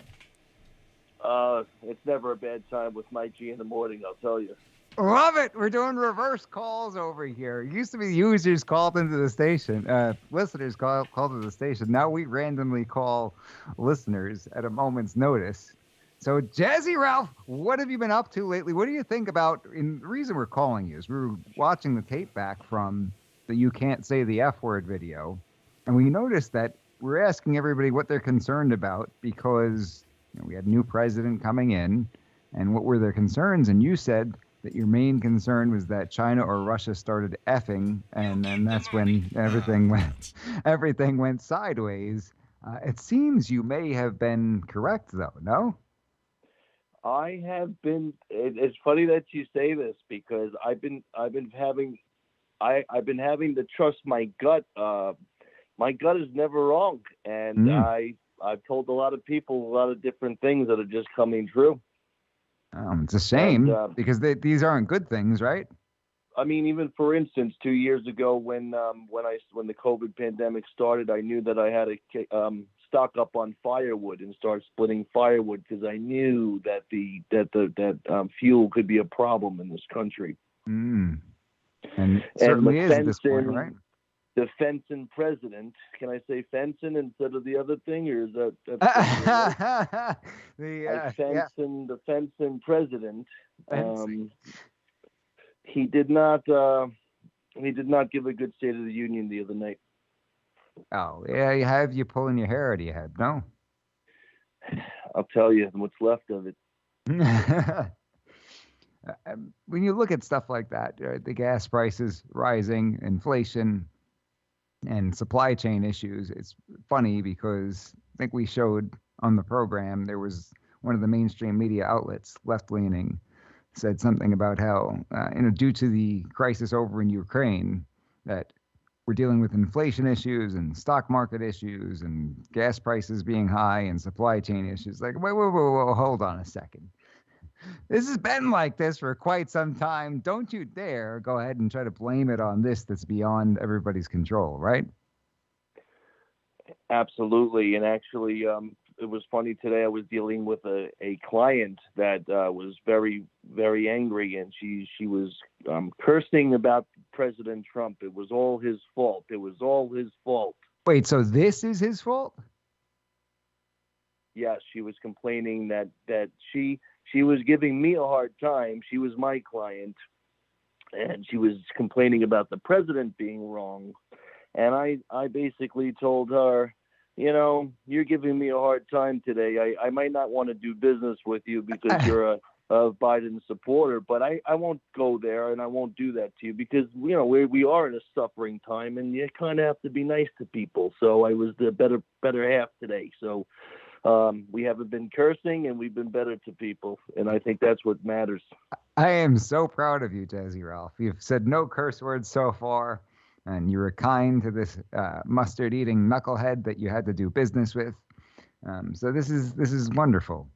It's never a bad time with Mike G in the morning, I'll tell you. Love it. We're doing reverse calls over here. It used to be users called into the station, listeners called to the station. Now we randomly call listeners at a moment's notice. So, Jazzy Ralph, what have you been up to lately? What do you think about, and the reason we're calling you is we were watching the tape back from the You Can't Say the F Word video, and we noticed that we're asking everybody what they're concerned about because we had a new president coming in, and what were their concerns, and you said that your main concern was that China or Russia started effing, and then that's when everything went sideways. It seems you may have been correct, though, no? I have been. It's funny that you say this because I've been having to trust my gut. My gut is never wrong, and I've told a lot of people a lot of different things that are just coming true. It's a shame because these aren't good things, right? I mean, even for instance, 2 years ago when the COVID pandemic started, I knew that I had to stock up on firewood and start splitting firewood because I knew that that fuel could be a problem in this country. And certainly is at this point, right? The fencing president. Can I say fencing instead of the other thing, or is that the fencing president? He did not give a good State of the Union the other night. Oh yeah, you have you pulling your hair out of your head, no? I'll tell you what's left of it. When you look at stuff like that, right, the gas prices rising, inflation, and supply chain issues. It's funny because I think we showed on the program, there was one of the mainstream media outlets, left-leaning, said something about how, due to the crisis over in Ukraine, that we're dealing with inflation issues and stock market issues and gas prices being high and supply chain issues. Like, whoa, hold on a second. This has been like this for quite some time. Don't you dare go ahead and try to blame it on this that's beyond everybody's control, right? Absolutely. And actually, it was funny today. I was dealing with a client that was very, very angry, and she was cursing about President Trump. It was all his fault. It was all his fault. Wait, so this is his fault? Yes, she was complaining that she was giving me a hard time. She was my client, and she was complaining about the president being wrong. And I basically told her, you're giving me a hard time today. I might not want to do business with you because you're a Biden supporter, but I won't go there, and I won't do that to you because, we are in a suffering time, and you kind of have to be nice to people. So I was the better half today. So we haven't been cursing, and we've been better to people, and I think that's what matters. I am so proud of you, Jazzy Ralph. You've said no curse words so far, and you were kind to this mustard-eating knucklehead that you had to do business with. So this is wonderful.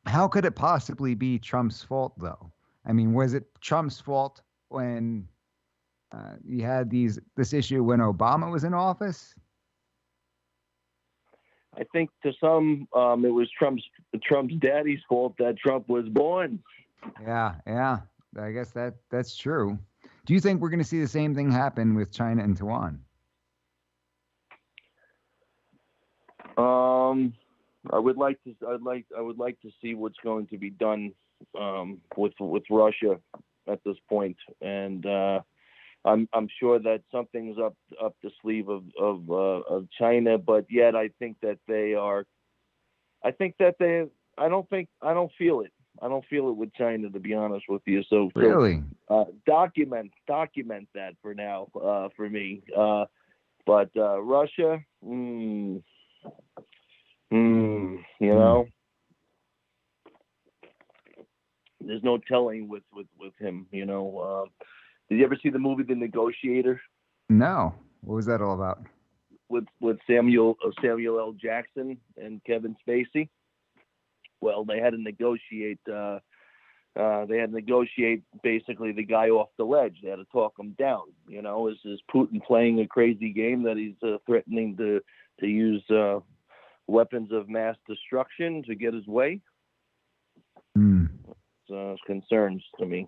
How could it possibly be Trump's fault, though? I mean, was it Trump's fault when you had this issue when Obama was in office? I think to some, it was Trump's daddy's fault that Trump was born. Yeah. I guess that's true. Do you think we're going to see the same thing happen with China and Taiwan? I would like to see what's going to be done with Russia at this point, and I'm sure that something's up the sleeve of China, but yet I think that they are. I don't feel it. I don't feel it with China, to be honest with you. So really, document that for now for me. But Russia, there's no telling with him. Did you ever see the movie The Negotiator? No. What was that all about? With Samuel L. Jackson and Kevin Spacey. Well, they had to negotiate. Basically the guy off the ledge. They had to talk him down. Is Putin playing a crazy game that he's threatening to use weapons of mass destruction to get his way? It's concerns to me.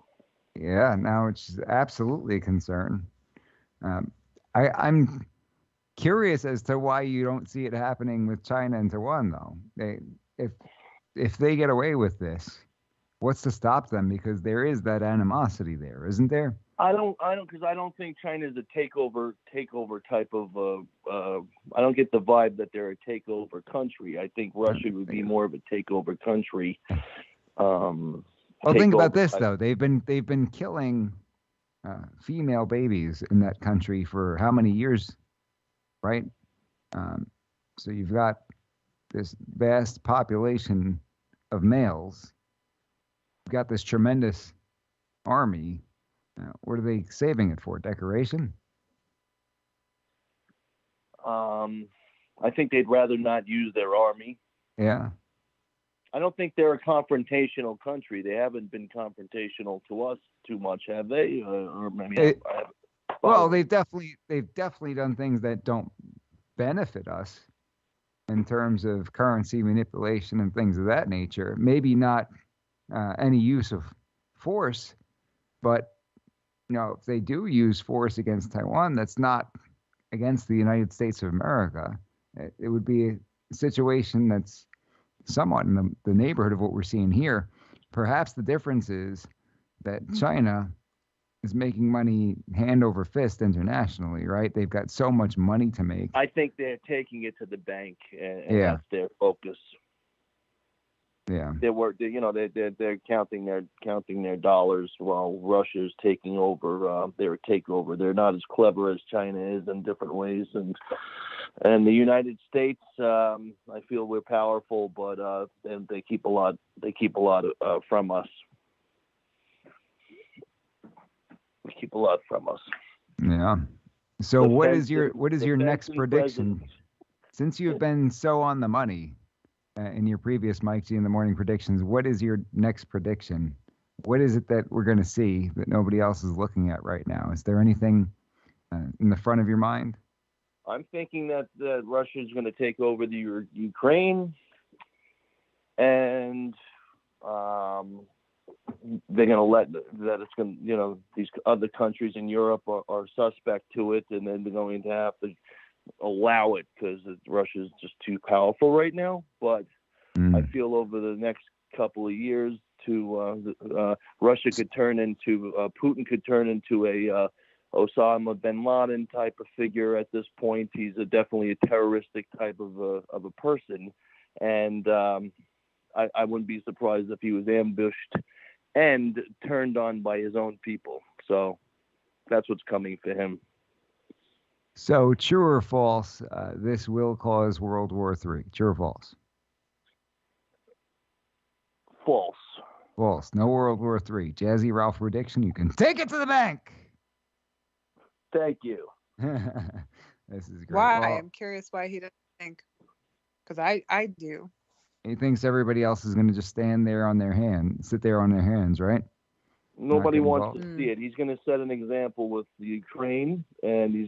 Yeah, now it's absolutely a concern. I'm curious as to why you don't see it happening with China and Taiwan, though. If they get away with this, what's to stop them? Because there is that animosity there, isn't there? I don't think China's a takeover type of. I don't get the vibe that they're a takeover country. I think Russia would be more of a takeover country. Well, think about this though. They've been killing female babies in that country for how many years, right? So you've got this vast population of males. You've got this tremendous army. What are they saving it for? Decoration? I think they'd rather not use their army. Yeah. I don't think they're a confrontational country. They haven't been confrontational to us too much, have they? Or maybe well, they've definitely done things that don't benefit us in terms of currency manipulation and things of that nature. Maybe not any use of force, but if they do use force against Taiwan, that's not against the United States of America. It would be a situation that's somewhat in the neighborhood of what we're seeing here. Perhaps the difference is that China is making money hand over fist internationally, right? They've got so much money to make. I think they're taking it to the bank, and that's their focus. Yeah. They're counting their dollars while Russia's taking over their takeover. They're not as clever as China is in different ways, and the United States, I feel we're powerful, but they keep a lot. They keep a lot from us. They keep a lot from us. Yeah. So what is your Defense next and prediction? president. Since you've been so on the money in your previous Mike G in the Morning predictions, what is your next prediction? What is it that we're going to see that nobody else is looking at right now? Is there anything in the front of your mind? I'm thinking that Russia is going to take over the Ukraine, and they're going to let that it's going to, these other countries in Europe are suspect to it, and then they're going to have to allow it because Russia is just too powerful right now. But I feel over the next couple of years, Russia could turn into Putin could turn into a Osama bin Laden type of figure. At this point, he's definitely a terroristic type of a person, and I wouldn't be surprised if he was ambushed and turned on by his own people. So that's what's coming for him. So true or false, this will cause World War III. True or false? False. False. No World War III. Jazzy Ralph prediction. You can take it to the bank. Thank you. This is great. Why? Well, I'm curious why he doesn't think. Because I do. he thinks everybody else is going to just sit there on their hands, right? Nobody wants to see it. He's going to set an example with the Ukraine, and he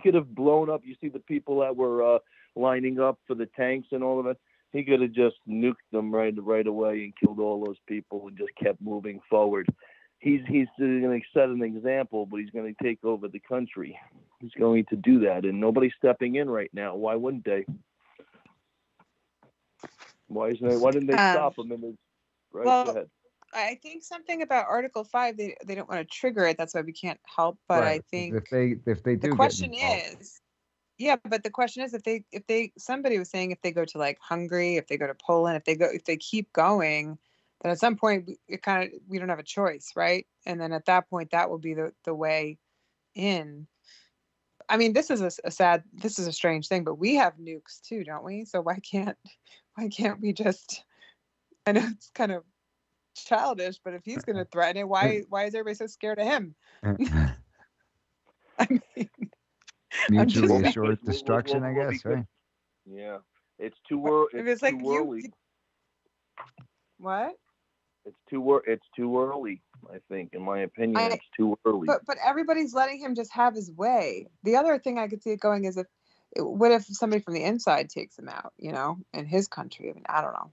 could have blown up. You see the people that were lining up for the tanks and all of it. He could have just nuked them right away and killed all those people and just kept moving forward. He's going to set an example, but he's going to take over the country. He's going to do that, and nobody's stepping in right now. Why wouldn't they? Why didn't they stop him? Go ahead. I think something about Article 5, they don't want to trigger it. That's why we can't help. But right. I think if they do, the question is, but the question is if they somebody was saying if they go to like Hungary, if they go to Poland, if they keep going, then at some point we don't have a choice, right? And then at that point, that will be the way in. I mean, this is a strange thing, but we have nukes too, don't we? So why can't we just? I know it's kind of childish, but if he's going to threaten it, why is everybody so scared of him? I mean, mutually assured destruction, I guess, right? Yeah, it's too early. What? It's too early. I think, in my opinion, it's too early. But everybody's letting him just have his way. The other thing I could see it going is what if somebody from the inside takes him out? In his country. I mean, I don't know.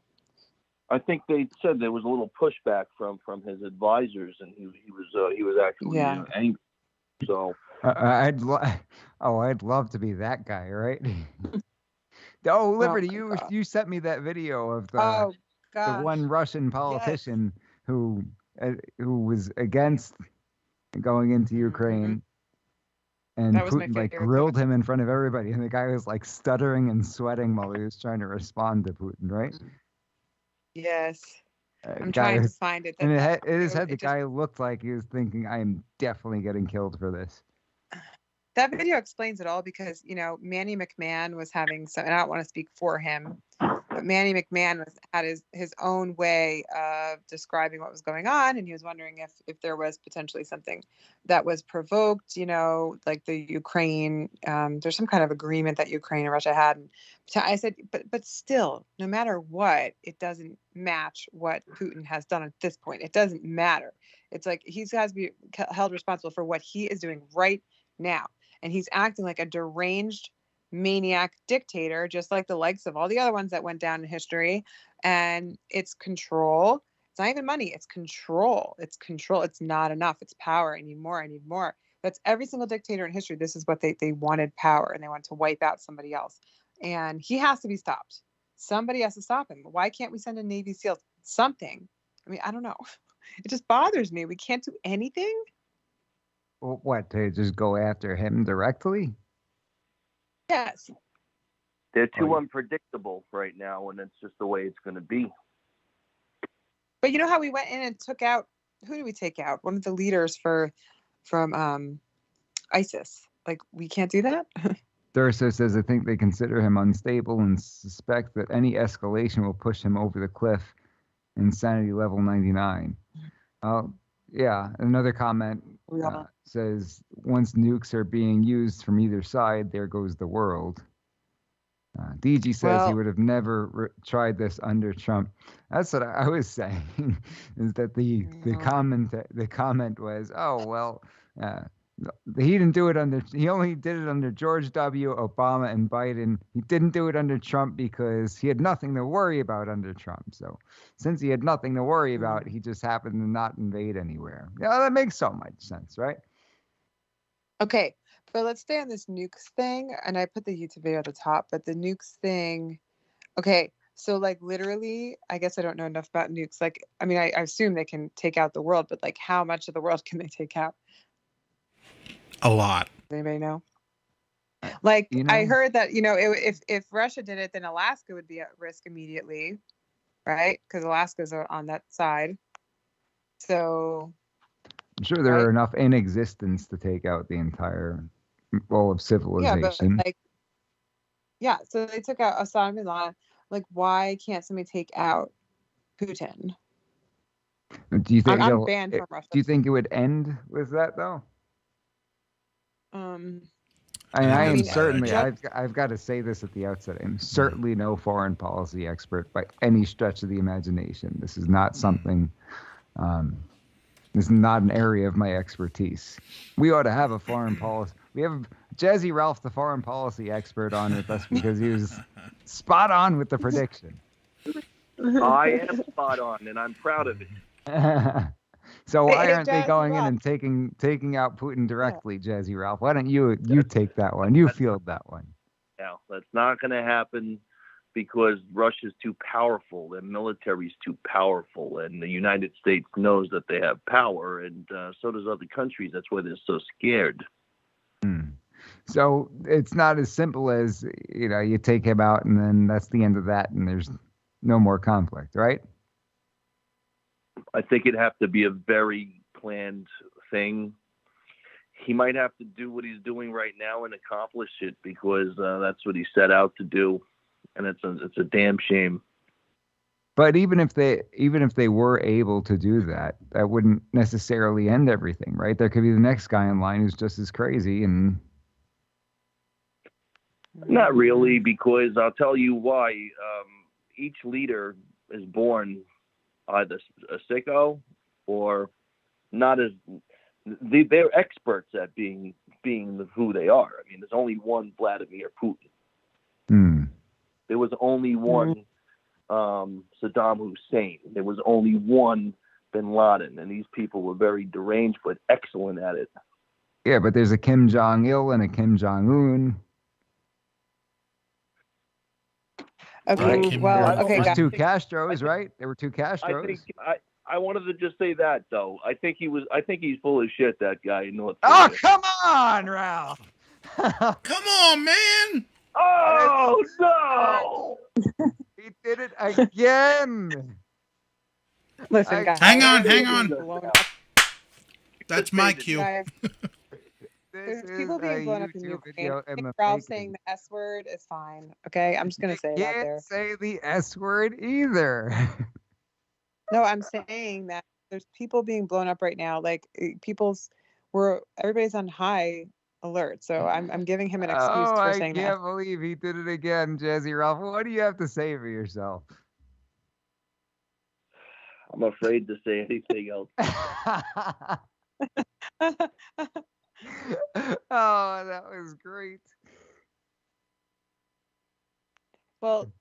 I think they said there was a little pushback from his advisors, and he was actually angry. So I'd love to be that guy, right? Oh, Liberty, you sent me that video of the one Russian politician who was against going into Ukraine, and Putin grilled him in front of everybody, and the guy was like stuttering and sweating while he was trying to respond to Putin, right? Yes. I'm trying to find it. And the guy looked like he was thinking, I am definitely getting killed for this. That video explains it all because, Manny McMahon was having some, and I don't want to speak for him, but Manny McMahon had his own way of describing what was going on. And he was wondering if there was potentially something that was provoked, like the Ukraine, there's some kind of agreement that Ukraine and Russia had. And I said, but still, no matter what, it doesn't match what Putin has done at this point. It doesn't matter. It's like he has to be held responsible for what he is doing right now. And he's acting like a deranged maniac dictator, just like the likes of all the other ones that went down in history. And it's control. It's not even money. It's control. It's control. It's not enough. It's power. I need more. I need more. That's every single dictator in history. This is what they wanted, power, and they wanted to wipe out somebody else. And he has to be stopped. Somebody has to stop him. Why can't we send in Navy SEALs? Something. I mean, I don't know. It just bothers me. We can't do anything. What, to just go after him directly? Yes. They're too unpredictable right now, and it's just the way it's going to be. But you know how we went in and took out, who did we take out? One of the leaders from ISIS. Like, we can't do that? Durso says, I think they consider him unstable and suspect that any escalation will push him over the cliff. Insanity level 99. Yeah, another comment says, once nukes are being used from either side, there goes the world. DG says he would have never tried this under Trump. That's what I was saying, is that the comment was, oh, well, he didn't do it he only did it under George W., Obama, and Biden. He didn't do it under Trump because he had nothing to worry about under Trump. So since he had nothing to worry about, he just happened to not invade anywhere. Yeah, that makes so much sense, right? Okay, but let's stay on this nukes thing. And I put the YouTube video at the top, but the nukes thing, okay, so like literally, I guess I don't know enough about nukes. Like, I mean, I assume they can take out the world, but like how much of the world can they take out? A lot. Does anybody know? Like, I heard that, if Russia did it, then Alaska would be at risk immediately, right? Because Alaska's on that side. So I'm sure there are enough in existence to take out the entire all of civilization. Yeah, but so they took out Osama bin Laden. Like, why can't somebody take out Putin? Do you think I'm banned from Russia. Do you think it would end with that though? I am certainly. I've got to say this at the outset. I'm certainly no foreign policy expert by any stretch of the imagination. This is not something. This is not an area of my expertise. We ought to have a foreign policy. We have Jazzy Ralph, the foreign policy expert, on with us because he was spot on with the prediction. I am spot on, and I'm proud of it. So why aren't they going in and taking out Putin directly, Jazzy Ralph? Why don't you take that one? You field that one. No, that's not going to happen because Russia's too powerful. Their military's too powerful, and the United States knows that they have power, and so does other countries. That's why they're so scared. So it's not as simple as, you take him out and then that's the end of that, and there's no more conflict, right? I think it'd have to be a very planned thing. He might have to do what he's doing right now and accomplish it because that's what he set out to do, and it's a damn shame. But even if they were able to do that, that wouldn't necessarily end everything, right? There could be the next guy in line who's just as crazy, and not really, because I'll tell you why. Each leader is born either a sicko or not as they're experts at being who they are. I mean, there's only one Vladimir Putin. There was only one Saddam Hussein. There was only one bin Laden, and these people were very deranged but excellent at it. Yeah, but there's a Kim Jong-il and a Kim Jong-un. Okay, right. Well, okay, there's two Castros, right? There were two Castros. I wanted to just say that though. I think he's full of shit. That guy in North Korea. Oh, come on, Ralph! Come on, man! Oh no! He did it again. Listen, guys. Hang on. That's my cue. There's people being blown up in Ukraine. Ralph saying the S word is fine. Okay, I'm just gonna say it out there. Can't say the S word either. No, I'm saying that there's people being blown up right now. Like everybody's on high alert. So I'm giving him an excuse for saying that. I can't believe he did it again, Jazzy Ralph. What do you have to say for yourself? I'm afraid to say anything else. Oh, that was great. Well,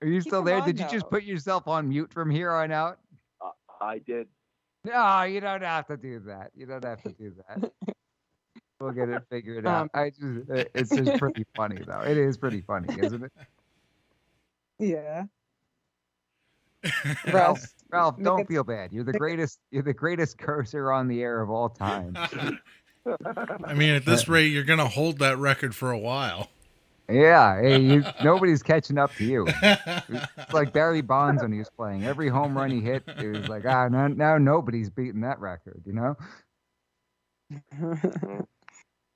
are you still there? Did you just put yourself on mute from here on out? I did. No, you don't have to do that. You don't have to do that. We'll get it figured out. It's just pretty funny though. It is pretty funny, isn't it? Yeah. Ralph, don't feel bad. You're the greatest. You're the greatest cursor on the air of all time. I mean, at this rate, you're gonna hold that record for a while. Yeah, hey, nobody's catching up to you. It's like Barry Bonds when he was playing. Every home run he hit, it was like, now nobody's beating that record, you know?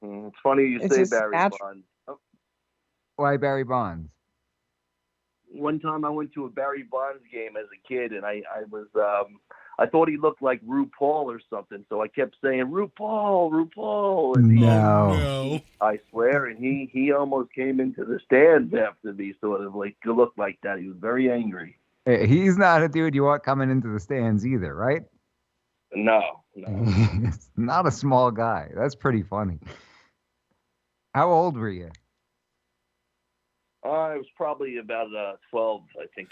It's funny you say Barry Bonds. Oh. Why Barry Bonds? One time I went to a Barry Bonds game as a kid, and I thought he looked like RuPaul or something, so I kept saying RuPaul. And no. I swear, and he almost came into the stands after me, sort of like looked like that. He was very angry. Hey, he's not a dude you want coming into the stands either, right? No. He's not a small guy. That's pretty funny. How old were you? I was probably about 12, I think.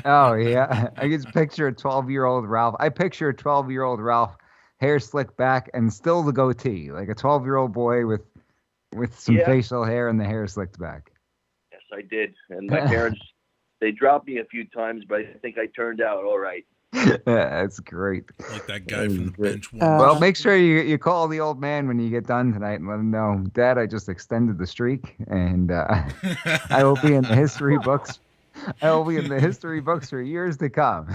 Oh, yeah. I just picture a 12-year-old Ralph. I picture a 12-year-old Ralph, hair slicked back and still the goatee, like a 12-year-old boy with some facial hair and the hair slicked back. Yes, I did. And my parents, they dropped me a few times, but I think I turned out all right. That's great. Like that guy from the bench. Well, make sure you call the old man when you get done tonight and let him know, Dad, I just extended the streak, and I will be in the history books. I will be in the history books for years to come.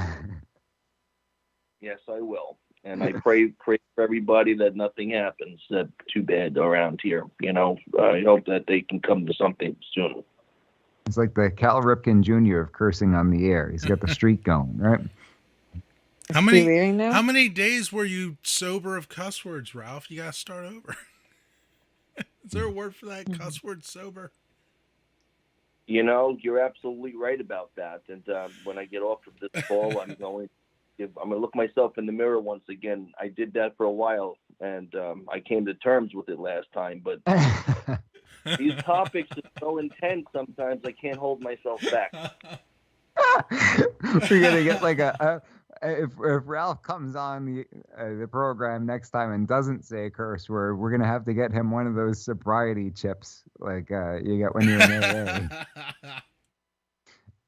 Yes, I will. And I pray for everybody that nothing happens too bad around here. You know, I hope that they can come to something soon. It's like the Cal Ripken Jr. of cursing on the air. He's got the streak going, right? How many days were you sober of cuss words, Ralph? You gotta start over. Is there a word for that? Cuss word sober? You know, you're absolutely right about that. And when I get off of this call, I'm going to look myself in the mirror once again. I did that for a while, and I came to terms with it last time. But these topics are so intense sometimes I can't hold myself back. We're gonna get like if Ralph comes on the program next time and doesn't say a curse word, we're gonna have to get him one of those sobriety chips like you get when you're in AA.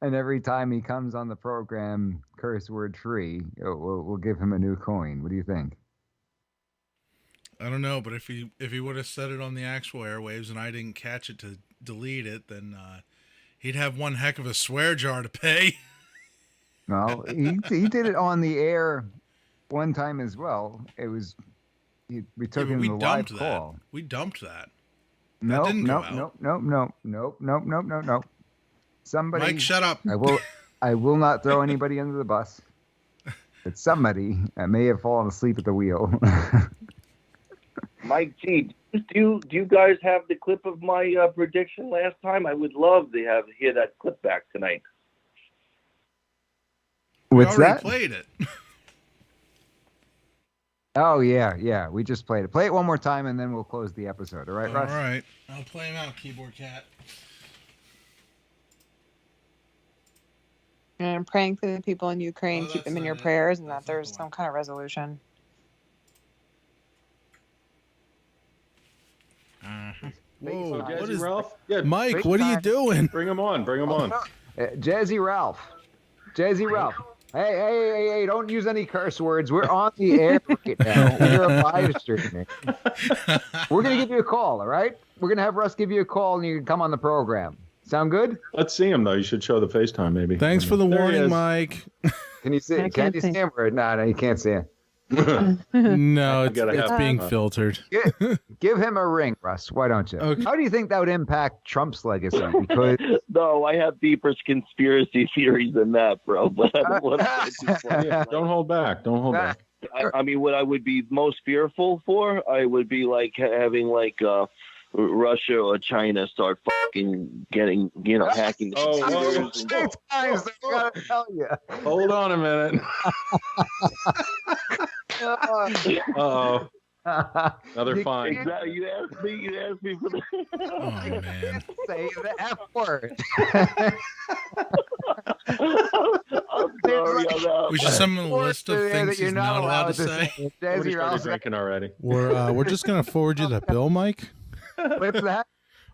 And every time he comes on the program, curse word free, we'll give him a new coin. What do you think? I don't know, but if he would have said it on the actual airwaves and I didn't catch it to delete it, then he'd have one heck of a swear jar to pay. No, he did it on the air one time as well. It was we took him to the live call. We dumped that. Nope. Somebody, Mike, shut up. I will not throw anybody under the bus. But somebody may have fallen asleep at the wheel. Mike G, do you guys have the clip of my prediction last time? I would love to hear that clip back tonight. What's that? We already played it. Oh, yeah. We just played it. Play it one more time, and then we'll close the episode. All right, Russ? All right. I'll play him out, Keyboard Cat. And I'm praying for the people in Ukraine. Keep them in your prayers, and that there's some kind of resolution. Whoa, what is Ralph? Yeah, Mike, what are you doing? Bring him on. Jazzy Ralph. Hey, don't use any curse words. We're on the air right now. We're live streaming. We're going to give you a call, all right? We're going to have Russ give you a call, and you can come on the program. Sound good? Let's see him, though. You should show the FaceTime, maybe. Thanks for the warning, Mike. Can you see? Can you see him? No, you can't see him. No, it's being filtered. Give him a ring, Russ. Why don't you? Okay. How do you think that would impact Trump's legacy? Because no, I have deeper conspiracy theories than that, bro. But I don't want to. Don't hold back. I mean, what I would be most fearful for, I would be like having like Russia or China start fucking getting, hacking the computers. I gotta tell you. Hold on a minute. Uh-oh. Another fine. Exactly. You asked me for the. Oh, man. Say the F word. I'm sorry. We should summon a list of things he's not allowed to say. Everybody started drinking already. We're just gonna forward you that bill, Mike. What's that?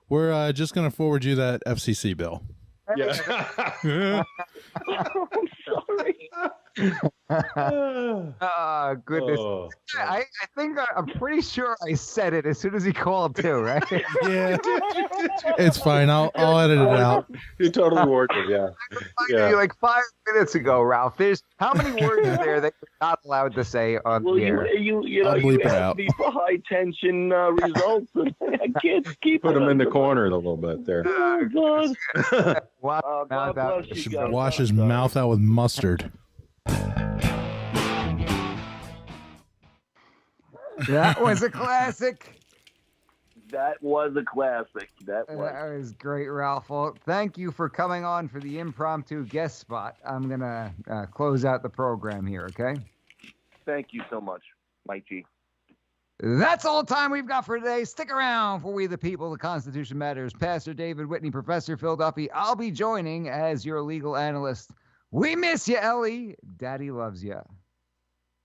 We're just gonna forward you that FCC bill. Yeah. I'm sorry. Oh, goodness. Oh. I think I'm pretty sure I said it as soon as he called too, right? Yeah. It's fine. I'll edit it out. You totally worked it, yeah. You like 5 minutes ago, Ralph. There's how many words are there that you're not allowed to say on the air? You I'll bleep it asked out. me for high tension results, and I can't keep Put it him in the under- corner a little bit there. Oh God! Wow, God bless you Should guys. wash his mouth out with mustard. That was a classic. That was a classic. That was. That was great, Ralph. Well, thank you for coming on for the impromptu guest spot. I'm going to close out the program here, okay? Thank you so much, Mike G. That's all the time we've got for today. Stick around for We the People, the Constitution Matters. Pastor David Whitney, Professor Phil Duffy. I'll be joining as your legal analyst. We miss you, Ellie. Daddy loves you.